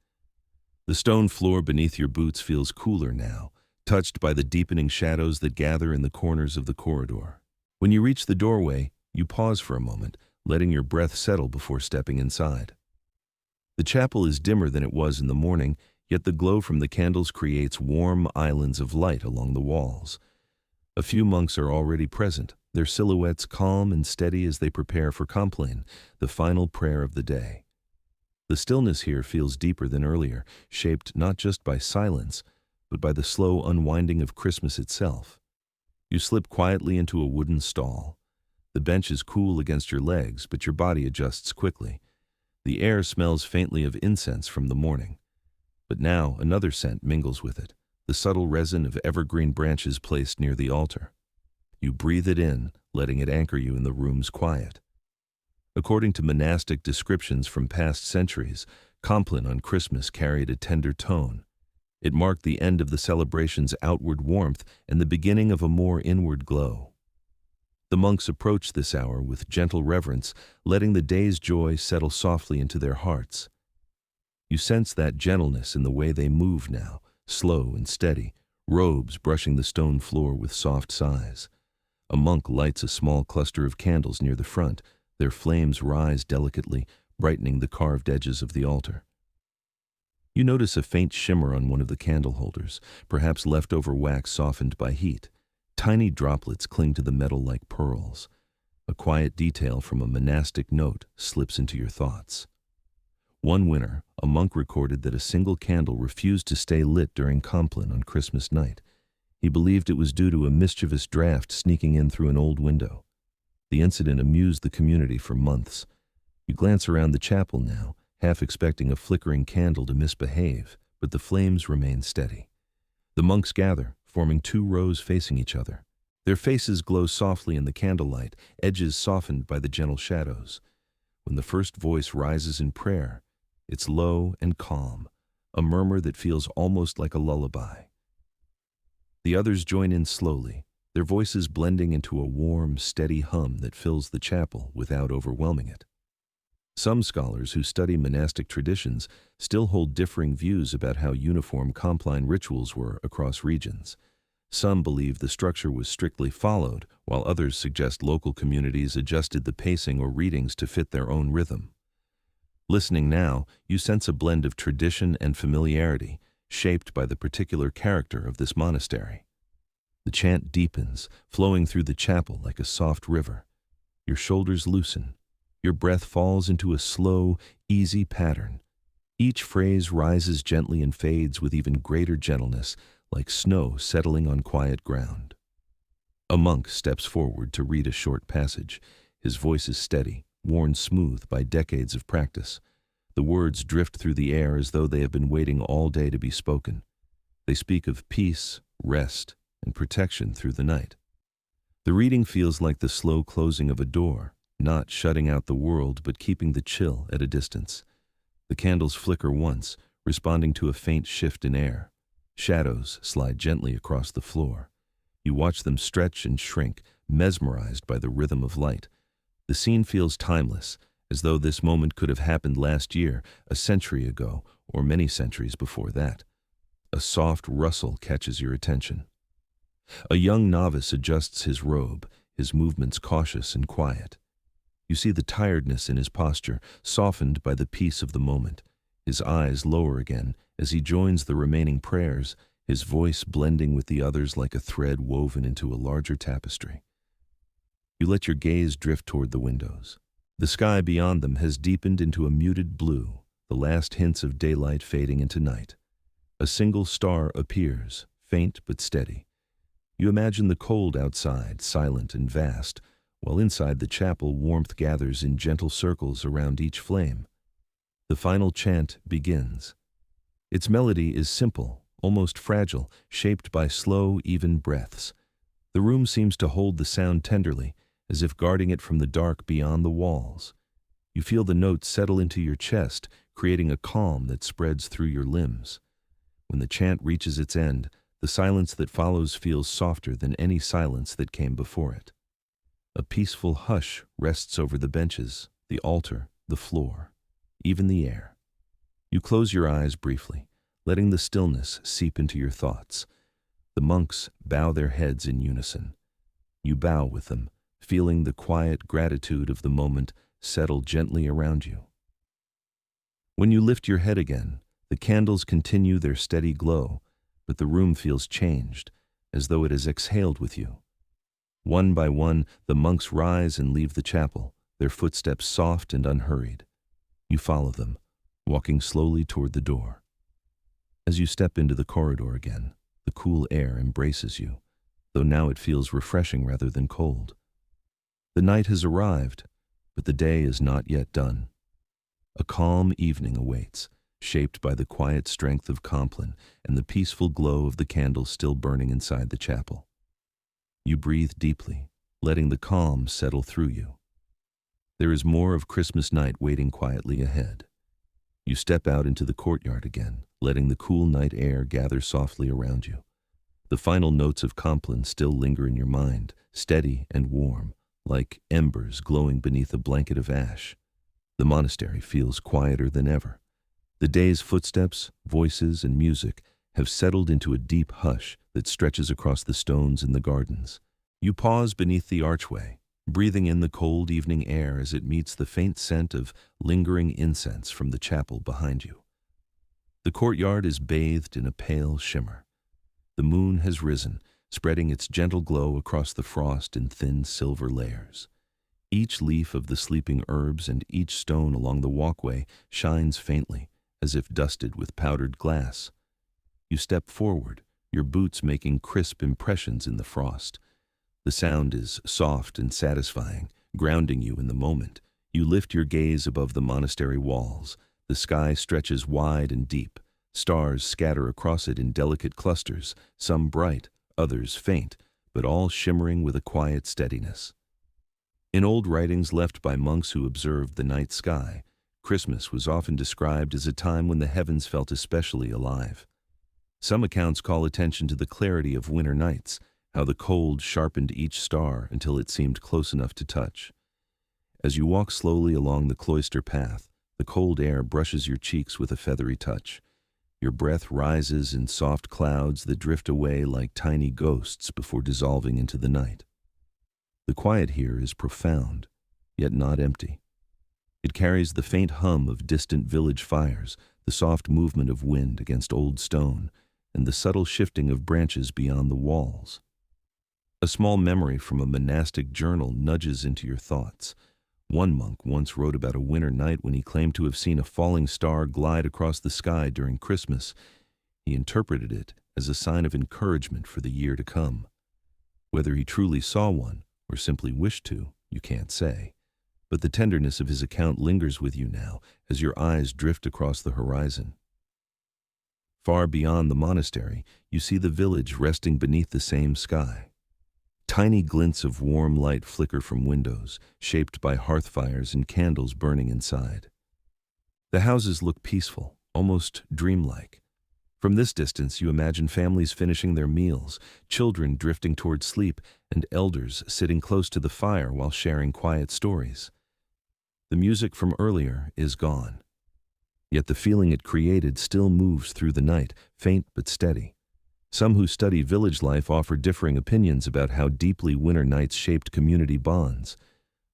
The stone floor beneath your boots feels cooler now, touched by the deepening shadows that gather in the corners of the corridor. When you reach the doorway, you pause for a moment, letting your breath settle before stepping inside. The chapel is dimmer than it was in the morning, yet the glow from the candles creates warm islands of light along the walls. A few monks are already present, their silhouettes calm and steady as they prepare for Compline, the final prayer of the day. The stillness here feels deeper than earlier, shaped not just by silence, but by the slow unwinding of Christmas itself. You slip quietly into a wooden stall. The bench is cool against your legs, but your body adjusts quickly. The air smells faintly of incense from the morning. But now another scent mingles with it, the subtle resin of evergreen branches placed near the altar. You breathe it in, letting it anchor you in the room's quiet. According to monastic descriptions from past centuries, Compline on Christmas carried a tender tone. It marked the end of the celebration's outward warmth and the beginning of a more inward glow. The monks approach this hour with gentle reverence, letting the day's joy settle softly into their hearts. You sense that gentleness in the way they move now, slow and steady, robes brushing the stone floor with soft sighs. A monk lights a small cluster of candles near the front. Their flames rise delicately, brightening the carved edges of the altar. You notice a faint shimmer on one of the candle holders, perhaps leftover wax softened by heat. Tiny droplets cling to the metal like pearls. A quiet detail from a monastic note slips into your thoughts. One winter, a monk recorded that a single candle refused to stay lit during Compline on Christmas night. He believed it was due to a mischievous draft sneaking in through an old window. The incident amused the community for months. You glance around the chapel now, half expecting a flickering candle to misbehave, but the flames remain steady. The monks gather, forming 2 rows facing each other. Their faces glow softly in the candlelight, edges softened by the gentle shadows. When the first voice rises in prayer, it's low and calm, a murmur that feels almost like a lullaby. The others join in slowly, their voices blending into a warm, steady hum that fills the chapel without overwhelming it. Some scholars who study monastic traditions still hold differing views about how uniform Compline rituals were across regions. Some believe the structure was strictly followed, while others suggest local communities adjusted the pacing or readings to fit their own rhythm. Listening now, you sense a blend of tradition and familiarity, shaped by the particular character of this monastery. The chant deepens, flowing through the chapel like a soft river. Your shoulders loosen. Your breath falls into a slow, easy pattern. Each phrase rises gently and fades with even greater gentleness, like snow settling on quiet ground. A monk steps forward to read a short passage. His voice is steady, worn smooth by decades of practice. The words drift through the air as though they have been waiting all day to be spoken. They speak of peace, rest, and protection through the night. The reading feels like the slow closing of a door, not shutting out the world but keeping the chill at a distance. The candles flicker once, responding to a faint shift in air. Shadows slide gently across the floor. You watch them stretch and shrink, mesmerized by the rhythm of light. The scene feels timeless, as though this moment could have happened last year, a century ago, or many centuries before that. A soft rustle catches your attention. A young novice adjusts his robe, his movements cautious and quiet. You see the tiredness in his posture, softened by the peace of the moment. His eyes lower again as he joins the remaining prayers, his voice blending with the others like a thread woven into a larger tapestry. You let your gaze drift toward the windows. The sky beyond them has deepened into a muted blue, the last hints of daylight fading into night. A single star appears, faint but steady. You imagine the cold outside, silent and vast, while inside the chapel warmth gathers in gentle circles around each flame. The final chant begins. Its melody is simple, almost fragile, shaped by slow, even breaths. The room seems to hold the sound tenderly, as if guarding it from the dark beyond the walls. You feel the notes settle into your chest, creating a calm that spreads through your limbs. When the chant reaches its end, the silence that follows feels softer than any silence that came before it. A peaceful hush rests over the benches, the altar, the floor, even the air. You close your eyes briefly, letting the stillness seep into your thoughts. The monks bow their heads in unison. You bow with them, feeling the quiet gratitude of the moment settle gently around you. When you lift your head again, the candles continue their steady glow, but the room feels changed, as though it has exhaled with you. One by one, the monks rise and leave the chapel, their footsteps soft and unhurried. You follow them, walking slowly toward the door. As you step into the corridor again, the cool air embraces you, though now it feels refreshing rather than cold. The night has arrived, but the day is not yet done. A calm evening awaits, shaped by the quiet strength of Compline and the peaceful glow of the candles still burning inside the chapel. You breathe deeply, letting the calm settle through you. There is more of Christmas night waiting quietly ahead. You step out into the courtyard again, letting the cool night air gather softly around you. The final notes of Compline still linger in your mind, steady and warm, like embers glowing beneath a blanket of ash. The monastery feels quieter than ever. The day's footsteps, voices, and music have settled into a deep hush that stretches across the stones in the gardens. You pause beneath the archway, breathing in the cold evening air as it meets the faint scent of lingering incense from the chapel behind you. The courtyard is bathed in a pale shimmer. The moon has risen, spreading its gentle glow across the frost in thin silver layers. Each leaf of the sleeping herbs and each stone along the walkway shines faintly, as if dusted with powdered glass. You step forward, your boots making crisp impressions in the frost. The sound is soft and satisfying, grounding you in the moment. You lift your gaze above the monastery walls. The sky stretches wide and deep. Stars scatter across it in delicate clusters, some bright, others faint, but all shimmering with a quiet steadiness. In old writings left by monks who observed the night sky, Christmas was often described as a time when the heavens felt especially alive. Some accounts call attention to the clarity of winter nights, how the cold sharpened each star until it seemed close enough to touch. As you walk slowly along the cloister path, the cold air brushes your cheeks with a feathery touch. Your breath rises in soft clouds that drift away like tiny ghosts before dissolving into the night. The quiet here is profound, yet not empty. It carries the faint hum of distant village fires, the soft movement of wind against old stone, and the subtle shifting of branches beyond the walls. A small memory from a monastic journal nudges into your thoughts. One monk once wrote about a winter night when he claimed to have seen a falling star glide across the sky during Christmas. He interpreted it as a sign of encouragement for the year to come. Whether he truly saw one, or simply wished to, you can't say. But the tenderness of his account lingers with you now as your eyes drift across the horizon. Far beyond the monastery, you see the village resting beneath the same sky. Tiny glints of warm light flicker from windows, shaped by hearth fires and candles burning inside. The houses look peaceful, almost dreamlike. From this distance, you imagine families finishing their meals, children drifting toward sleep, and elders sitting close to the fire while sharing quiet stories. The music from earlier is gone. Yet the feeling it created still moves through the night, faint but steady. Some who study village life offer differing opinions about how deeply winter nights shaped community bonds.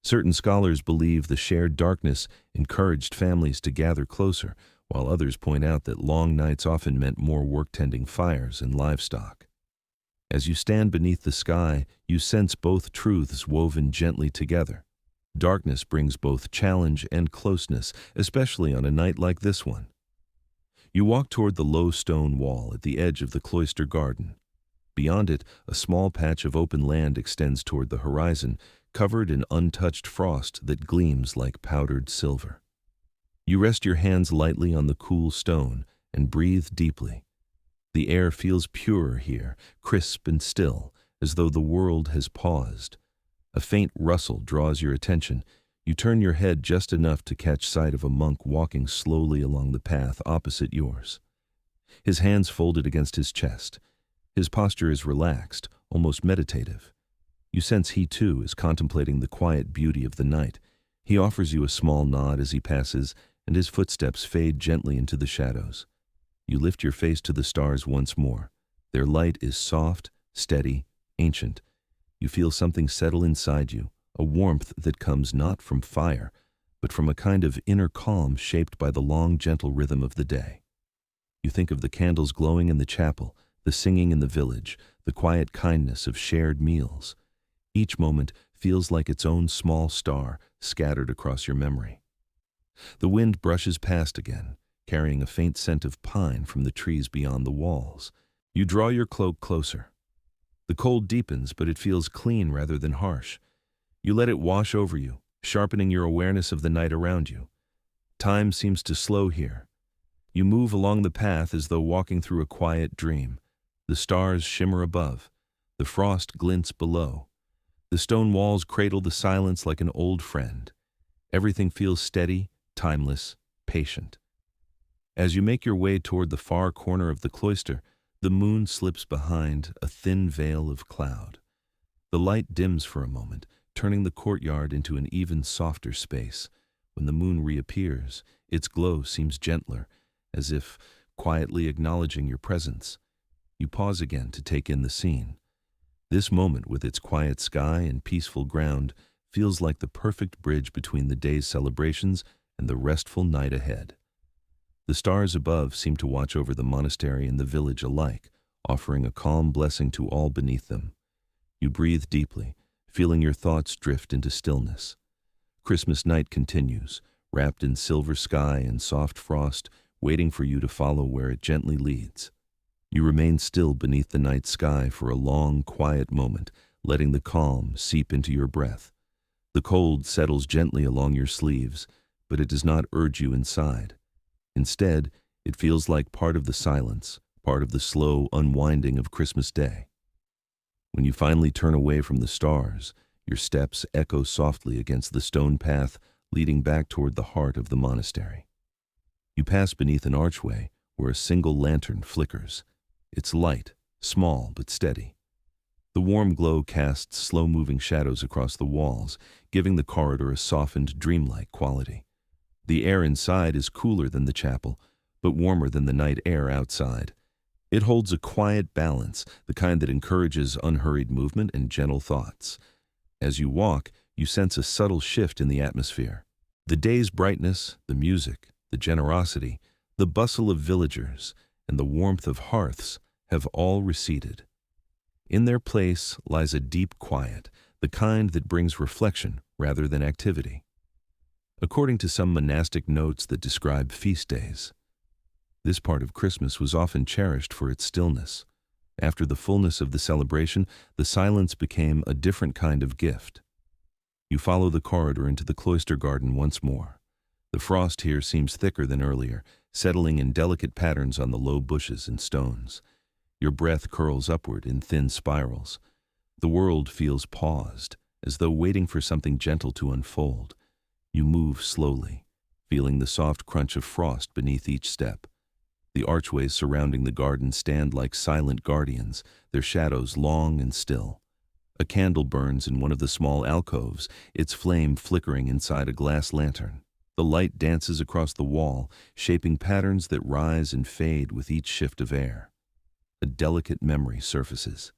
Certain scholars believe the shared darkness encouraged families to gather closer, while others point out that long nights often meant more work tending fires and livestock. As you stand beneath the sky, you sense both truths woven gently together. Darkness brings both challenge and closeness, especially on a night like this one. You walk toward the low stone wall at the edge of the cloister garden. Beyond it, a small patch of open land extends toward the horizon, covered in untouched frost that gleams like powdered silver. You rest your hands lightly on the cool stone and breathe deeply. The air feels purer here, crisp and still, as though the world has paused. A faint rustle draws your attention. You turn your head just enough to catch sight of a monk walking slowly along the path opposite yours. His hands folded against his chest. His posture is relaxed, almost meditative. You sense he too is contemplating the quiet beauty of the night. He offers you a small nod as he passes, and his footsteps fade gently into the shadows. You lift your face to the stars once more. Their light is soft, steady, ancient. You feel something settle inside you, a warmth that comes not from fire, but from a kind of inner calm shaped by the long, gentle rhythm of the day. You think of the candles glowing in the chapel, the singing in the village, the quiet kindness of shared meals. Each moment feels like its own small star scattered across your memory. The wind brushes past again, carrying a faint scent of pine from the trees beyond the walls. You draw your cloak closer. The cold deepens, but it feels clean rather than harsh. You let it wash over you, sharpening your awareness of the night around you. Time seems to slow here. You move along the path as though walking through a quiet dream. The stars shimmer above. The frost glints below. The stone walls cradle the silence like an old friend. Everything feels steady, timeless, patient. As you make your way toward the far corner of the cloister, the moon slips behind a thin veil of cloud. The light dims for a moment, turning the courtyard into an even softer space. When the moon reappears, its glow seems gentler, as if quietly acknowledging your presence. You pause again to take in the scene. This moment, with its quiet sky and peaceful ground, feels like the perfect bridge between the day's celebrations and the restful night ahead. The stars above seem to watch over the monastery and the village alike, offering a calm blessing to all beneath them. You breathe deeply, feeling your thoughts drift into stillness. Christmas night continues, wrapped in silver sky and soft frost, waiting for you to follow where it gently leads. You remain still beneath the night sky for a long, quiet moment, letting the calm seep into your breath. The cold settles gently along your sleeves, but it does not urge you inside. Instead, it feels like part of the silence, part of the slow unwinding of Christmas Day. When you finally turn away from the stars, your steps echo softly against the stone path leading back toward the heart of the monastery. You pass beneath an archway where a single lantern flickers. Its light, small but steady. The warm glow casts slow-moving shadows across the walls, giving the corridor a softened, dreamlike quality. The air inside is cooler than the chapel, but warmer than the night air outside. It holds a quiet balance, the kind that encourages unhurried movement and gentle thoughts. As you walk, you sense a subtle shift in the atmosphere. The day's brightness, the music, the generosity, the bustle of villagers, and the warmth of hearths have all receded. In their place lies a deep quiet, the kind that brings reflection rather than activity. According to some monastic notes that describe feast days, this part of Christmas was often cherished for its stillness. After the fullness of the celebration, the silence became a different kind of gift. You follow the corridor into the cloister garden once more. The frost here seems thicker than earlier, settling in delicate patterns on the low bushes and stones. Your breath curls upward in thin spirals. The world feels paused, as though waiting for something gentle to unfold. You move slowly, feeling the soft crunch of frost beneath each step. The archways surrounding the garden stand like silent guardians, their shadows long and still. A candle burns in one of the small alcoves, its flame flickering inside a glass lantern. The light dances across the wall, shaping patterns that rise and fade with each shift of air. A delicate memory surfaces.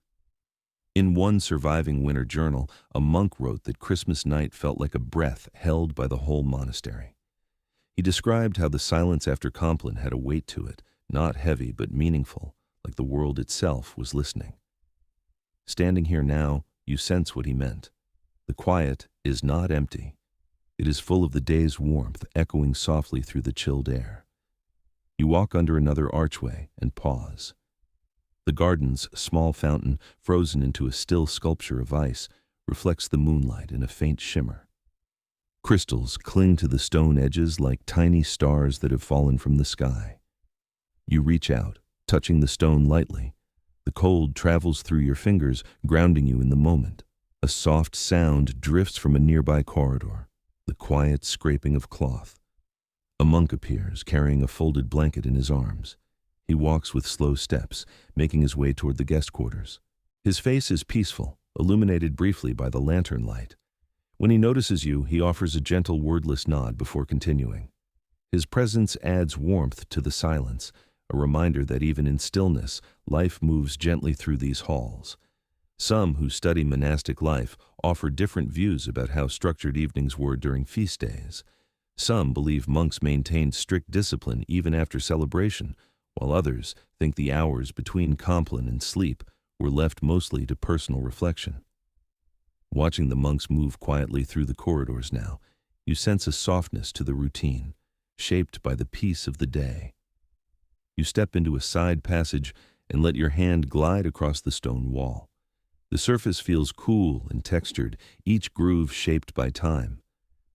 In one surviving winter journal, a monk wrote that Christmas night felt like a breath held by the whole monastery. He described how the silence after Compline had a weight to it, not heavy but meaningful, like the world itself was listening. Standing here now, you sense what he meant. The quiet is not empty. It is full of the day's warmth echoing softly through the chilled air. You walk under another archway and pause. The garden's small fountain, frozen into a still sculpture of ice, reflects the moonlight in a faint shimmer. Crystals cling to the stone edges like tiny stars that have fallen from the sky. You reach out, touching the stone lightly. The cold travels through your fingers, grounding you in the moment. A soft sound drifts from a nearby corridor, the quiet scraping of cloth. A monk appears, carrying a folded blanket in his arms. He walks with slow steps, making his way toward the guest quarters. His face is peaceful, illuminated briefly by the lantern light. When he notices you, he offers a gentle wordless nod before continuing. His presence adds warmth to the silence, a reminder that even in stillness, life moves gently through these halls. Some who study monastic life offer different views about how structured evenings were during feast days. Some believe monks maintained strict discipline even after celebration, while others think the hours between Compline and sleep were left mostly to personal reflection. Watching the monks move quietly through the corridors now, you sense a softness to the routine, shaped by the peace of the day. You step into a side passage and let your hand glide across the stone wall. The surface feels cool and textured, each groove shaped by time.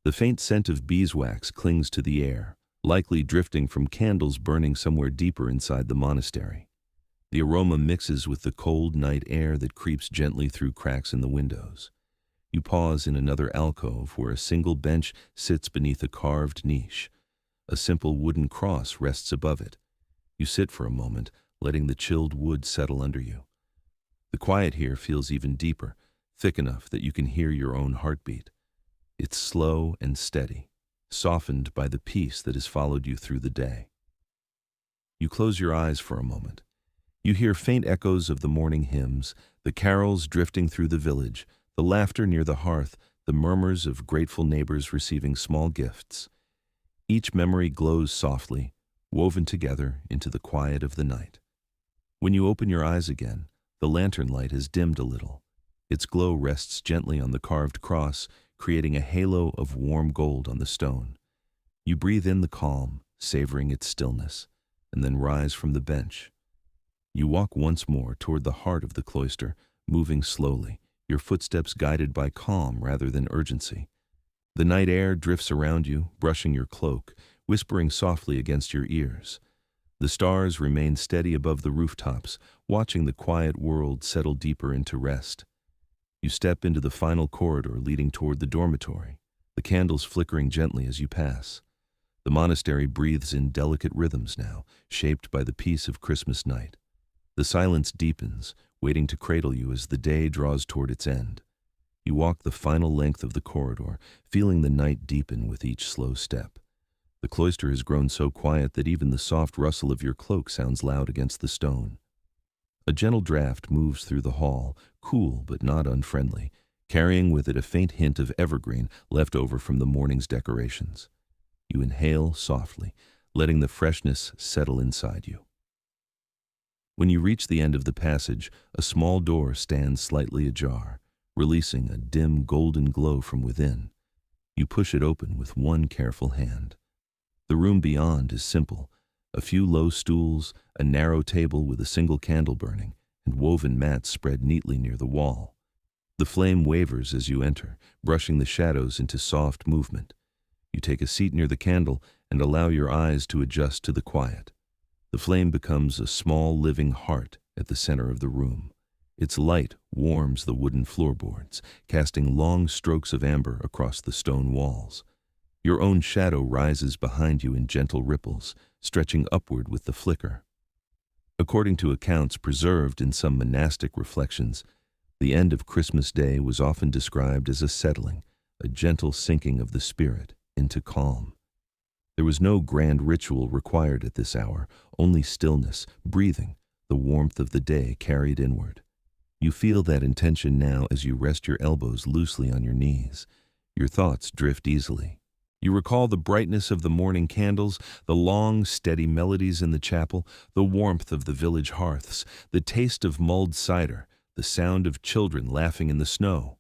The faint scent of beeswax clings to the air, likely drifting from candles burning somewhere deeper inside the monastery. The aroma mixes with the cold night air that creeps gently through cracks in the windows. You pause in another alcove where a single bench sits beneath a carved niche. A simple wooden cross rests above it. You sit for a moment, letting the chilled wood settle under you. The quiet here feels even deeper, thick enough that you can hear your own heartbeat. It's slow and steady, softened by the peace that has followed you through the day. You close your eyes for a moment. You hear faint echoes of the morning hymns, the carols drifting through the village, the laughter near the hearth, the murmurs of grateful neighbors receiving small gifts. Each memory glows softly, woven together into the quiet of the night. When you open your eyes again, the lantern light has dimmed a little. Its glow rests gently on the carved cross, creating a halo of warm gold on the stone. You breathe in the calm, savoring its stillness, and then rise from the bench. You walk once more toward the heart of the cloister, moving slowly, your footsteps guided by calm rather than urgency. The night air drifts around you, brushing your cloak, whispering softly against your ears. The stars remain steady above the rooftops, watching the quiet world settle deeper into rest. You step into the final corridor leading toward the dormitory, the candles flickering gently as you pass. The monastery breathes in delicate rhythms now, shaped by the peace of Christmas night. The silence deepens, waiting to cradle you as the day draws toward its end. You walk the final length of the corridor, feeling the night deepen with each slow step. The cloister has grown so quiet that even the soft rustle of your cloak sounds loud against the stone. A gentle draft moves through the hall, cool but not unfriendly, carrying with it a faint hint of evergreen left over from the morning's decorations. You inhale softly, letting the freshness settle inside you. When you reach the end of the passage, a small door stands slightly ajar, releasing a dim golden glow from within. You push it open with one careful hand. The room beyond is simple: a few low stools, a narrow table with a single candle burning, and woven mats spread neatly near the wall. The flame wavers as you enter, brushing the shadows into soft movement. You take a seat near the candle and allow your eyes to adjust to the quiet. The flame becomes a small living heart at the center of the room. Its light warms the wooden floorboards, casting long strokes of amber across the stone walls. Your own shadow rises behind you in gentle ripples, stretching upward with the flicker. According to accounts preserved in some monastic reflections, the end of Christmas Day was often described as a settling, a gentle sinking of the spirit into calm. There was no grand ritual required at this hour, only stillness, breathing, the warmth of the day carried inward. You feel that intention now as you rest your elbows loosely on your knees. Your thoughts drift easily. You recall the brightness of the morning candles, the long, steady melodies in the chapel, the warmth of the village hearths, the taste of mulled cider, the sound of children laughing in the snow.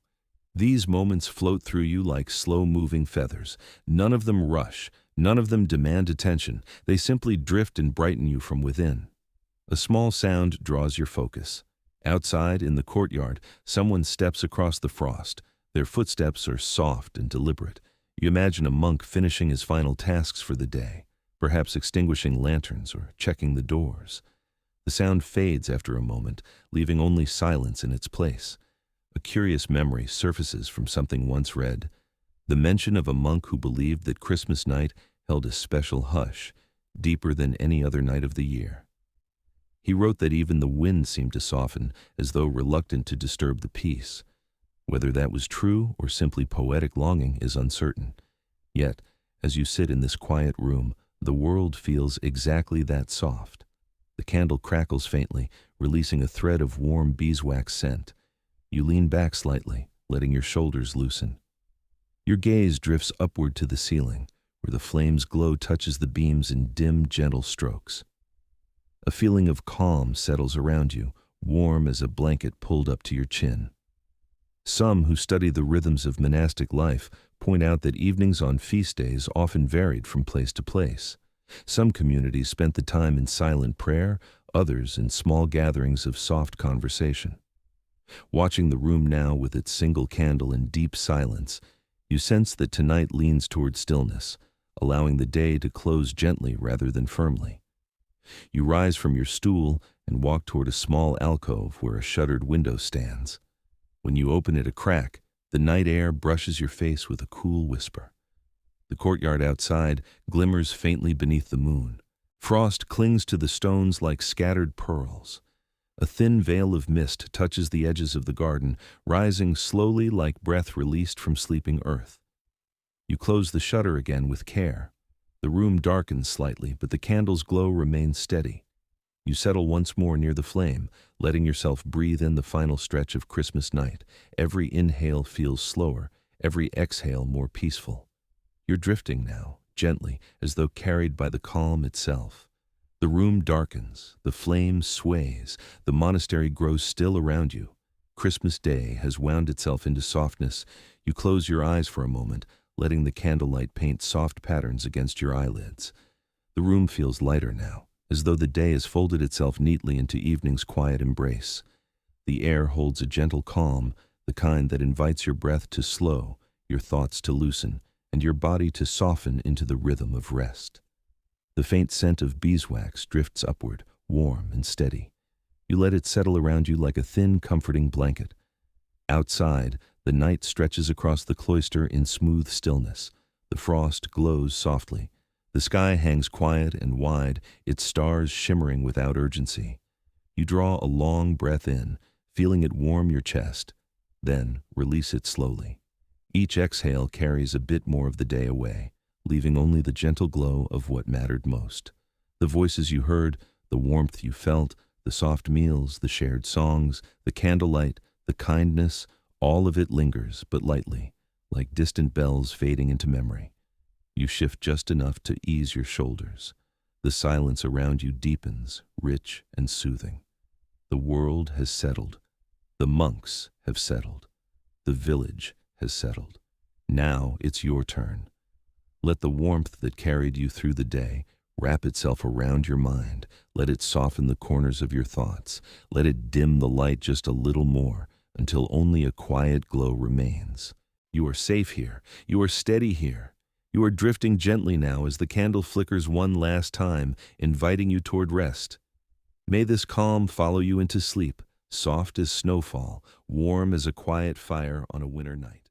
These moments float through you like slow-moving feathers. None of them rush, none of them demand attention. They simply drift and brighten you from within. A small sound draws your focus. Outside, in the courtyard, someone steps across the frost. Their footsteps are soft and deliberate. You imagine a monk finishing his final tasks for the day, perhaps extinguishing lanterns or checking the doors. The sound fades after a moment, leaving only silence in its place. A curious memory surfaces from something once read, the mention of a monk who believed that Christmas night held a special hush, deeper than any other night of the year. He wrote that even the wind seemed to soften, as though reluctant to disturb the peace. Whether that was true or simply poetic longing is uncertain. Yet, as you sit in this quiet room, the world feels exactly that soft. The candle crackles faintly, releasing a thread of warm beeswax scent. You lean back slightly, letting your shoulders loosen. Your gaze drifts upward to the ceiling, where the flame's glow touches the beams in dim, gentle strokes. A feeling of calm settles around you, warm as a blanket pulled up to your chin. Some who study the rhythms of monastic life point out that evenings on feast days often varied from place to place. Some communities spent the time in silent prayer, others in small gatherings of soft conversation. Watching the room now with its single candle in deep silence, you sense that tonight leans toward stillness, allowing the day to close gently rather than firmly. You rise from your stool and walk toward a small alcove where a shuttered window stands. When you open it a crack, the night air brushes your face with a cool whisper. The courtyard outside glimmers faintly beneath the moon. Frost clings to the stones like scattered pearls. A thin veil of mist touches the edges of the garden, rising slowly like breath released from sleeping earth. You close the shutter again with care. The room darkens slightly, but the candle's glow remains steady. You settle once more near the flame, letting yourself breathe in the final stretch of Christmas night. Every inhale feels slower, every exhale more peaceful. You're drifting now, gently, as though carried by the calm itself. The room darkens, the flame sways, the monastery grows still around you. Christmas Day has wound itself into softness. You close your eyes for a moment, letting the candlelight paint soft patterns against your eyelids. The room feels lighter now, as though the day has folded itself neatly into evening's quiet embrace. The air holds a gentle calm, the kind that invites your breath to slow, your thoughts to loosen, and your body to soften into the rhythm of rest. The faint scent of beeswax drifts upward, warm and steady. You let it settle around you like a thin, comforting blanket. Outside, the night stretches across the cloister in smooth stillness. The frost glows softly. The sky hangs quiet and wide, its stars shimmering without urgency. You draw a long breath in, feeling it warm your chest, then release it slowly. Each exhale carries a bit more of the day away, leaving only the gentle glow of what mattered most. The voices you heard, the warmth you felt, the soft meals, the shared songs, the candlelight, the kindness, all of it lingers, but lightly, like distant bells fading into memory. You shift just enough to ease your shoulders. The silence around you deepens, rich and soothing. The world has settled. The monks have settled. The village has settled. Now it's your turn. Let the warmth that carried you through the day wrap itself around your mind. Let it soften the corners of your thoughts. Let it dim the light just a little more until only a quiet glow remains. You are safe here. You are steady here. You are drifting gently now as the candle flickers one last time, inviting you toward rest. May this calm follow you into sleep, soft as snowfall, warm as a quiet fire on a winter night.